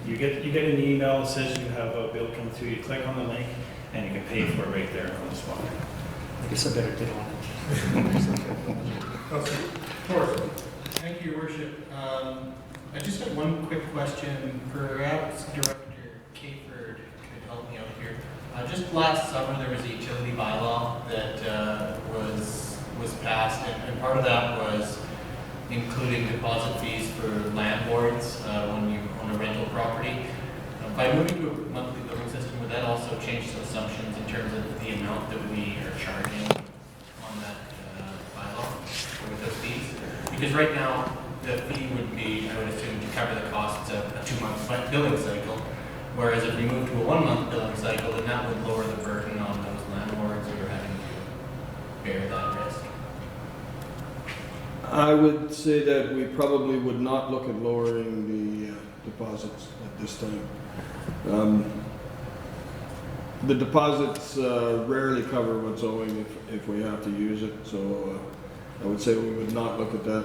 You get an email that says you have a bill come through, you click on the link, and you can pay for it right there on the spot. I guess I better get on it. Thank you, Your Worship. I just had one quick question. Perhaps Director Kayford could help me out here. Just last summer, there was a utility bylaw that was passed, and part of that was including deposit fees for landlords when you own a rental property. By moving to a monthly billing system, would that also change some assumptions in terms of the amount that we are charging on that bylaw with those fees? Because right now, the fee would be, I would assume, to cover the costs of a 2-month billing cycle. Whereas if we move to a 1-month billing cycle, then that would lower the burden on those landlords who are having to bear that risk. I would say that we probably would not look at lowering the deposits at this time. The deposits rarely cover what's owing if we have to use it, so I would say we would not look at that.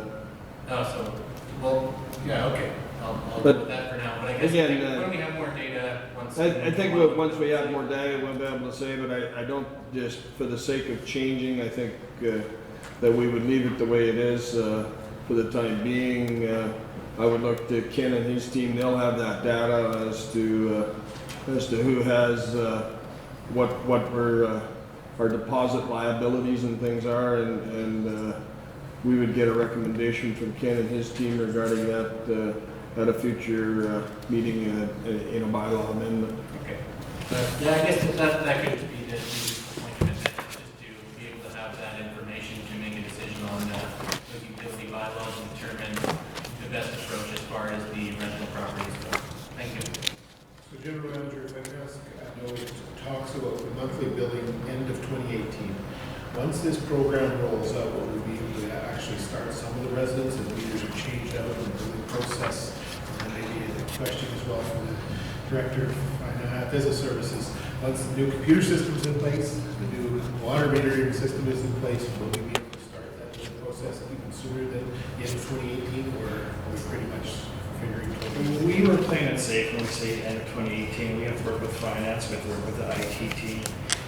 Oh, so, well, yeah, okay. I'll But go with that for now. But I guess again, when we have more data, I think once we have more data, we'll be able to say, but I don't just, for the sake of changing, I think that we would leave it the way it is for the time being. I would look to Ken and his team, they'll have that data as to who has, what our deposit liabilities and things are, and we would get a recommendation from Ken and his team regarding that at a future meeting in a bylaw amendment. Okay. Yeah, I guess that could be the appointment, just to be able to have that information to make a decision on the utility bylaws and determine the best approach as far as the rental properties go. Thank you. So General Manager, if I can ask, I know it talks about the monthly billing end of 2018. Once this program rolls out, will we be able to actually start some of the residents and meters are changed out in the billing process? And then maybe a question as well from the Director of Business Services. Once the new computer system's in place, the new water metering system is in place, will we be able to start that billing process even sooner than the end of 2018, or are we pretty much figuring it out? We were playing it safe when we say end of 2018. We have to work with finance, we have to work with the IT team,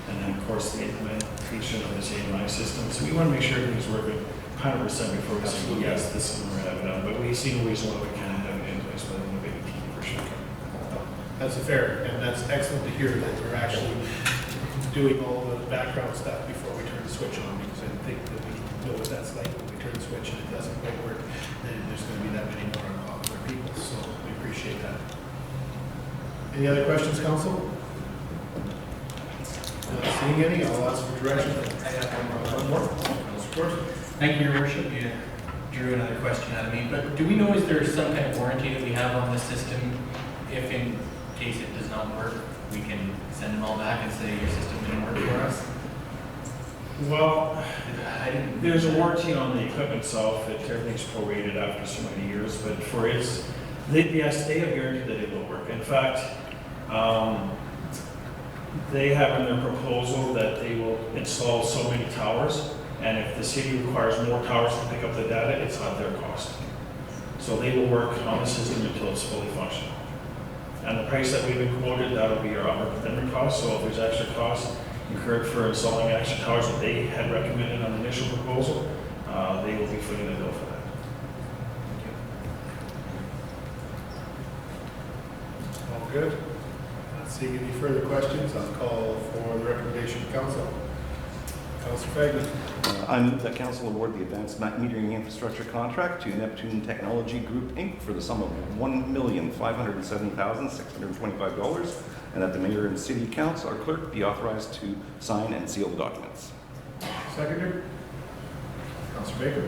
and then of course the implementation of this AMI system. So we want to make sure everything's working 100% before we say, well, yes, this is when we're having it done. But we see no reason why we can't have it in place by the end of 2018 for sure. That's fair, and that's excellent to hear that we're actually doing all the background stuff before we turn the switch on, because I think that we know what that's like when we turn the switch and it doesn't quite work, then there's going to be that many more unpopular people, so we appreciate that. Any other questions, Council? Not seeing any, I'll ask for direction. I have one more. Councilor Corson. Thank you, Your Worship. You drew another question out of me, but do we know, is there some kind of warranty that we have on the system? If in case it does not work, we can send them all back and say your system didn't work for us? Well, I didn't. there's a warranty on the equipment itself. Everything's prorated after so many years, but for its, yes, they have guaranteed that it will work. In fact, they have in their proposal that they will install so many towers, and if the city requires more towers to pick up the data, it's at their cost. So they will work on the system until it's fully functional. And the price that we've been quoted, that'll be our operating cost. So if there's extra costs incurred for installing extra towers that they had recommended on the initial proposal, they will be footing the bill for that. All good. Not seeing any further questions, I'll call for the recommendation of Council. Councilor Fagnan. I move that council award the advanced metering infrastructure contract to Neptune Technology Group, Inc. for the sum of $1,507,625, and that the mayor and city council, our clerk, be authorized to sign and seal the documents. Seconder. Councilor Baker.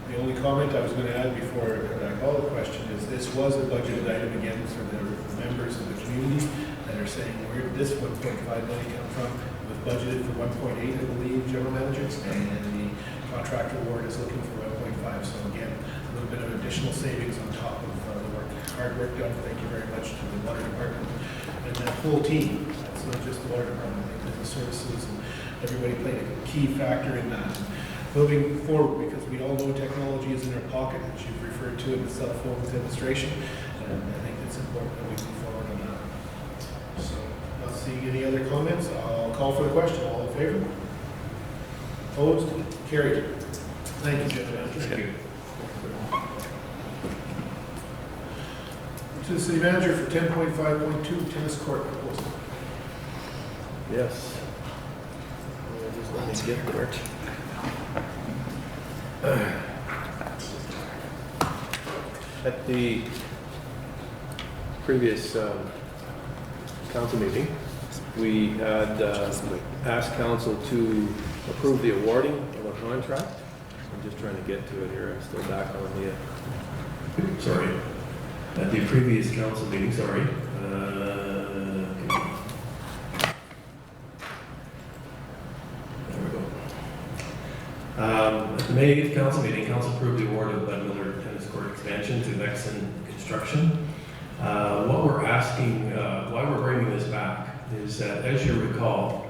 The only comment I was going to add before I call the question is this was a budgeted item again for the members of the community that are saying, where did this 1.5 million come from? It was budgeted for 1.8, I believe, General Managers, and the contract award is looking for 1.5. So again, a little bit of additional savings on top of the work, hard work done. Thank you very much to the water department and that whole team. It's not just the water department, I think the services and everybody played a key factor in that. Moving forward, because we all know technology is in our pocket, as you've referred to in the cell phone demonstration, and I think it's important that we move forward on that. So, not seeing any other comments, I'll call for the question. All in favor? Opposed? Carried. Thank you, gentlemen. Thank you. To the city manager for 10.5.2 tennis court proposal. Yes. Just let me get to it. At the previous council meeting, we had asked council to approve the awarding of a contract. I'm just trying to get to it here. I'm still back on the... Sorry. At the previous council meeting, sorry. Okay. There we go. At the May 8th council meeting, council approved the award of Bud Miller Tennis Court expansion to Vexen Construction. What we're asking, why we're bringing this back, is that, as you recall,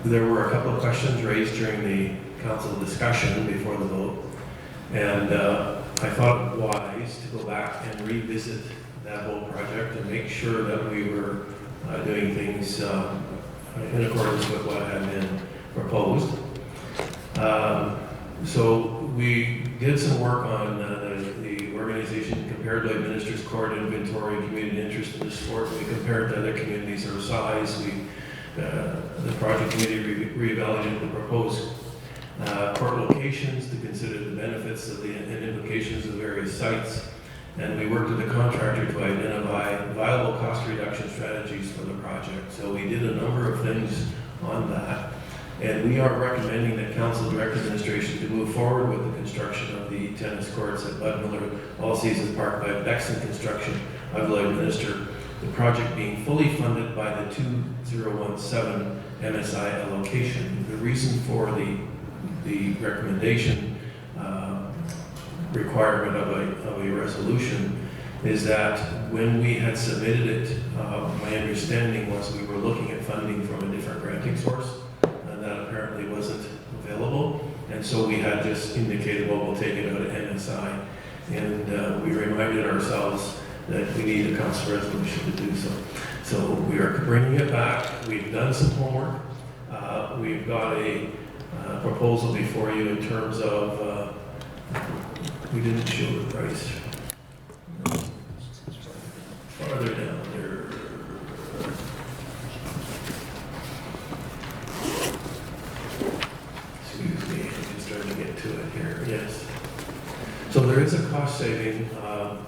there were a couple of questions raised during the council discussion before the vote, and I thought it wise to go back and revisit that whole project and make sure that we were doing things in accordance with what had been proposed. So we did some work on the organization compared to administers court inventory, community interest in the sport. We compared to other communities our size. The project committee reevaluated the proposed court locations to consider the benefits of and implications of the various sites. And we worked with the contractor to identify viable cost reduction strategies for the project. So we did a number of things on that. And we are recommending that council direct administration to move forward with the construction of the tennis courts at Bud Miller All Seasons Park by Bexon Construction. I will administer the project being fully funded by the 2017 MSI allocation. The reason for the recommendation requirement of a resolution is that when we had submitted it, my understanding was we were looking at funding from a different granting source, and that apparently wasn't available. And so we had just indicated, well, we'll take it out of MSI. And we reminded ourselves that we need a council resolution to do so. So we are bringing it back. We've done some homework. We've got a proposal before you in terms of, we didn't show the price. Farther down there. Excuse me, I'm just trying to get to it here. Yes. So there is a cost saving of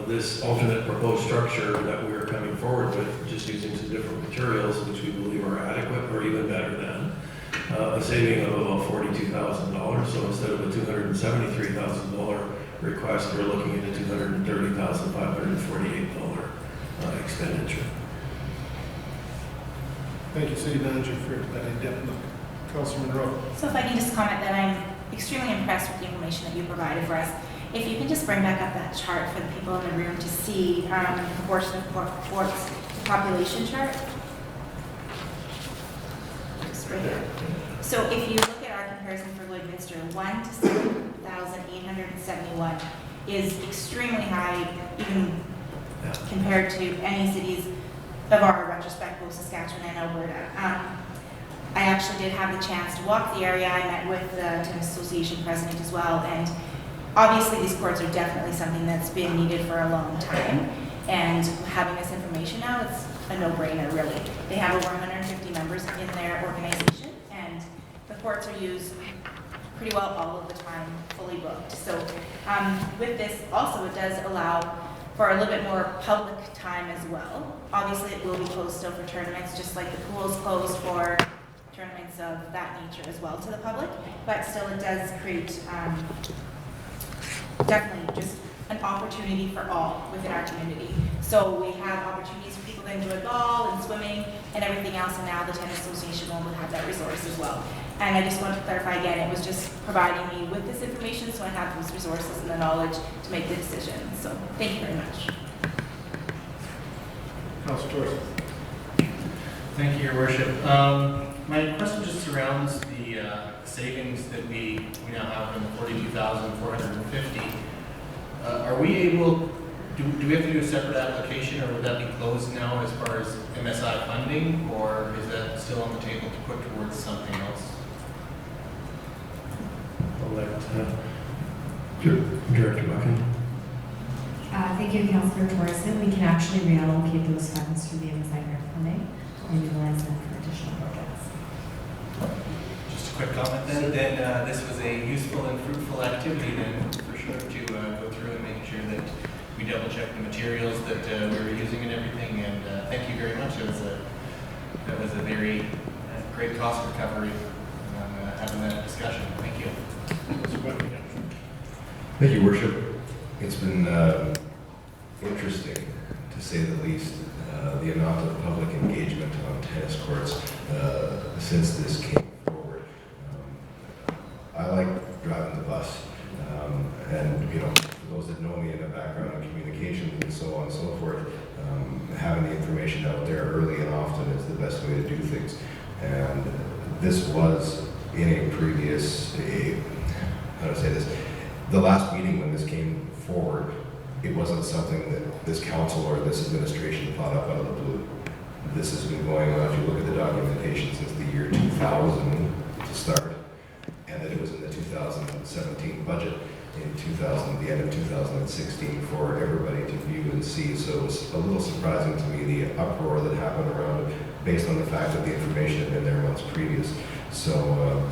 this alternate proposed structure that we are coming forward with, just using some different materials, which we believe are adequate or even better than. A saving of about $42,000. So instead of a $273,000 request, we're looking at a $230,548 expenditure. Thank you, City Manager, for that in-depth look. Councilor Monroe. So if I can just comment that I'm extremely impressed with the information that you provided for us. If you can just bring back up that chart for the people in the room to see the proportion of courts to population chart. Just right here. So if you look at our comparison for Lloydminster, 1 to 7,871 is extremely high, even compared to any cities of our retrospect, both Saskatchewan and Alberta. I actually did have the chance to walk the area. I met with the Tennis Association president as well, and obviously these courts are definitely something that's been needed for a long time, and having this information now, it's a no-brainer really. They have over 150 members in their organization, and the courts are used pretty well all of the time, fully booked. So with this also, it does allow for a little bit more public time as well. Obviously it will be closed still for tournaments, just like the pool's closed for tournaments of that nature as well to the public, but still it does create definitely just an opportunity for all within our community. So we have opportunities for people to enjoy golf and swimming and everything else, and now the Tennis Association will have that resource as well. And I just want to clarify again, it was just providing me with this information so I have those resources and the knowledge to make the decision. So thank you very much. Councilor Torres. Thank you, Your Worship. My question just surrounds the savings that we now have in the $42,450. Are we able, do we have to do a separate application, or would that be closed now as far as MSI funding, or is that still on the table to put towards something else? I'll let Director Buchan. Thank you, Councilor Torreson. We can actually reallocate those funds through the MSI grant funding and utilize them for additional projects. Just a quick comment then. This was a useful and fruitful activity then, for sure, to go through and make sure that we double check the materials that we were using and everything. And thank you very much. That was a very great cost recovery having that discussion. Thank you. Thank you, Worship. It's been interesting, to say the least, the amount of public engagement on tennis courts since this came forward. I like driving the bus, and for those that know me in a background in communications and so on and so forth, having the information out there early and often is the best way to do things. And this was in a previous, how do I say this? The last meeting when this came forward, it wasn't something that this council or this administration thought up out of the blue. This has been going on, if you look at the documentation, since the year 2000 to start, and that it was in the 2017 2017 budget in the end of 2016 for everybody to view and see. So it was a little surprising to me, the uproar that happened around it, based on the fact that the information had been there months previous. So,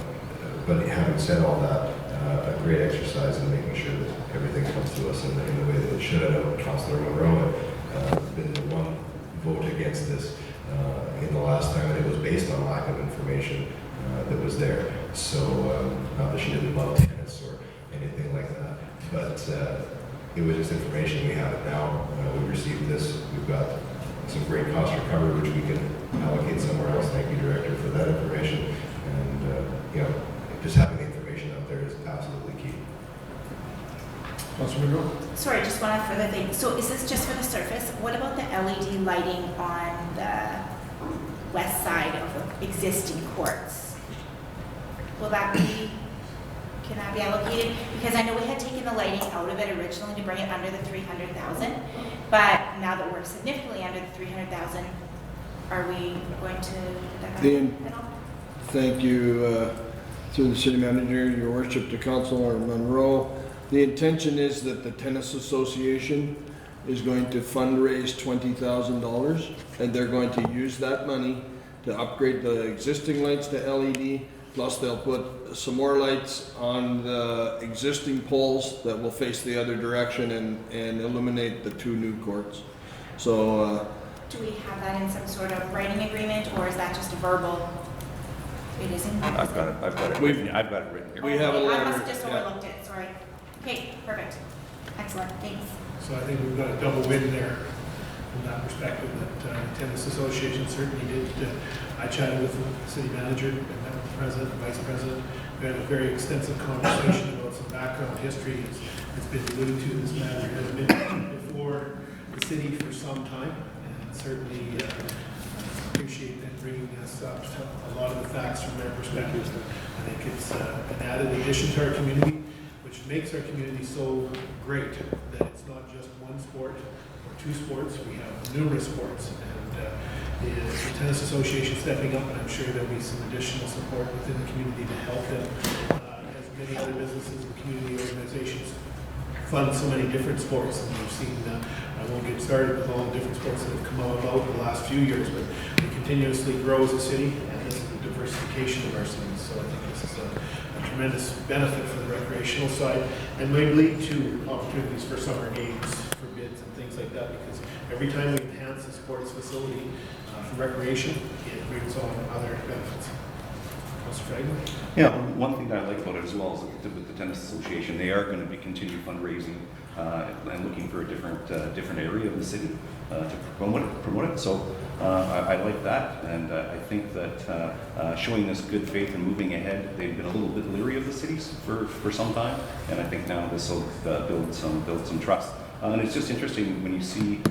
but having said all that, a great exercise in making sure that everything comes to us in the way that it should. I know Councillor Monroe had been the one vote against this in the last time, and it was based on lack of information that was there. So, not that she didn't love tennis or anything like that, but it was just information. We have it now. We received this. We've got some great cost recovery, which we can allocate somewhere else. Thank you, Director, for that information. And, you know, just having the information out there is absolutely key. Councilor Monroe? Sorry, just one further thing. So is this just for the surface? What about the LED lighting on the west side of the existing courts? Will that be, can that be allocated? Because I know we had taken the lighting out of it originally to bring it under the 300,000, but now that we're significantly under the 300,000, are we going to? Thank you, through the city manager, your worship, to Councilor Monroe. The intention is that the tennis association is going to fundraise $20,000, and they're going to use that money to upgrade the existing lights to LED, plus they'll put some more lights on the existing poles that will face the other direction and illuminate the 2 new courts. So, do we have that in some sort of writing agreement, or is that just a verbal? It isn't? I've got it written here. We have a letter. I must have just overlooked it, sorry. Okay, perfect. Excellent, thanks. So I think we've got a double win there from that perspective, that tennis association certainly did. I chatted with the city manager and met with the president and vice president. We had a very extensive conversation about some background history. It's been alluded to, this matter has been before the city for some time, and certainly appreciate them bringing us up a lot of the facts from their perspective. I think it's an added addition to our community, which makes our community so great that it's not just one sport or 2 sports. We have numerous sports, and the tennis association stepping up, and I'm sure there'll be some additional support within the community to help them, as many other businesses and community organizations fund so many different sports. And we've seen, I won't get started with all the different sports that have come about the last few years, but we continuously grow as a city, and this is the diversification of our cities. So I think this is a tremendous benefit for the recreational side, and may lead to opportunities for summer games, for bids and things like that, because every time we enhance a sports facility for recreation, it brings on other benefits. Councilor Fagin? Yeah, one thing that I like about it as well is that with the tennis association, they are going to be continued fundraising and looking for a different area of the city to promote it. So I like that, and I think that showing this good faith and moving ahead, they've been a little bit leery of the cities for some time, and I think now this will build some trust. And it's just interesting when you see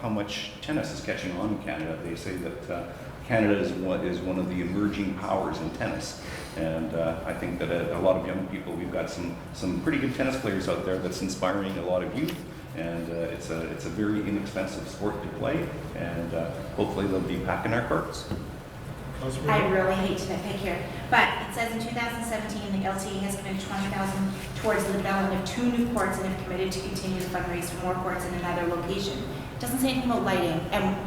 how much tennis is catching on in Canada. They say that Canada is one of the emerging powers in tennis, and I think that a lot of young people, we've got some pretty good tennis players out there that's inspiring a lot of youth, and it's a very inexpensive sport to play, and hopefully they'll be packing our courts. I really hate to nitpick here, but it says in 2017, the LTA has committed $20,000 towards the development of 2 new courts and have committed to continue to fundraise for more courts in another location. It doesn't say anything about lighting,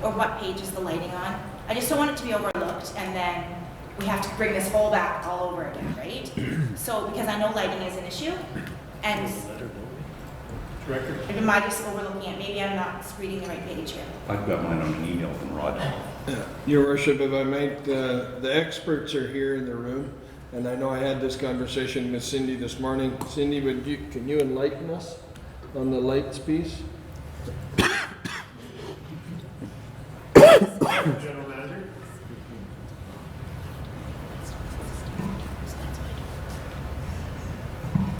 or what page is the lighting on. I just don't want it to be overlooked, and then we have to bring this whole back all over again, right? So, because I know lighting is an issue, and Director? am I just overlooking it? Maybe I'm not reading the right page here. I've got mine on an email from Rod. Your worship, if I might, the experts are here in the room, and I know I had this conversation with Cindy this morning. Cindy, can you enlighten us on the lights piece? General Manager?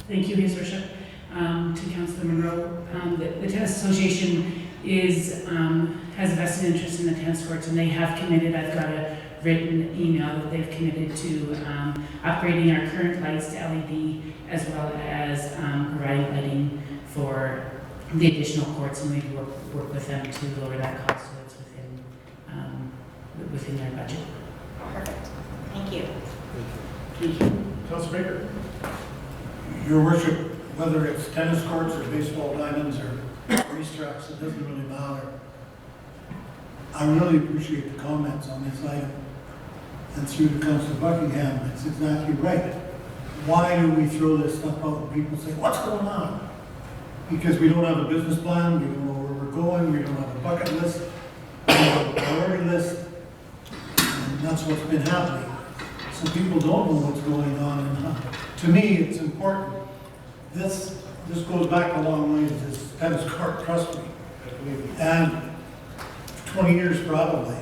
Thank you, His Worship. To Councilor Monroe, the Tennis Association has a vested interest in the tennis courts, and they have committed. I've got a written email that they've committed to upgrading our current lights to LED, as well as providing lighting for the additional courts, and we work with them to lower that cost so it's within their budget. Perfect. Thank you. Thank you. Councilor Baker? Your worship, whether it's tennis courts or baseball diamonds or racetracks, it doesn't really matter. I really appreciate the comments on this item. And through to Councillor Buckingham, it's exactly right. Why do we throw this stuff out and people say, what's going on? Because we don't have a business plan, we don't know where we're going, we don't have a bucket list, we don't have a priority list, and that's what's been happening. So people don't know what's going on, and to me, it's important. This goes back a long way to this tennis court, trust me. And 20 years probably.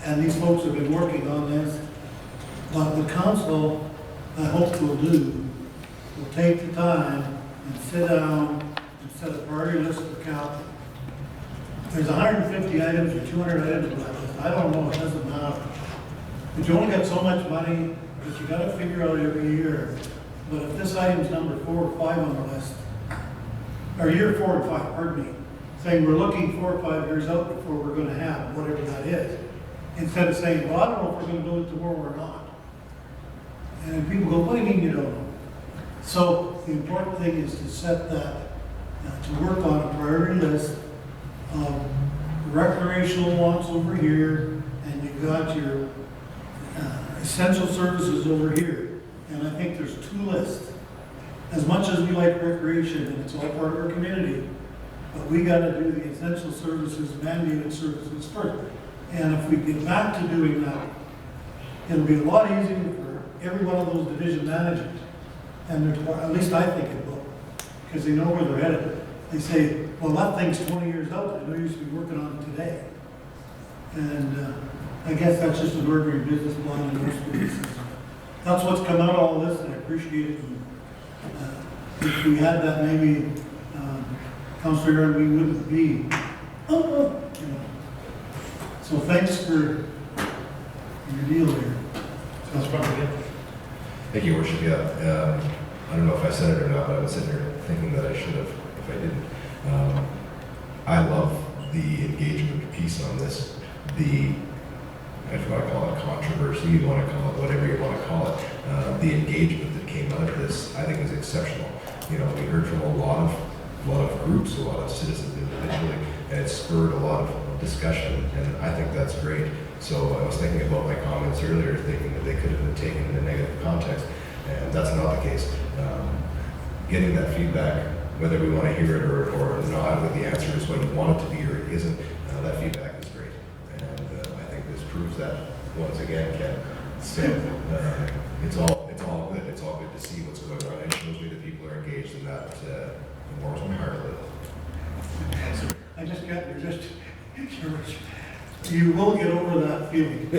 And these folks have been working on this. But the council, I hope will take the time and sit down and set a priority list for capital. There's 150 items or 200 items on that list. I don't know, it doesn't matter. But you only got so much money that you gotta figure out every year. But if this item's number 4 or 5 on the list, or year 4 or 5, pardon me, saying we're looking 4 or 5 years out before we're gonna have whatever that is, instead of saying, well, I don't know if we're gonna do it tomorrow or not. And people go, what do you mean you don't know? So the important thing is to set that, to work on a priority list of recreational wants over here, and you've got your essential services over here. And I think there's 2 lists. As much as we like recreation, and it's all part of our community, but we gotta do the essential services, mandated services first. And if we get back to doing that, it'll be a lot easier for every one of those division managers. And at least I think it will, because they know where they're headed. They say, well, that thing's 20 years out, I know you should be working on it today. And I guess that's just an ordinary business plan in most places. That's what's come out of all this, and I appreciate it. And, if we had that, maybe, Councillor Aaron, we wouldn't be, you know. So thanks for your deal there. Thank you, Worship. Yeah, I don't know if I said it or not, but I was sitting here thinking that I should have if I didn't. I love the engagement piece on this. If you want to call it controversy, you want to call it whatever you want to call it, the engagement that came out of this, I think, is exceptional. You know, we heard from a lot of groups, a lot of citizens individually, and it spurred a lot of discussion, and I think that's great. So I was thinking about my comments earlier, thinking that they could have been taken in a negative context, and that's not the case. Getting that feedback, whether we want to hear it or not, whether the answer is what you want it to be or it isn't, that feedback is great. And I think this proves that once again, Ken. So it's all good. It's all good to see what's going on. It shows me that people are engaged in that warms my heart a little. I just got you will get over that feeling.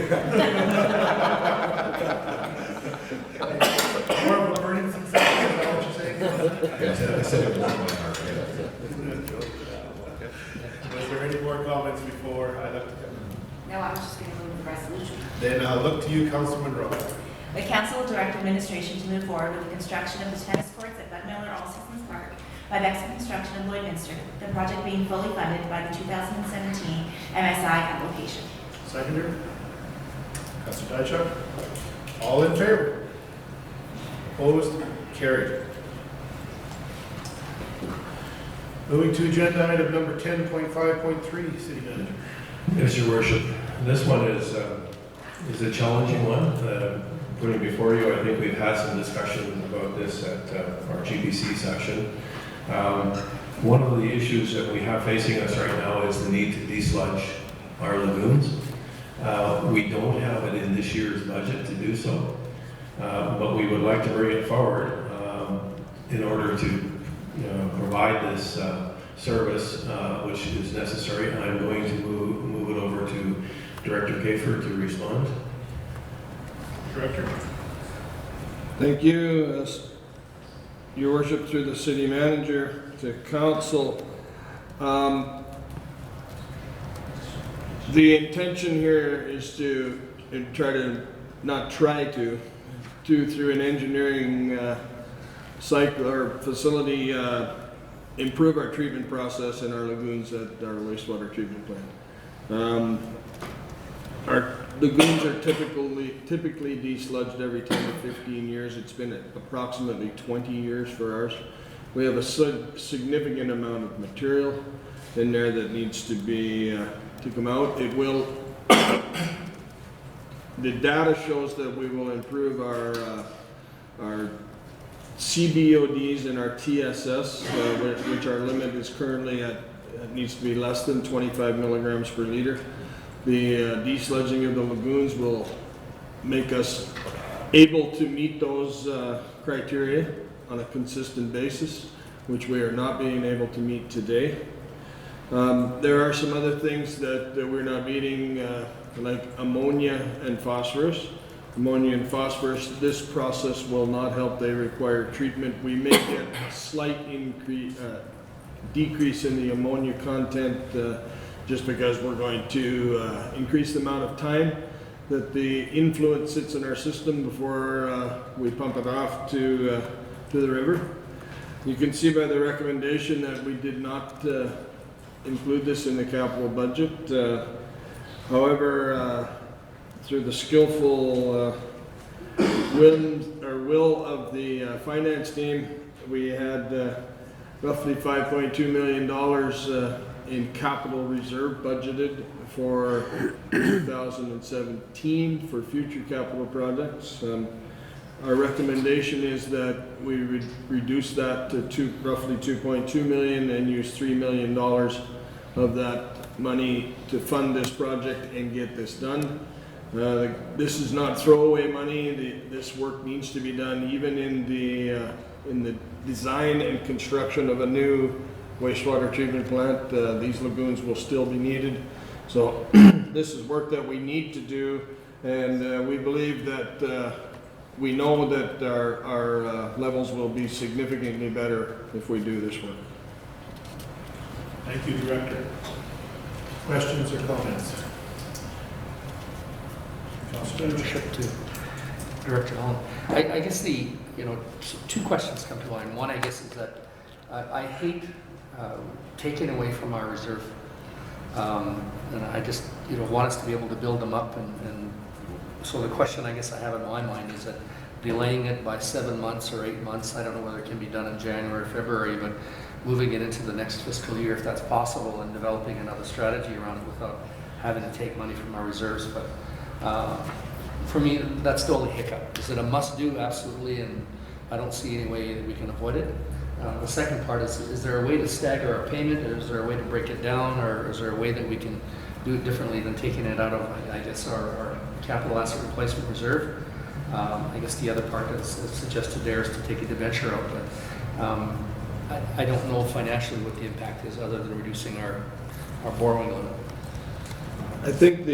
More of a burning success, is that what you're saying? I said it warmed my heart. Was there any more comments before I left? No, I was just going to move the resolution. Then I'll look to you, Councilor Monroe. The council will direct administration to move forward with the construction of the tennis courts at Bud Miller All Seasons Park by Bexon Construction of Lloydminster, the project being fully funded by the 2017 MSI application. Seconder? Councilor Dychuk? All in favor? Opposed? Carried. Moving to agenda item number 10.5.3, City Manager. Yes, Your Worship. This one is a challenging one. Putting before you, I think we've had some discussion about this at our GPC session. One of the issues that we have facing us right now is the need to desludge our lagoons. We don't have it in this year's budget to do so, but we would like to bring it forward in order to provide this service, which is necessary. And I'm going to move it over to Director Kafer to respond. Director. Thank you, Your Worship, through the City Manager to Council. The intention here is to through an engineering cycle or facility, improve our treatment process in our lagoons at our wastewater treatment plant. lagoons are typically desludged every 10 to 15 years. It's been approximately 20 years for ours. We have a significant amount of material in there that needs to be to come out. It will. The data shows that we will improve our CBODs and our TSS, which our limit is currently at, needs to be less than 25 milligrams per liter. The desludging of the lagoons will make us able to meet those criteria on a consistent basis, which we are not being able to meet today. There are some other things that we're not meeting, like ammonia and phosphorus. Ammonia and phosphorus, this process will not help. They require treatment. We may get a slight decrease in the ammonia content just because we're going to increase the amount of time that the influent sits in our system before we pump it off to the river. You can see by the recommendation that we did not include this in the capital budget. However, through the skillful will of the finance team, we had roughly $5.2 million in capital reserve budgeted for 2017 for future capital projects. Our recommendation is that we reduce that to roughly $2.2 million and use $3 million of that money to fund this project and get this done. This is not throwaway money. This work needs to be done even in the design and construction of a new wastewater treatment plant. These lagoons will still be needed. So this is work that we need to do, and we believe that we know that our levels will be significantly better if we do this work. Thank you, Director. Questions or comments? Leadership to Director Allen. I guess two questions come to mind. One, I guess, is that I hate taking away from our reserve, and I just want us to be able to build them up. And so the question I guess I have in my mind is that delaying it by 7 months or 8 months, I don't know whether it can be done in January or February, but moving it into the next fiscal year if that's possible, and developing another strategy around it without having to take money from our reserves. But for me, that's the only hiccup. Is it a must-do? Absolutely, and I don't see any way that we can avoid it. The second part is there a way to stagger our payment, or is there a way to break it down, or is there a way that we can do it differently than taking it out of, I guess, our capital asset replacement reserve? I guess the other part is suggested there is to take a debenture out, but I don't know financially what the impact is other than reducing our borrowing limit. I think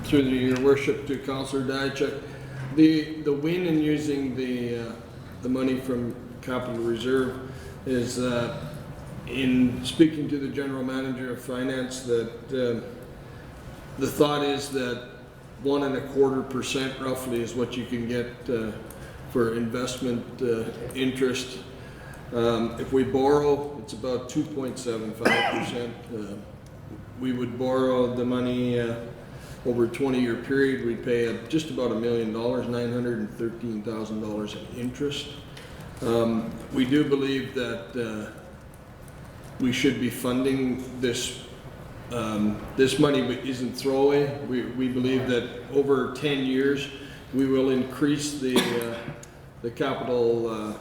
through your worship to Councillor Diachuk, the win in using the money from capital reserve is in speaking to the general manager of finance that the thought is that 1.25% roughly is what you can get for investment interest. If we borrow, it's about 2.75%. We would borrow the money over a 20-year period. We'd pay just about $1 million, $913,000 in interest. We do believe that we should be funding this. This money isn't throwaway. We believe that over 10 years we will increase the capital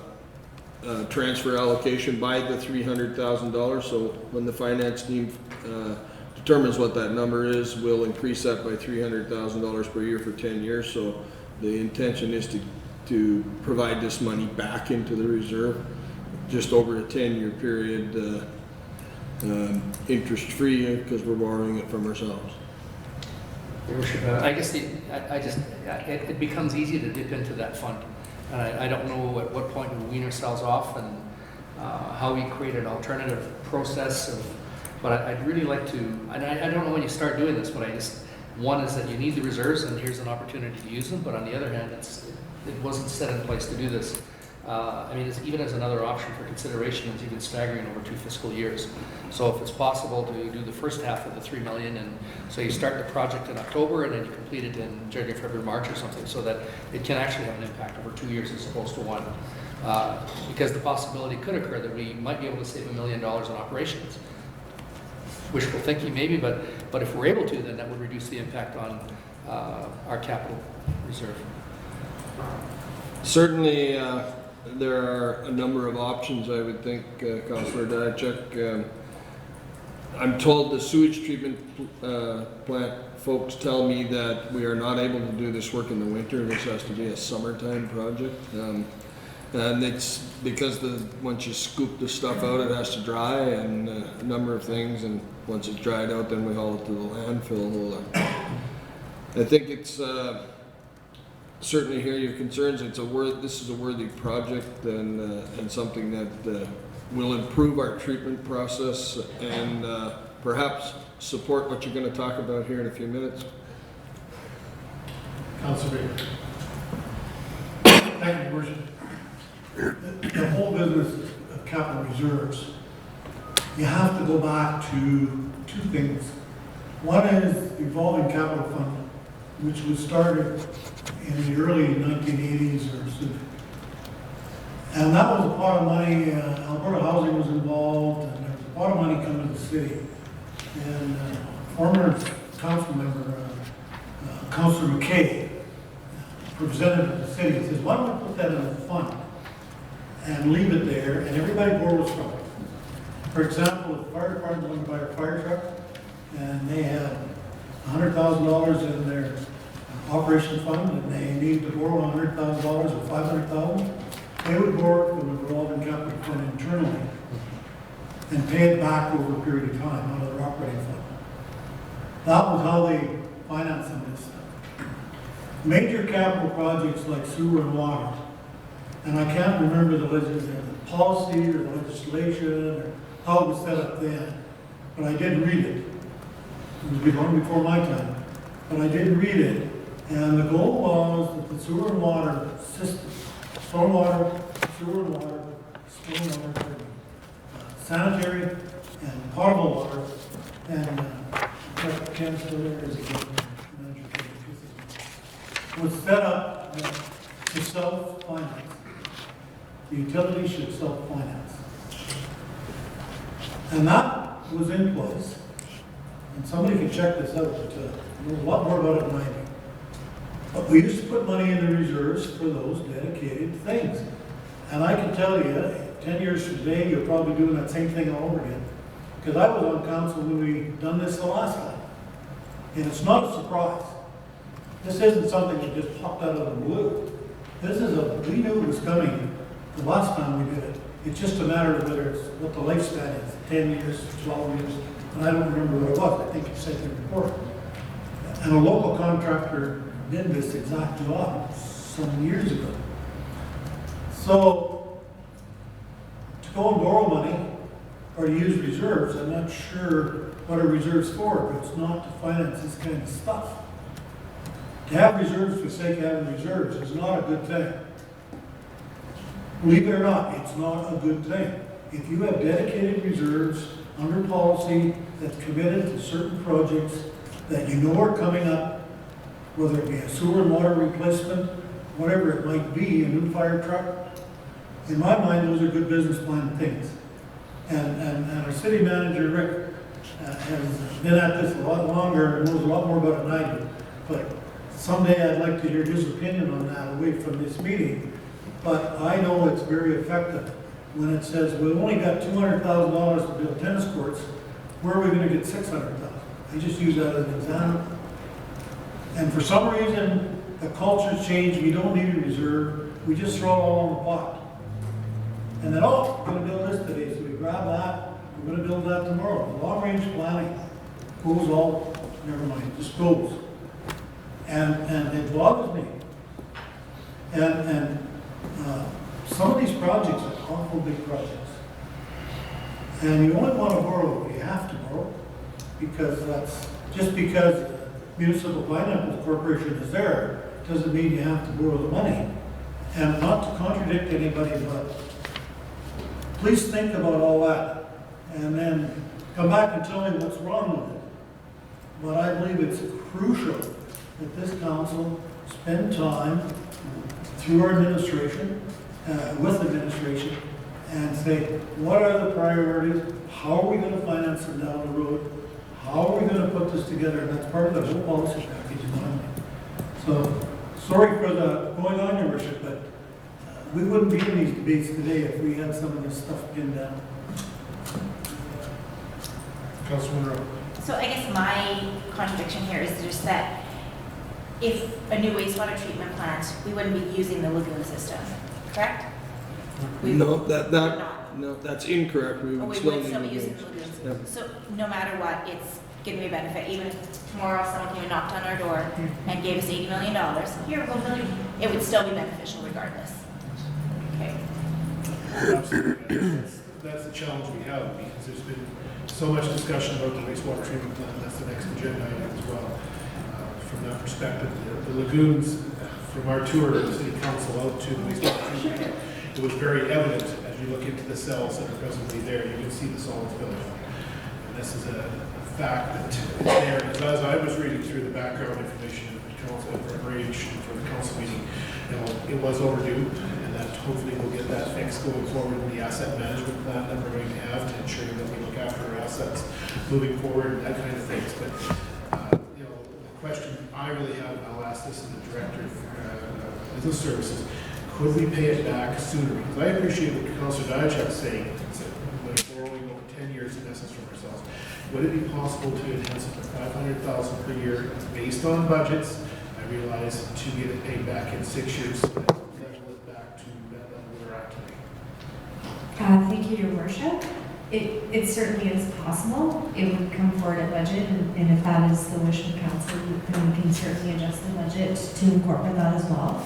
transfer allocation by the $300,000. So when the finance team determines what that number is, we'll increase that by $300,000 per year for 10 years. So the intention is to provide this money back into the reserve just over a 10-year period, interest-free, because we're borrowing it from ourselves. I guess it becomes easy to dip into that fund. I don't know at what point we wean ourselves off and how we create an alternative process. But I'd really like to, and I don't know when you start doing this, but one is that you need the reserves and here's an opportunity to use them. But on the other hand, it wasn't set in place to do this. I mean, even as another option for consideration, it's even staggering over 2 fiscal years. So if it's possible to do the first half of the 3 million, and so you start the project in October and then you complete it in January, February, March or something, so that it can actually have an impact over 2 years as opposed to 1. Because the possibility could occur that we might be able to save $1 million in operations. Wishful thinking maybe, but if we're able to, then that would reduce the impact on our capital reserve. Certainly, there are a number of options, I would think, Councillor Diachuk. I'm told the sewage treatment plant folks tell me that we are not able to do this work in the winter. This has to be a summertime project. And it's because once you scoop the stuff out, it has to dry and a number of things. And once it's dried out, then we haul it to the landfill. I think it's certainly hear your concerns. This is a worthy project and something that will improve our treatment process and perhaps support what you're going to talk about here in a few minutes. Councilor Baker. Thank you, Your Worship. The whole business of capital reserves, you have to go back to 2 things. One is the revolving capital fund, which was started in the early 1980s or so. And that was a pot of money, Alberta Housing was involved, and there was a pot of money coming to the city. And former council member, Councillor McKay, presented to the city, says, why don't we put that in a fund and leave it there, and everybody borrows from it. For example, if the fire department wanted to buy a fire truck, and they had $100,000 in their operation fund, and they needed to borrow $100,000 or $500,000, they would borrow it from the revolving capital fund internally and pay it back over a period of time out of their operating fund. That was how they financed some of this stuff. Major capital projects like sewer and water, and I can't remember the policy or the legislation or how it was set up then, but I did read it. It was long before my time, but I did read it, and the goal was that the sewer and water system, stormwater, sewer and water, sanitary and potable water, and Ken still there is was set up to self-finance. The utility should self-finance. And that was in place. And somebody can check this out, but there's a lot more about it than I do. But we used to put money in the reserves for those dedicated things. And I can tell you, 10 years from today, you're probably doing that same thing all over again. Because I was on council when we done this the last time. And it's not a surprise. This isn't something that just popped out of the blue. We knew it was coming the last time we did it. It's just a matter of whether it's what the lifespan is, 10 years, 12 years, and I don't remember what it was. I think you said in the report. And a local contractor did this exact job some years ago. So, to go and borrow money or to use reserves, I'm not sure what a reserve's for, but it's not to finance this kind of stuff. To have reserves for the sake of having reserves is not a good thing. Believe it or not, it's not a good thing. If you have dedicated reserves under policy that's committed to certain projects that you know are coming up, whether it be a sewer and water replacement, whatever it might be, a new fire truck, in my mind, those are good business plan things. And our city manager, Rick, has been at this a lot longer and knows a lot more about it than I do. But someday I'd like to hear his opinion on that away from this meeting. But I know it's very effective when it says, we've only got $200,000 to build tennis courts, where are we going to get $600,000? I just use that as an example. And for some reason, the culture's changed, we don't need a reserve, we just throw it all in the pot. And then, oh, we're going to build this today, so we grab that, we're going to build that tomorrow. The long-range planning goes all, never mind, just goes. And it bothers me. And some of these projects are awful big projects. And you only want to borrow, you have to borrow, because that's, just because Municipal Pineapple Corporation is there, doesn't mean you have to borrow the money. And not to contradict contradict anybody, but please think about all that and then come back and tell me what's wrong with it. But I believe it's crucial that this council spend time through our administration, with administration, and say, what are the priorities? How are we going to finance them down the road? How are we going to put this together? And that's part of the whole policy package in my mind. So, sorry for the going on, Your Worship, but we wouldn't be in these debates today if we had some of this stuff pinned down. Councilman Rowe. So I guess my contradiction here is just that if a new wastewater treatment plant, we wouldn't be using the lagoon system, correct? No, that's incorrect. We Oh, would we still would need still be to using use. the lagoon Yep. system. So no matter what, it's gonna be a benefit. Even if tomorrow someone came and knocked on our door and gave us $80 million, here, go build it, it would still be beneficial regardless. Okay. Absolutely. That's the challenge we have, because there's been so much discussion about the wastewater treatment plant. That's the next agenda item as well. From that perspective, the lagoons, from our tour of the city council out to the wastewater treatment plant, it was very evident as you look into the cells that are presently there, you can see the solids building. And this is a fact that is there. Because as I was reading through the background information of the council, for the council meeting, you know, it was overdue, and that hopefully we'll get that fixed going forward in the asset management plan that we're going to have to ensure that we look after our assets moving forward and that kind of things. But you know, the question I really have, and I'll ask this to the director of business services, could we pay it back sooner? Because I appreciate what Councilor Diachuk's saying, that we're borrowing over 10 years in essence from ourselves. Would it be possible to enhance it to $500,000 per year based on budgets? I realize to get it paid back in 6 years, so that level it back to that level we're at today. Thank you, Your Worship. It certainly is possible. It would come forward at budget, and if that is the wish of council, then we can certainly adjust the budget to incorporate that as well.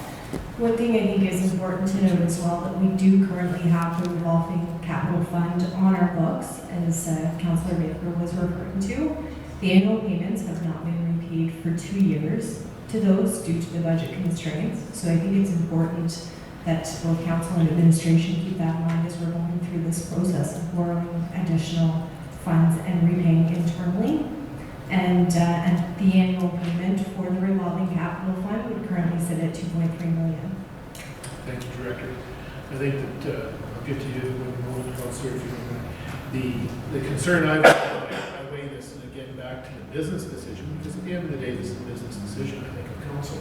One thing I think is important to note as well, that we do currently have the revolving capital fund on our books, as Councillor Baker was referring to. The annual payments have not been repaid for 2 years to those due to the budget constraints. So I think it's important that both council and administration keep that in mind as we're going through this process of borrowing additional funds and repaying internally. And the annual payment for the revolving capital fund would currently sit at $2.3 million. Thank you, Director. I think that I'll get to you when we're going to Councilor, if you don't mind. The concern I weigh this, and again, back to the business decision, because at the end of the day, this is a business decision, I think, of council.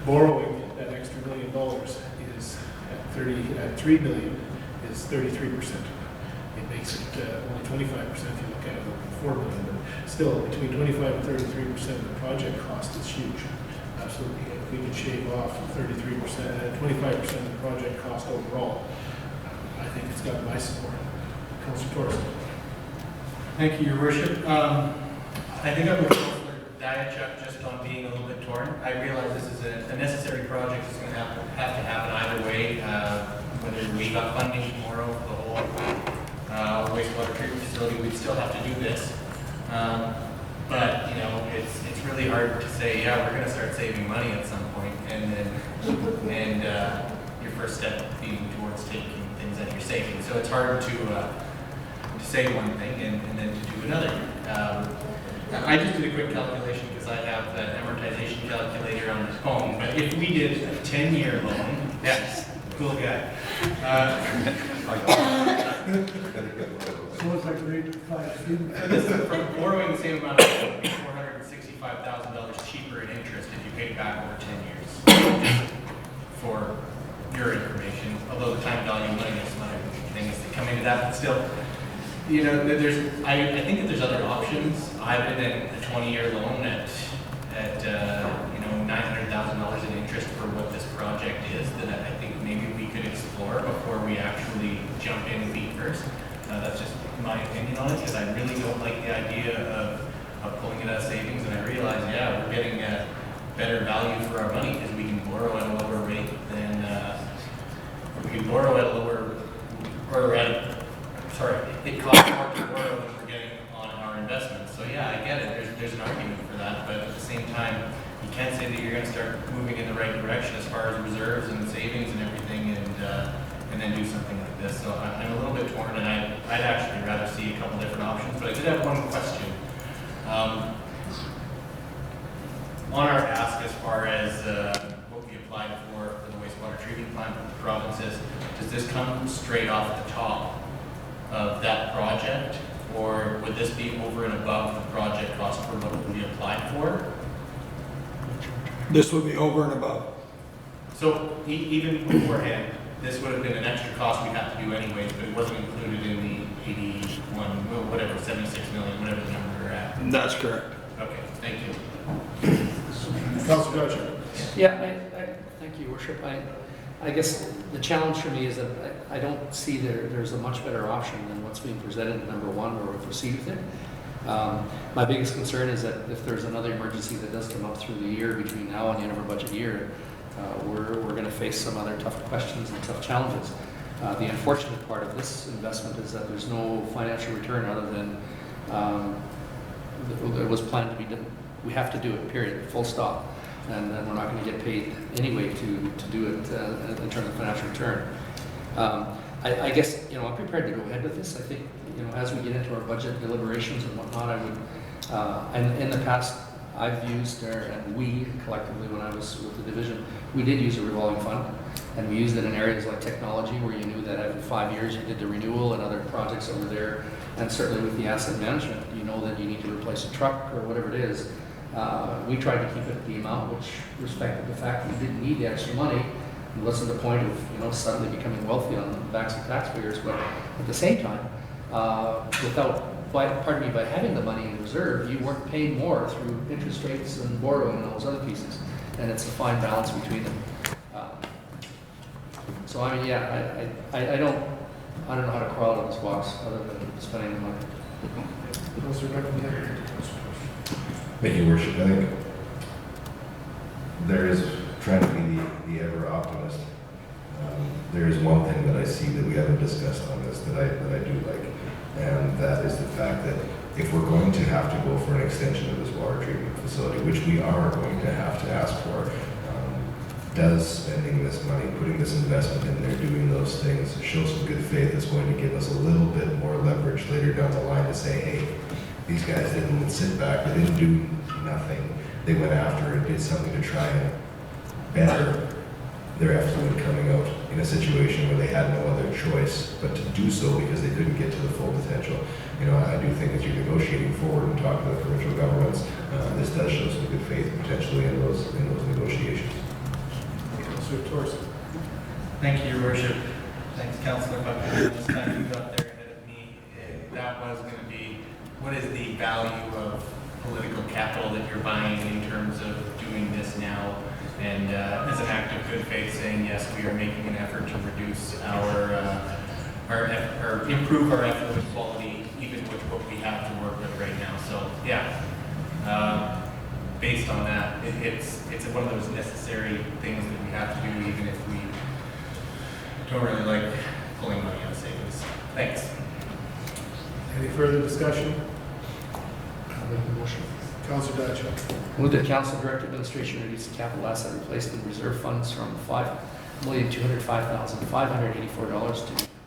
Borrowing that extra $1 million is at $3 million is 33%. It makes it only 25% if you look at it over $4 million, but still between 25 and 33% of the project cost is huge. Absolutely. If we could shave off 33%, 25% of the project cost overall, I think it's got my support. Councilor Torres. Thank you, Your Worship. I think I'm with Councilor Diachuk just on being a little bit torn. I realize this is a necessary project. It's going to have to happen either way. Whether we got funding tomorrow for the whole wastewater treatment facility, we'd still have to do this. But you know, it's really hard to say, yeah, we're going to start saving money at some point, and your first step being towards taking things that you're saving. So it's hard to say one thing and then to do another. I just did a quick calculation because I have an amortization calculator on the phone. But if we did a 10-year loan, yes, cool guy. So it's like grade 5 student. So this is from borrowing the same amount of money, $465,000 cheaper in interest if you pay it back over 10 years. For your information, although the time value of money is not things that come into that, but still, you know, I think that there's other options other than a 20-year loan at you know, $900,000 in interest for what this project is that I think maybe we could explore before we actually jump in feet first. That's just my opinion on it, because I really don't like the idea of pulling it out of savings, and I realize, yeah, we're getting a better value for our money because we can borrow at a lower rate than we can borrow at a lower, or it costs more to borrow than we're getting on our investments. So yeah, I get it. There's an argument for that, but at the same time, you can't say that you're going to start moving in the right direction as far as reserves and savings and everything, and bit torn, and I'd actually rather see a couple different options, but I did have one question. On our ask as far as what we applied for the wastewater treatment plant with the provinces, does this come straight off the top of that project? Or would this be over and above the project cost for what we applied for? This would be over and above. So even beforehand, this would have been an extra cost we had to do anyways, but it wasn't included in the 81, well, whatever, 76 million, whatever the number we're at. That's correct. Okay, thank you. Councilor Dutcher. Yeah, thank you, Worship. I guess the challenge for me is that I don't see there's a much better option than what's being presented in number one, where we proceed with it. My biggest concern is that if there's another emergency that does come up through the year between now and the end of our budget year, we're going to face some other tough questions and tough challenges. The unfortunate part of this investment is that there's no financial return other than it was planned to be done. We have to do it, period, full stop. And then we're not going to get paid anyway to do it in terms of financial return. I guess, I'm prepared to go ahead with this. I think, as we get into our budget deliberations and whatnot, I would, and in the past, I've used, and we collectively, when I was with the division, we did use a revolving fund, and we used it in areas like technology, where you knew that every 5 years you did the renewal and other projects over there, and certainly with the asset management, you know that you need to replace a truck or whatever it is. We tried to keep it the amount which respected the fact that we didn't need the extra money. It wasn't the point of suddenly becoming wealthy on the backs of taxpayers, but at the same time, by having the money in reserve, you weren't paying more through interest rates and borrowing and all those other pieces, and it's a fine balance between them. So I mean, yeah, I don't know how to crawl out of this box other than spending the money. Thank you, Worship. I think there is trying to be the ever optimist. There is one thing that I see that we haven't discussed on this that I do like, and that is the fact that if we're going to have to go for an extension of this water treatment facility, which we are going to have to ask for, does spending this money, putting this investment in there, doing those things, show some good faith that's going to give us a little bit more leverage later down the line to say, hey, these guys didn't sit back, they didn't do nothing. They went after it, did something to try and better their effluent coming out in a situation where they had no other choice but to do so because they couldn't get to the full potential. I do think as you're negotiating forward and talking to the provincial governments, this does show some good faith potentially in those negotiations. Councilor Torres. Thank you, Your Worship. Thanks, Councilor Buckingham. This time you got there ahead of me. That was going to be, what is the value of political capital that you're buying in terms of doing this now? And as an act of good faith, saying yes, we are making an effort to reduce or improve our effluent quality, even with what we have to work with right now. So yeah, based on that, it's one of those necessary things that we have to do, even if we don't really like pulling money out of savings. Thanks. Any further discussion? Councilor Dutcher. Move that Council Direct Administration reduce the capital asset replacement reserve funds from $5,205,584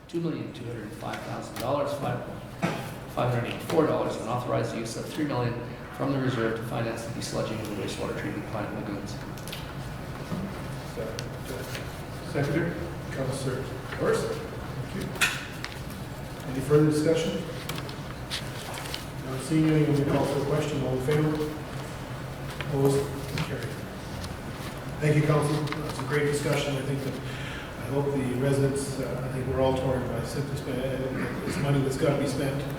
to $2,205,584 and authorize the use of $3 million from the reserve to finance the desludging of the wastewater treatment plant lagoons. Seconder. Councilor Torres. Thank you. Any further discussion? Not seeing any, we call for a question. All in favor? Opposed? Carried. Thank you, Council. That's a great discussion. I hope the residents, I think we're all torn by simply it's money that's got to be spent, and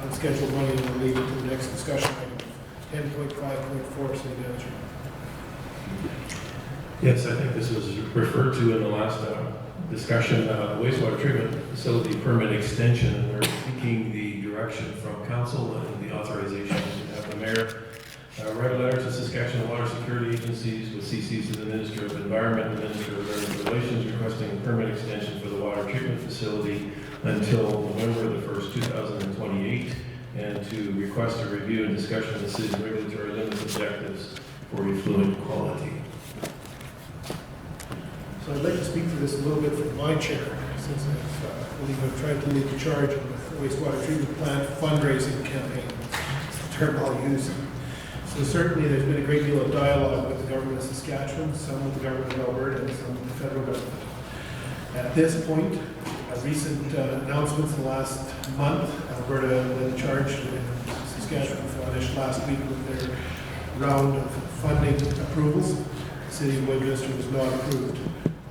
unscheduled money, and we'll leave it to the next discussion item, 10.5.4, City Manager. Yes, I think this was referred to in the last discussion, wastewater treatment facility permit extension. We're seeking the direction from council and the authorization to have the mayor write a letter to Saskatchewan Water Security Agencies with CCs to the Minister of Environment and Minister of Urban Relations requesting a permit extension for the water treatment facility until November the 1st, 2028, and to request a review and discussion of the city's regulatory limits objectives for effluent quality. So I'd like to speak to this a little bit from my chair. since I believe I've tried to lead the charge on the wastewater treatment plant fundraising campaign, it's the term I'll use. So certainly there's been a great deal of dialogue with the government of Saskatchewan, some with the government of Alberta, and some with the federal government. At this point, recent announcements in the last month, Alberta led the charge, and Saskatchewan finished last week with their round of funding approvals. The City of Lloydminster was not approved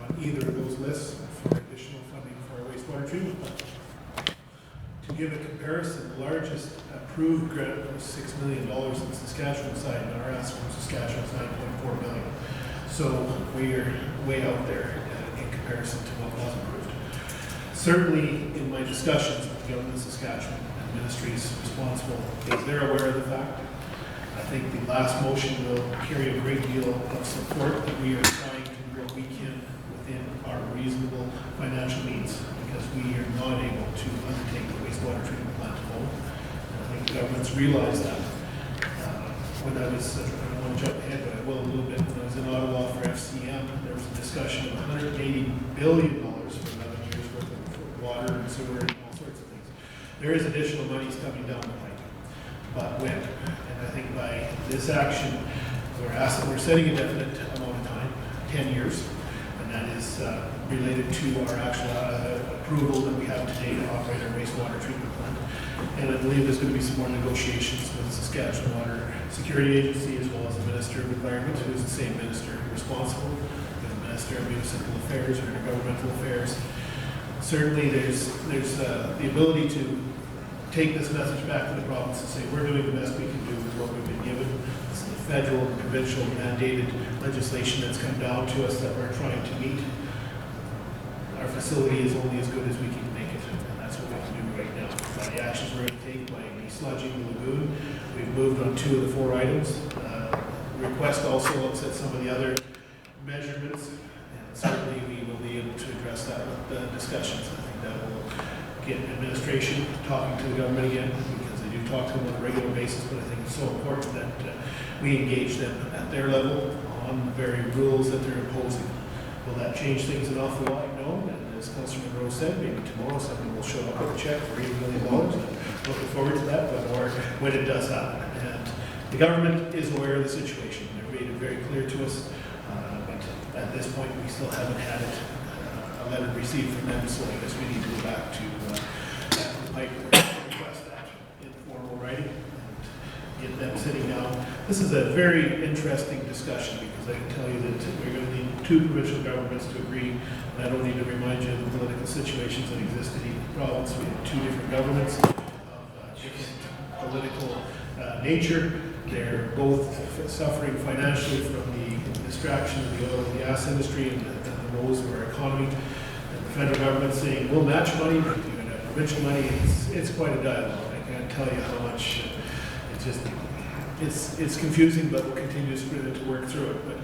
on either of those lists for additional funding for our wastewater treatment plant. To give a comparison, the largest approved grant was $6 million on the Saskatchewan side, and our ask from Saskatchewan is $9.4 million. So we are way out there in comparison to what was approved. Certainly, in my discussions with the government of Saskatchewan and ministries responsible, they're aware of the fact. I think the last motion will carry a great deal of support that we are trying to do what we can within our reasonable financial means, because we are not able to undertake the wastewater treatment plant alone. And I think the government's realized that. When I was, I don't want to jump ahead, but I will a little bit. When I was in Ottawa for FCM, there was a discussion of $180 billion for 11 years worth of water and sewer and all sorts of things. There is additional monies coming down the pipe, but when? And I think by this action, we're setting a definite amount of time, 10 years, and that is related to our actual approval that we have today to operate our wastewater treatment plant. And I believe there's going to be some more negotiations with the Saskatchewan Water Security Agency, as well as the Minister of Environment, who is the same minister responsible, the Minister of Municipal Affairs or Intergovernmental Affairs. Certainly there's the ability to take this message back to the province and say, we're doing the best we can do with what we've been given. This is the federal and provincial mandated legislation that's come down to us that we're trying to meet. Our facility is only as good as we can make it, and that's what we can do right now. By the actions we're going to take by desludging the lagoon, we've moved on 2 of the 4 items. Request also looks at some of the other measurements, and certainly we will be able to address that with the discussions. I think that will get administration talking to the government again, because they do talk to them on a regular basis, but I think it's so important that we engage them at their level on the very rules that they're imposing. Will that change things an awful lot? No. And as Councilor Monroe said, maybe tomorrow somebody will show up with a check for $80 million. I'm looking forward to that, but or when it does happen. And the government is aware of the situation. They've made it very clear to us, but at this point we still haven't had it, a letter received from them, so I guess we need to go back to the pipe and request that in formal writing and get them sitting down. This is a very interesting discussion, because I can tell you that we're going to need 2 provincial governments to agree. And I don't need to remind you of the political situations that exist in each province. We have 2 different governments of different political nature. They're both suffering financially from the distraction of the oil and gas industry and the woes of our economy. And the federal government saying, we'll match money, but you're going to have provincial money. It's quite a dialogue. I can't tell you how much it's confusing, but we'll continue to work through it. But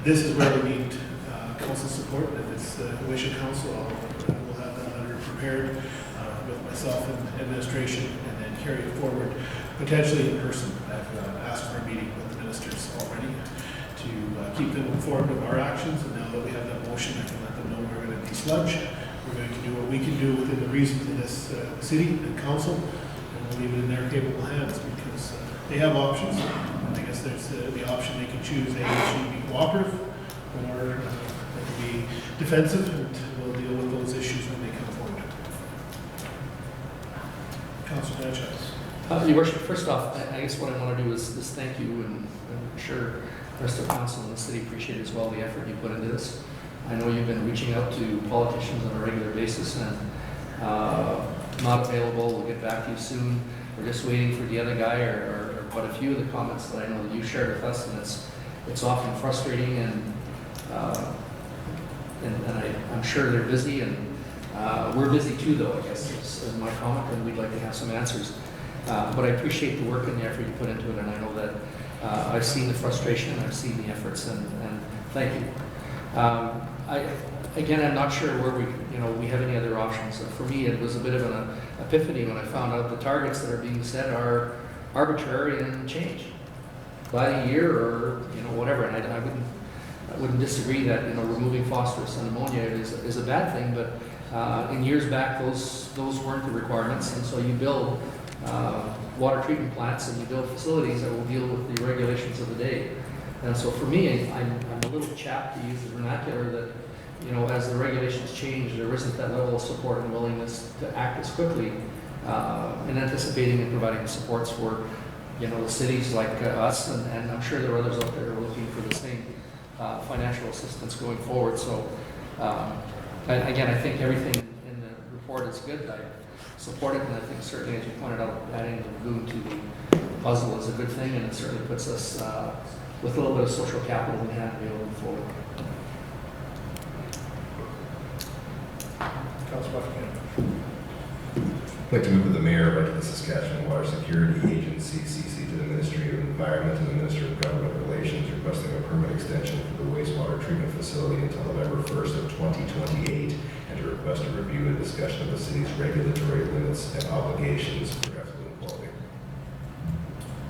this is where we need council support. If it's the wish of council, we'll have that letter prepared with myself and administration, and then carry it forward, potentially in person. I've asked for a meeting with the ministers already to keep them informed of our actions, and now that we have that motion, I can let them know we're going to desludge. We're going to do what we can do within the reasons of this city and council, and we'll leave it in their capable hands, because they have options. I guess there's the option they can choose. They can be cooperative, or they can be defensive, and we'll deal with those issues when they come forward. Councilor Sanchez. Your Worship, first off, I guess what I want to do is thank you, and I'm sure the rest of council and the city appreciate as well the effort you put into this. I know you've been reaching out to politicians on a regular basis, and not available. We'll get back to you soon. We're just waiting for the other guy, or quite a few of the comments that I know that you shared with us, and it's often frustrating, and I'm sure they're busy, and we're busy too, though, I guess is my comment, and we'd like to have some answers. But I appreciate the work and the effort you put into it, and I know that I've seen the frustration and I've seen the efforts, and thank you. Again, I'm not sure where we have any other options. For me, it was a bit of an epiphany when I found out the targets that are being set are arbitrary and change by the year, or whatever. And I wouldn't disagree that removing phosphorus and ammonia is a bad thing, but In years back, those weren't the requirements, and so you build water treatment plants and you build facilities that will deal with the regulations of the day. And so for me, I'm a little chapped, to use the vernacular, that, you know, as the regulations change, there isn't that level of support and willingness to act as quickly in anticipating and providing the supports for, you know, the cities like us, and I'm sure there are others out there who are looking for the same financial assistance going forward. So and again, I think everything in the report is good. I support it, and I think certainly, as you pointed out, adding the lagoon to the puzzle is a good thing, and it certainly puts us with a little bit of social capital in hand to be able to move forward. Councilor Buckingham. I'd like to move with the mayor right to the Saskatchewan Water Security Agency, CC, to the Ministry of Environment and the Minister of Government Relations, requesting a permit extension for the wastewater treatment facility until November 1st of 2028, and to request a review and discussion of the city's regulatory limits and obligations for effluent quality.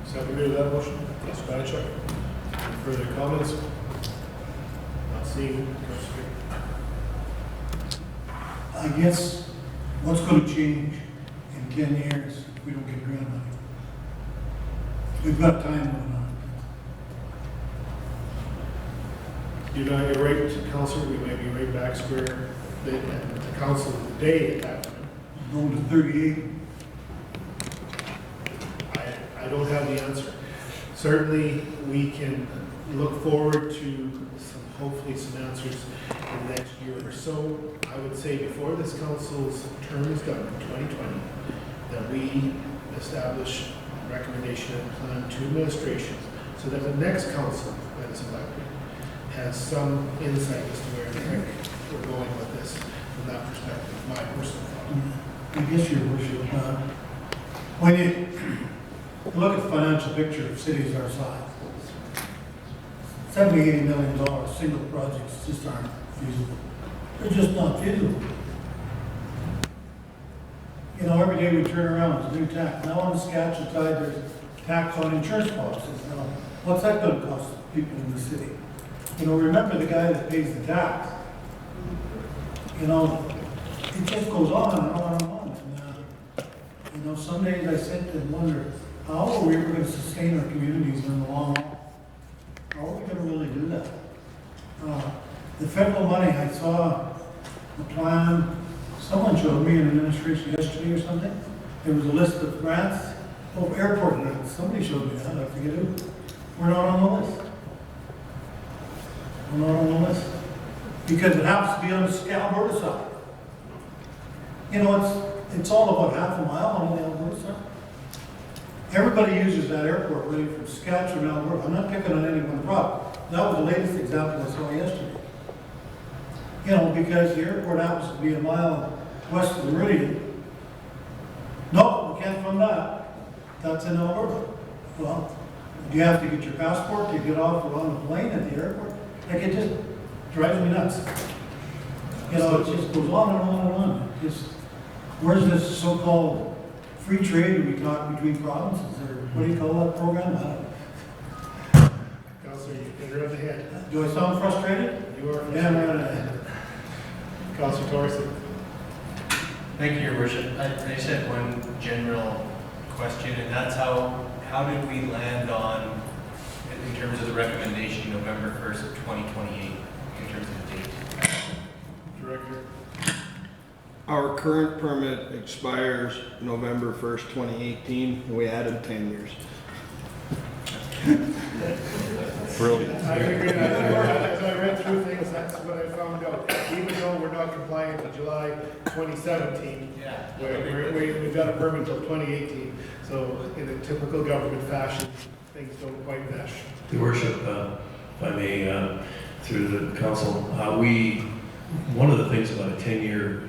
Second to that motion, Councilor Banachuk. Any further comments? Not seeing. Councilor. I guess what's going to change in 10 years if we don't get grant money? We've got time going on. You know, you're right, Councilor, we may be right back square at the council today at that time. Going to 38. I don't have the answer. Certainly, we can look forward to hopefully some answers in the next year or so. I would say before this council's term is done in 2020, that we establish a recommendation and plan to administration so that the next council that is elected has some insight as to where the heck we're going with this from that perspective, my personal thought. I guess, Your Worship, when you look at the financial picture of cities our size, $70–80 million single projects just aren't feasible. They're just not feasible. You know, every day we turn around, there's a new tax. Now on Saskatchewan side, there's tax on insurance policies. Now, what's that going to cost people in the city? You know, remember the guy that pays the tax. You know, it just goes on and on and on. And, you know, some days I sit and wonder, how are we ever going to sustain our communities in the long run? How are we going to really do that? The federal money, I saw the plan, someone showed me in administration yesterday or something. There was a list of grants, airport grants. Somebody showed me that, I forget who. We're not on the list. We're not on the list. Because it happens to be on the Alberta side. You know, it's all about half a mile on the Alberta side. Everybody uses that airport really from Saskatchewan, Alberta. I'm not picking on any one product. That was the latest example I saw yesterday. You know, because the airport happens to be a mile west of the Meridian. No, we can't fund that. That's in Alberta. Well, do you have to get your passport to get off or on the plane at the airport? Like, it just drives me nuts. You know, it just goes on and on and on. Where's this so-called free trade we talk between provinces, or what do you call that program? I don't know. Councilor, you hit her on the head. Do I sound frustrated? You are Yeah, right. Councilor Torres. Thank you, Your Worship. I just had one general question, and that's how did we land on, in terms of the recommendation, November 1st of 2028, in terms of the date? Director. Our current permit expires November 1st, 2018, and we added 10 years. Brilliant. I agree. As I read through things, that's what I found out. Even though we're not compliant with July 2017, we've got a permit until 2018. So in a typical government fashion, things don't quite mesh. Your Worship, if I may, through the council, one of the things about a 10-year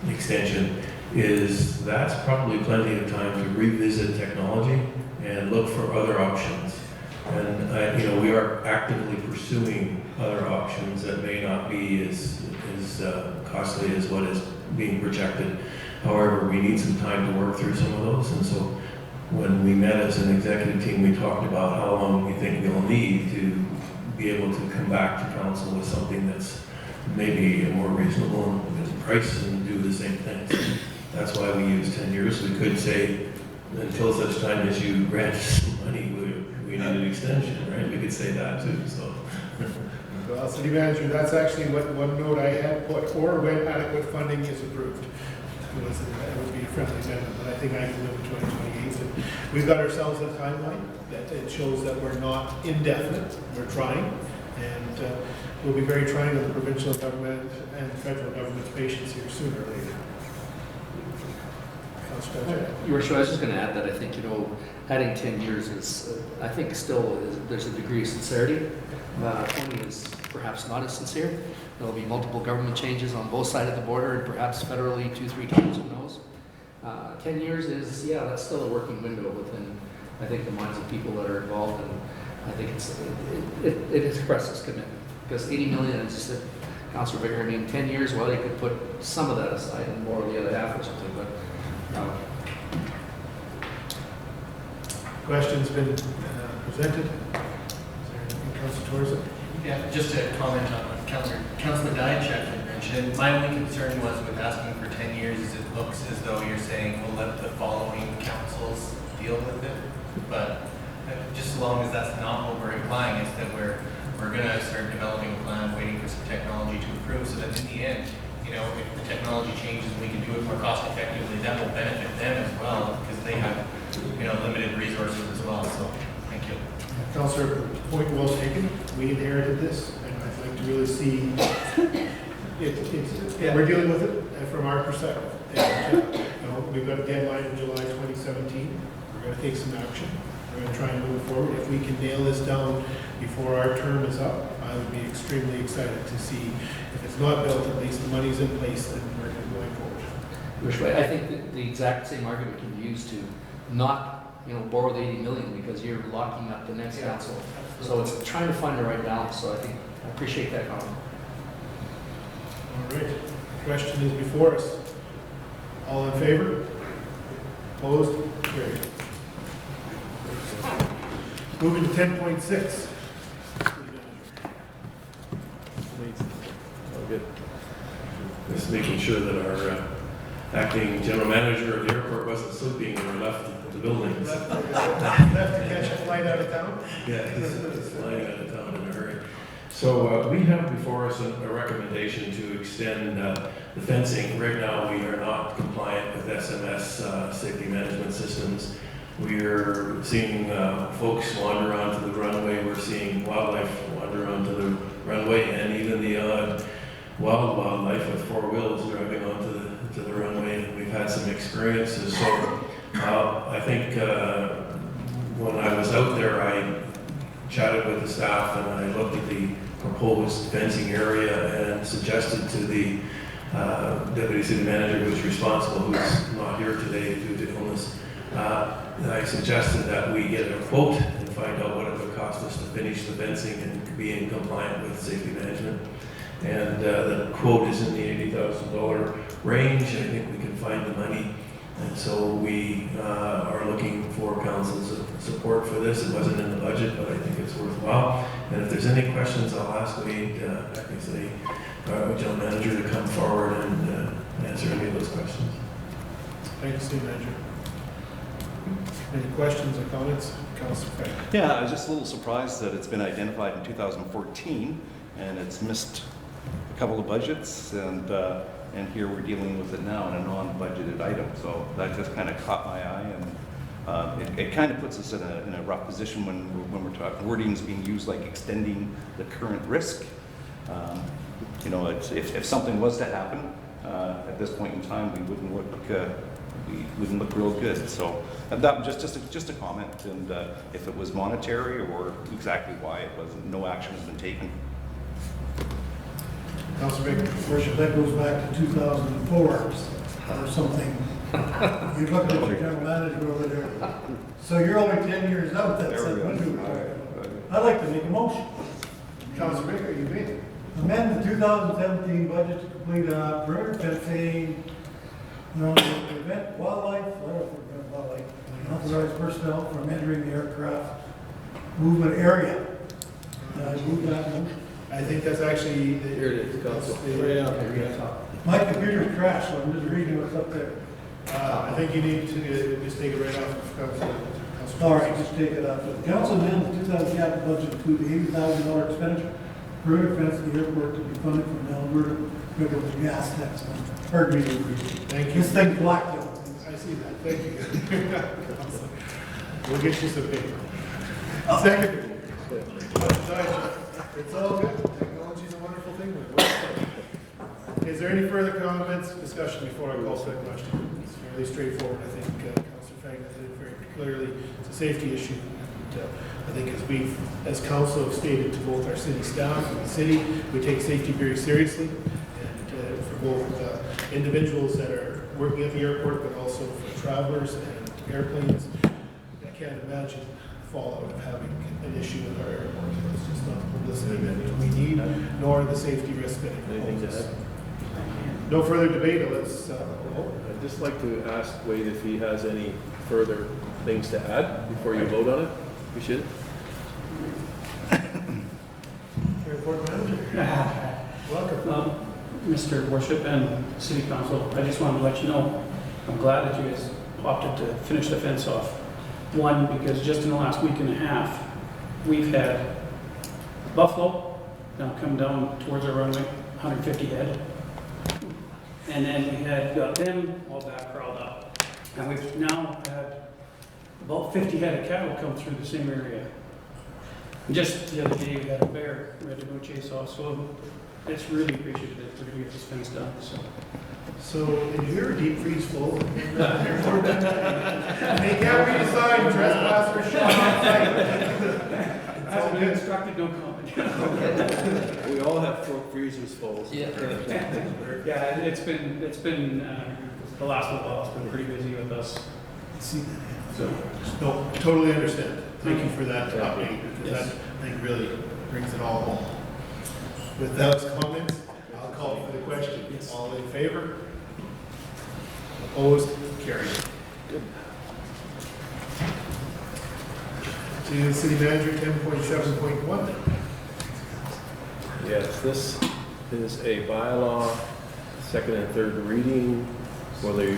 extension is that's probably plenty of time to revisit technology and look for other options. And you know, we are actively pursuing other options that may not be as costly as what is being projected. However, we need some time to work through some of those. And so when we met as an executive team, we talked about how long we think we'll need to be able to come back to council with something that's maybe more reasonable in price and do the same thing. So that's why we use 10 years. We could say, until such time as you grant us some money, we need an extension, right? We could say that too, so. Well, City Manager, that's actually what one note I had put, or when adequate funding is approved. It would be a friendly amendment, but I think I can live with 2028. And we've got ourselves a timeline that it shows that we're not indefinite, we're trying, and we'll be very trying with the provincial government and federal government's patience here sooner or later. Councilor Paget. Your Worship, I was just going to add that I think, adding 10 years is, I think still there's a degree of sincerity. Tony is perhaps not as sincere. There'll be multiple government changes on both sides of the border and perhaps federally 2-3 times, who knows. 10 years is, yeah, that's still a working window within, I think, the minds of people that are involved, and I think it expresses commitment. Because 80 million, as you said, Councilor Vicker, I mean, 10 years, well, you could put some of that aside and more of the other half or something, but Question's been presented. Is there anything, Councilor Torres? Yeah, just to comment on what Councilor Diacek had mentioned, my only concern was with asking for 10 years is it looks as though you're saying we'll let the following councils deal with it. But just as long as that's not what we're implying, is that we're going to start developing a plan, waiting for some technology to improve, so that in the end, if the technology changes, we can do it more cost effectively. That will benefit them as well because they have, limited resources as well. So, thank you. Councilor, point well taken. We inherited this, and I'd like to really see we're dealing with it from our perspective. And, we've got a deadline in July 2017. We're going to take some action. We're going to try and move forward. If we can nail this down before our term is up, I would be extremely excited to see if it's not built, at least the money's in place and we're going forward. I think that the exact same argument can be used to not, borrow the 80 million because you're locking up the next council. So it's trying to find the right balance. So I think I appreciate that comment. All right. The question is before us. All in favor? Opposed? Carried. Moving to 10.6. Good. Just making sure that our acting general manager of the airport wasn't sleeping when we left the building. Left to catch a flight out of town? Yeah, he's flying out of town in a hurry. So we have before us a recommendation to extend the fencing. Right now, we are not compliant with SMS safety management systems. We are seeing folks wander onto the runway. We're seeing wildlife wander onto the runway, and even the odd wildlife with 4 wheels driving onto the runway. And we've had some experiences. So I think when I was out there, I chatted with the staff and I looked at the proposed fencing area and suggested to the deputy city manager who's responsible, who's not here today due to illness, I suggested that we get a quote and find out what it would cost us to finish the fencing and be in compliant with safety management. And the quote is in the $80,000 range. I think we can find the money. And so we are looking for council's support for this. It wasn't in the budget, but I think it's worthwhile. And if there's any questions, I'll ask Wade, the general manager, to come forward and answer any of those questions. Thank you, City Manager. Any questions or comments? Councilor Craig. Yeah, I was just a little surprised that it's been identified in 2014 and it's missed a couple of budgets, and here we're dealing with it now in a non-budgeted item. So that just kind of caught my eye, and it kind of puts us in a rough position when we're talking wordings being used like extending the current risk. If something was to happen at this point in time, we wouldn't look real good. So that just a comment, and if it was monetary or exactly why it wasn't, no action has been taken. Councilor Baker. Worship, that goes back to 2004 or something. You look at your general manager over there. So you're only 10 years out. That's that window. I'd like to make a motion. Councilor Baker, you may. Amend the 2017 budget to complete perimeter fencing, prevent wildlife, unauthorized personnel from entering the aircraft movement area. I move that motion. I think that's actually. Here it is, Council. Right up there. My computer's crashed, so I'm just reading what's up there. I think you need to just take it right off of Council. All right, just take it up. The council amended the 2000 capital budget to include $80,000 expenditure perimeter fence at the airport to be funded from the Alberta River gas tax fund. Pardon me, Thank you. this thing blacked out. I see that, thank you. We'll get you some paper. Second. It's all good, technology's a wonderful thing. Is there any further comments, discussion before I call for the question? It's fairly straightforward, I think Councilor Fagin did it very clearly. It's a safety issue. And, I think as council have stated to both our city staff and the city, we take safety very seriously. And for both individuals that are working at the airport, but also for travelers and airplanes, I can't imagine the fallout of having an issue with our airport. It's just not the publicity that we need, nor the safety risk that it Anything to poses. add? No further debate, let's, I'd just like to ask Wade if he has any further things to add before you vote on it. Appreciate it. Airport manager. Welcome. Mr. Worship and City Council, I just wanted to let you know, I'm glad that you guys opted to finish the fence off. One, because just in the last week and a half, we've had buffalo now come down towards our runway, 150 head. And then we had got them all back crawled up. And we've now had about 50 head of cattle come through the same area. Just the other day, we had a bear ready to go chase off, so it's really appreciated that we're gonna get this fence done, so. So, did you hear a deep freeze full? They can't be decided, trespassers shot on site. As I've been instructed, no comment. We all have freezers full. Yeah, it's been, the last little while, it's been pretty busy with us. See that? So, No, totally understand. Thank you for that update, because that, I think, really brings it all home. With those comments, I'll call for the question. All in favor? Opposed? Carried. Good. To City Manager 10.7.1. Yes, this is a bylaw, second and third reading for the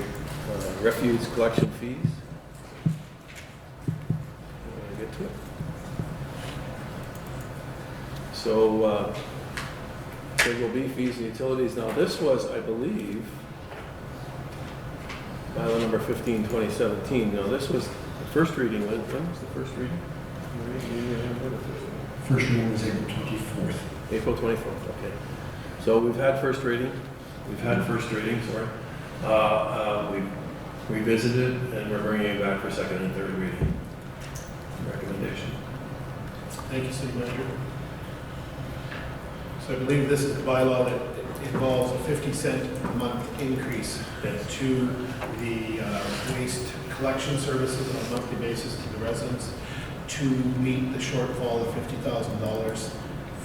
refuse collection fees. Get to it. So, there will be fees and utilities. Now, this was, I believe, bylaw number 15, 2017. Now, this was the first reading. When was the first reading? First reading was April 24th. April 24th, okay. So we've had first reading. We've had first reading, sorry. We've revisited, and we're bringing it back for second and third reading. Recommendation. Thank you, City Manager. So I believe this is the bylaw that involves a 50-cent a month increase to the waste collection services on a monthly basis to the residents to meet the shortfall of $50,000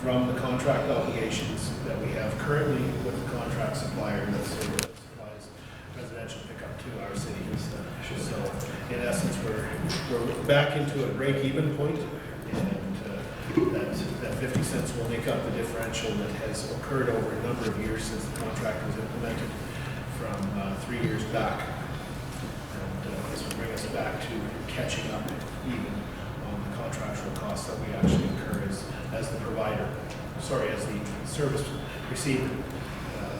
from the contract obligations that we have currently with the contract supplier that supplies residential pickup to our city. So in essence, we're back into a break-even point, and that 50 cents will make up the differential that has occurred over a number of years since the contract was implemented from 3 years back. And this will bring us back to catching up even on the contractual costs that we actually incur as the provider, as the service receiver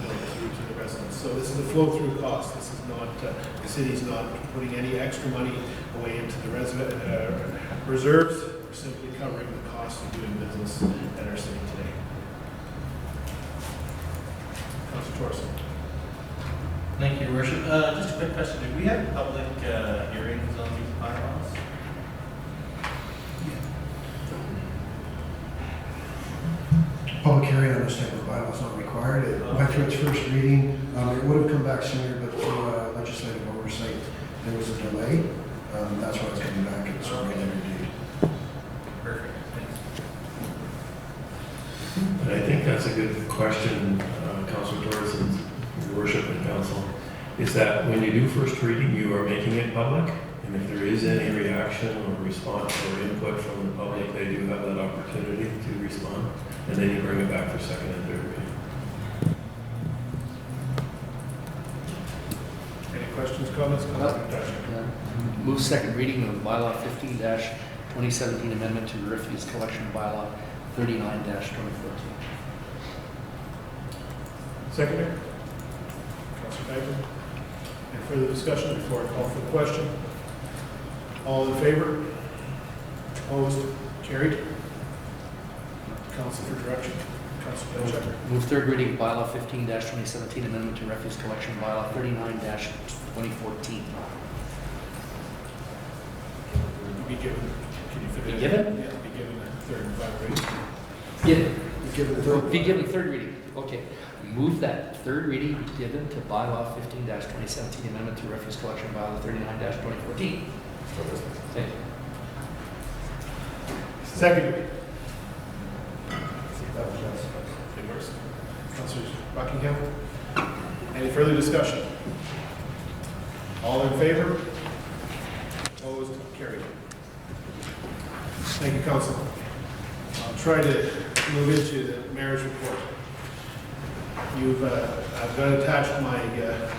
billed through to the residents. So this is a flow-through cost. This is not, the city's not putting any extra money away into the reserves. We're simply covering the cost of doing business at our city today. Councilor Torson. Thank you, Your Worship. Just a quick question. Did we have public hearings on these bylaws? Public hearing on this type of bylaw is not required. It went through its first reading. It would have come back sooner, but through legislative oversight, there was a delay. That's why it's coming back. It's already date. Perfect. Thanks. And I think that's a good question, Councilor Torres, Your Worship and Council, is that when you do first reading, you are making it public, and And if there is any reaction or response or input from the public, they do have that opportunity to respond. And then you bring it back for second and third reading. Any questions, comments? Move second reading of bylaw 15-2017 amendment to refuse collection bylaw 39-2014. Seconder? Councilor Piper? Any further discussion before I call for the question? All in favor? Opposed? Carried. Council for direction. Councilor Belichick. Move third reading of bylaw 15-2017 amendment to refuse collection bylaw 39-2014. Be given, can you fit it in? Be given? Yeah, be given a third and final reading. Be given third reading. Okay. Move that third reading be given to bylaw 15-2017 amendment to refuse collection bylaw 39-2014. Thank you. Second reading. Councilor Buckingham? Any further discussion? All in favor? Opposed? Carried. Thank you, Council. I'll try to move into the mayor's report. I've got attached my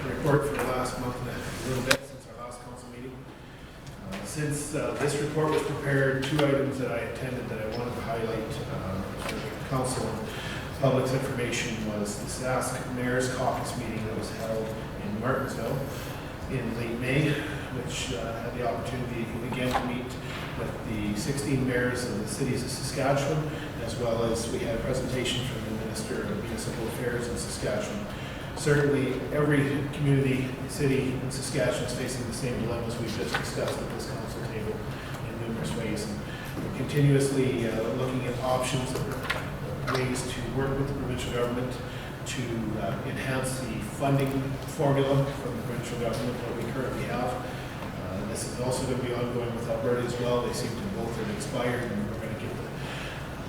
report for the last month and a little bit since our last council meeting. Since this report was prepared, two items that I attended that I wanted to highlight for the council and public's information was the Sask Mayor's Caucus meeting that was held in Martinsville in late May, which had the opportunity again to meet with the 16 mayors of the cities of Saskatchewan, as well as we had a presentation from the Minister of Municipal Affairs in Saskatchewan. Certainly, every community, city in Saskatchewan is facing the same dilemmas we've just discussed at this council table in numerous ways. And we're continuously looking at options, ways to work with the provincial government to enhance the funding formula from the provincial government that we currently have. This is also going to be ongoing with Alberta as well. They seem to both have expired, and we're going to get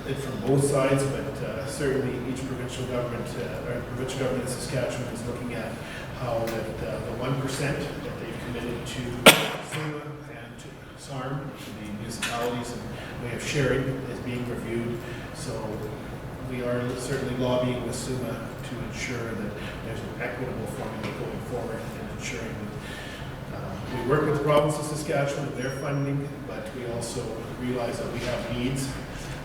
it from both sides, but certainly each provincial government, or provincial government in Saskatchewan is looking at how that the 1% that they've committed to SUMA and to SARM, to the municipalities, and way of sharing is being reviewed. So we are certainly lobbying with SUMA to ensure that there's an equitable formula going forward and ensuring that we work with the province of Saskatchewan and their funding, but we also realize that we have needs,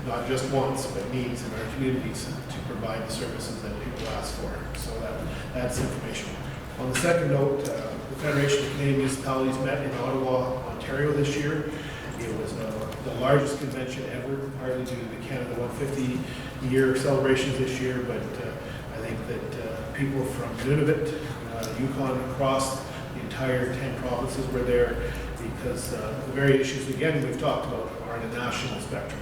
not just wants, but needs in our communities to provide the services that people ask for. So that's information. On the second note, the Federation of Canadian Municipalities met in Ottawa, Ontario this year. It was the largest convention ever, partly due to the Canada 150-year celebrations this year, but I think that people from Nunavut, Yukon, across the entire 10 provinces were there because the very issues, again, we've talked about are in a national spectrum.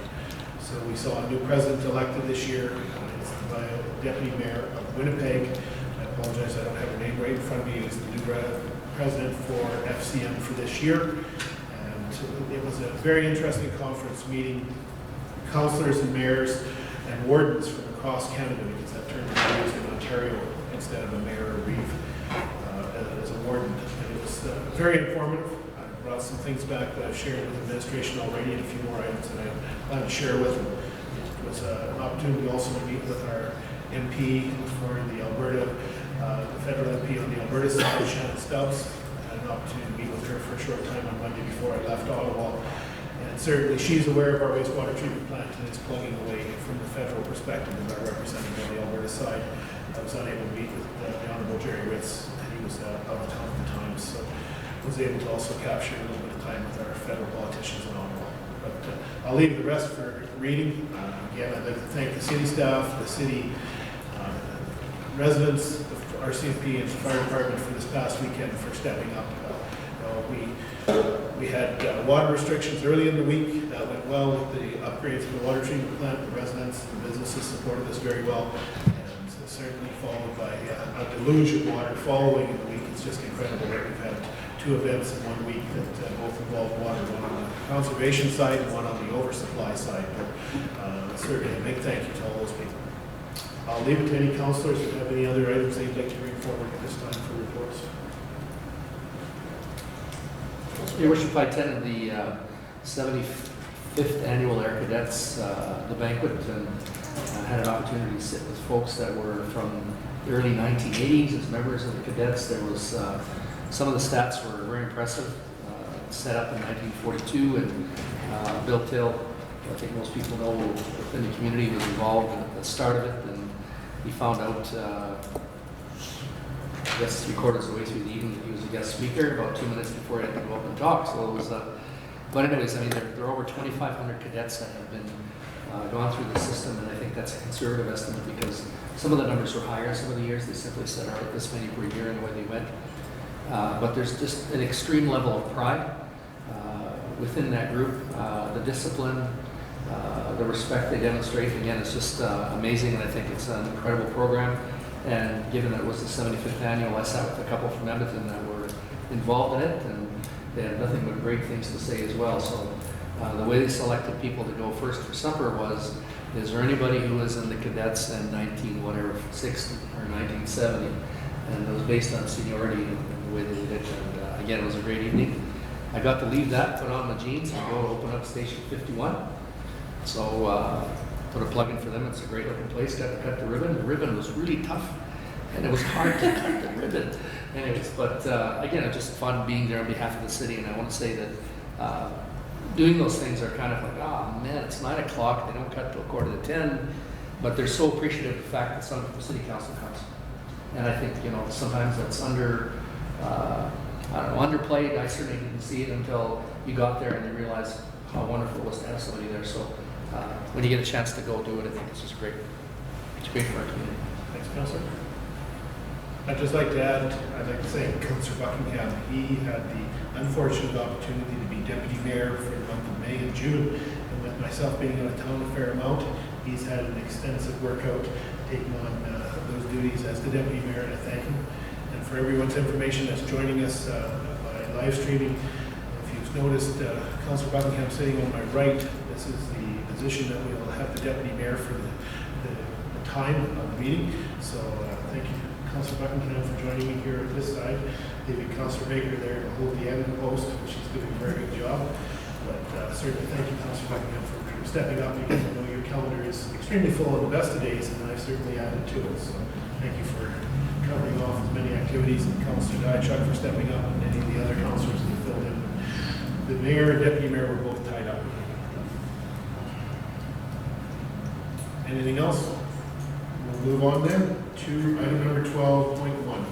So we saw a new president elected this year. It's the deputy mayor of Winnipeg. I apologize, I don't have her name right in front of me. He's the new president for FCM for this year. And it was a very interesting conference meeting councillors and mayors and wardens from across Canada, because that term is used in Ontario instead of a mayor or reeve as a warden. And it was very informative. I brought some things back that I've shared with the administration already and a few more items that I plan to share with them. It was an opportunity also to meet with our MP for the Alberta, the federal MP on the Alberta side, Shannon Stubbs. I had an opportunity to meet with her for a short time on Monday before I left Ottawa. And certainly she's aware of our wastewater treatment plant and is plugging away from the federal perspective as our representative on the Alberta side. I was unable to meet with the Honorable Jerry Ritz. He was out of town at the time, so I was able to also capture a little bit of time with our federal politicians in Ottawa. But I'll leave the rest for reading. Again, I'd like to thank the city staff, the city residents, the RCMP, and the fire department for this past weekend for stepping up. We had water restrictions early in the week. That went well with the upgrades of the water treatment plant. The residents and the businesses supported this very well. And certainly followed by a deluge of water following in the week. It's just incredible that we've had two events in 1 week that both involve water, one on the conservation side and one on the oversupply side. But certainly a big thank you to all those people. I'll leave it to any councillors that have any other items they'd like to bring forward at this time for reports. Your Worship, I attended the 75th Annual Air Cadets, the banquet, and had an opportunity to sit with folks that were from the early 1980s as members of the cadets. There was, some of the stats were very impressive. Set up in 1942, and Bill Till, I think most people know within the community, was involved at the start of it, and he found out, I guess 3/4 of the way through the evening, that he was a guest speaker about 2 minutes before he had to go up and talk. So it was, but anyways, I mean, there are over 2,500 cadets that have been gone through the system, and I think that's a conservative estimate because some of the numbers were higher some of the years. They simply said, all right, this many per year, and away they went. But there's just an extreme level of pride within that group. The discipline, the respect they demonstrate, again, it's just amazing, and I think it's an incredible program. And given that it was the 75th annual, I sat with a couple from Edmonton that were involved in it, and they had nothing but great things to say as well. So the way they selected people to go first for supper was, is there anybody who was in the cadets in 1960 or 1970? And it was based on seniority and the way they did it. And again, it was a great evening. I got to leave that, put on my jeans, and go open up Station 51. So put a plug in for them. It's a great looking place. Got to cut the ribbon. The ribbon was really tough, and it was hard to cut the ribbon. Anyways, but again, it's just fun being there on behalf of the city. And I want to say that doing those things are kind of like, oh man, it's 9 o'clock. They don't cut till 9:45, but they're so appreciative of the fact that some of the city council comes. And I think, you know, sometimes that's underplayed. I certainly didn't see it until you got there and you realize how wonderful it was to have somebody there. So when you get a chance to go do it, I think it's just great. It's great for our community. Thanks, Councillor. I'd just like to add, I'd like to thank Councillor Buckingham. He had the unfortunate opportunity to be deputy mayor for the month of May and June. And with myself being out of town a fair amount, he's had an extensive workout taking on those duties as the deputy mayor, and I thank him. And for everyone's information that's joining us by live streaming, if you've noticed, Councillor Buckingham sitting on my right, this is the position that we will have the deputy mayor for the time of the meeting. So thank you, Councillor Buckingham, for joining me here at this side. Leaving Councillor Baker there to hold the end post, which she's doing a very good job. But certainly thank you, Councillor Buckingham, for stepping up, because I know your calendar is extremely full of the best of days, and I've certainly added to it. So thank you for covering off as many activities, and Councillor Diachuk for stepping up, and any of the other councillors that filled in. The mayor and deputy mayor were both tied up. Anything else? We'll move on then to item number 12.1.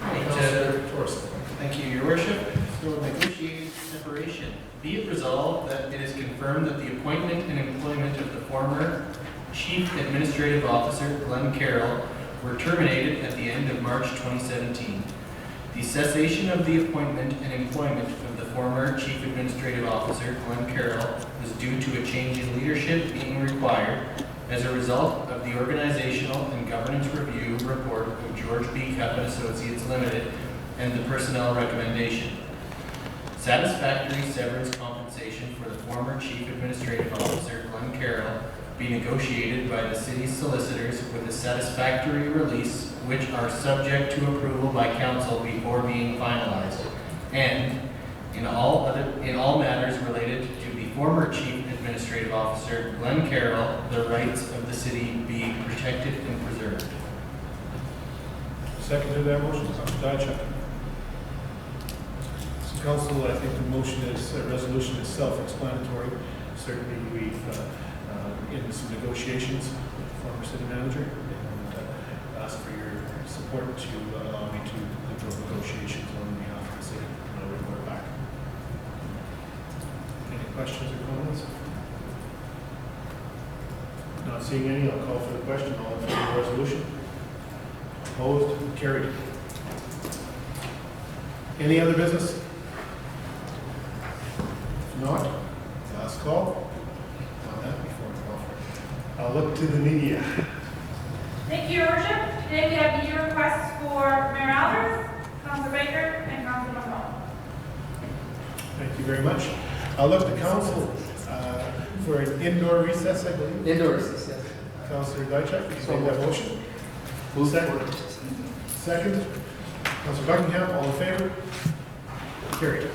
Councillor Torson. Thank you, Your Worship. For negotiated separation, be it resolved that it is confirmed that the appointment and employment of the former Chief Administrative Officer, Glenn Carroll, were terminated at the end of March 2017. The cessation of the appointment and employment of the former Chief Administrative Officer, Glenn Carroll, was due to a change in leadership being required as a result of the Organizational and Governance Review report of George B. Cupp and Associates Limited and the personnel recommendation. Satisfactory severance compensation for the former Chief Administrative Officer, Glenn Carroll, be negotiated by the city's solicitors with a satisfactory release, which are subject to approval by council before being finalized. And in all matters related to the former Chief Administrative Officer, Glenn Carroll, the rights of the city be protected and preserved. Second to that motion, Councillor Diachuk. So Council, I think the motion is, resolution is self-explanatory. Certainly we've in some negotiations with the former city manager, and ask for your support to allow me to complete those negotiations on behalf of the city, and I'll report back. Any questions or comments? Not seeing any, I'll call for the question. All in favor of the resolution? Opposed? Carried. Any other business? If not, last call on that before I call for it. I'll look to the media. Thank you, Your Worship. Today we have media requests for Mayor Alders, Councilor Baker, and Councilor Monroe. Thank you very much. I'll look to council for an indoor recess, I believe. Indoor recess, yes. Councillor Diachuk, would you make that motion? Second. Second. Councillor Buckingham, all in favor? Carried.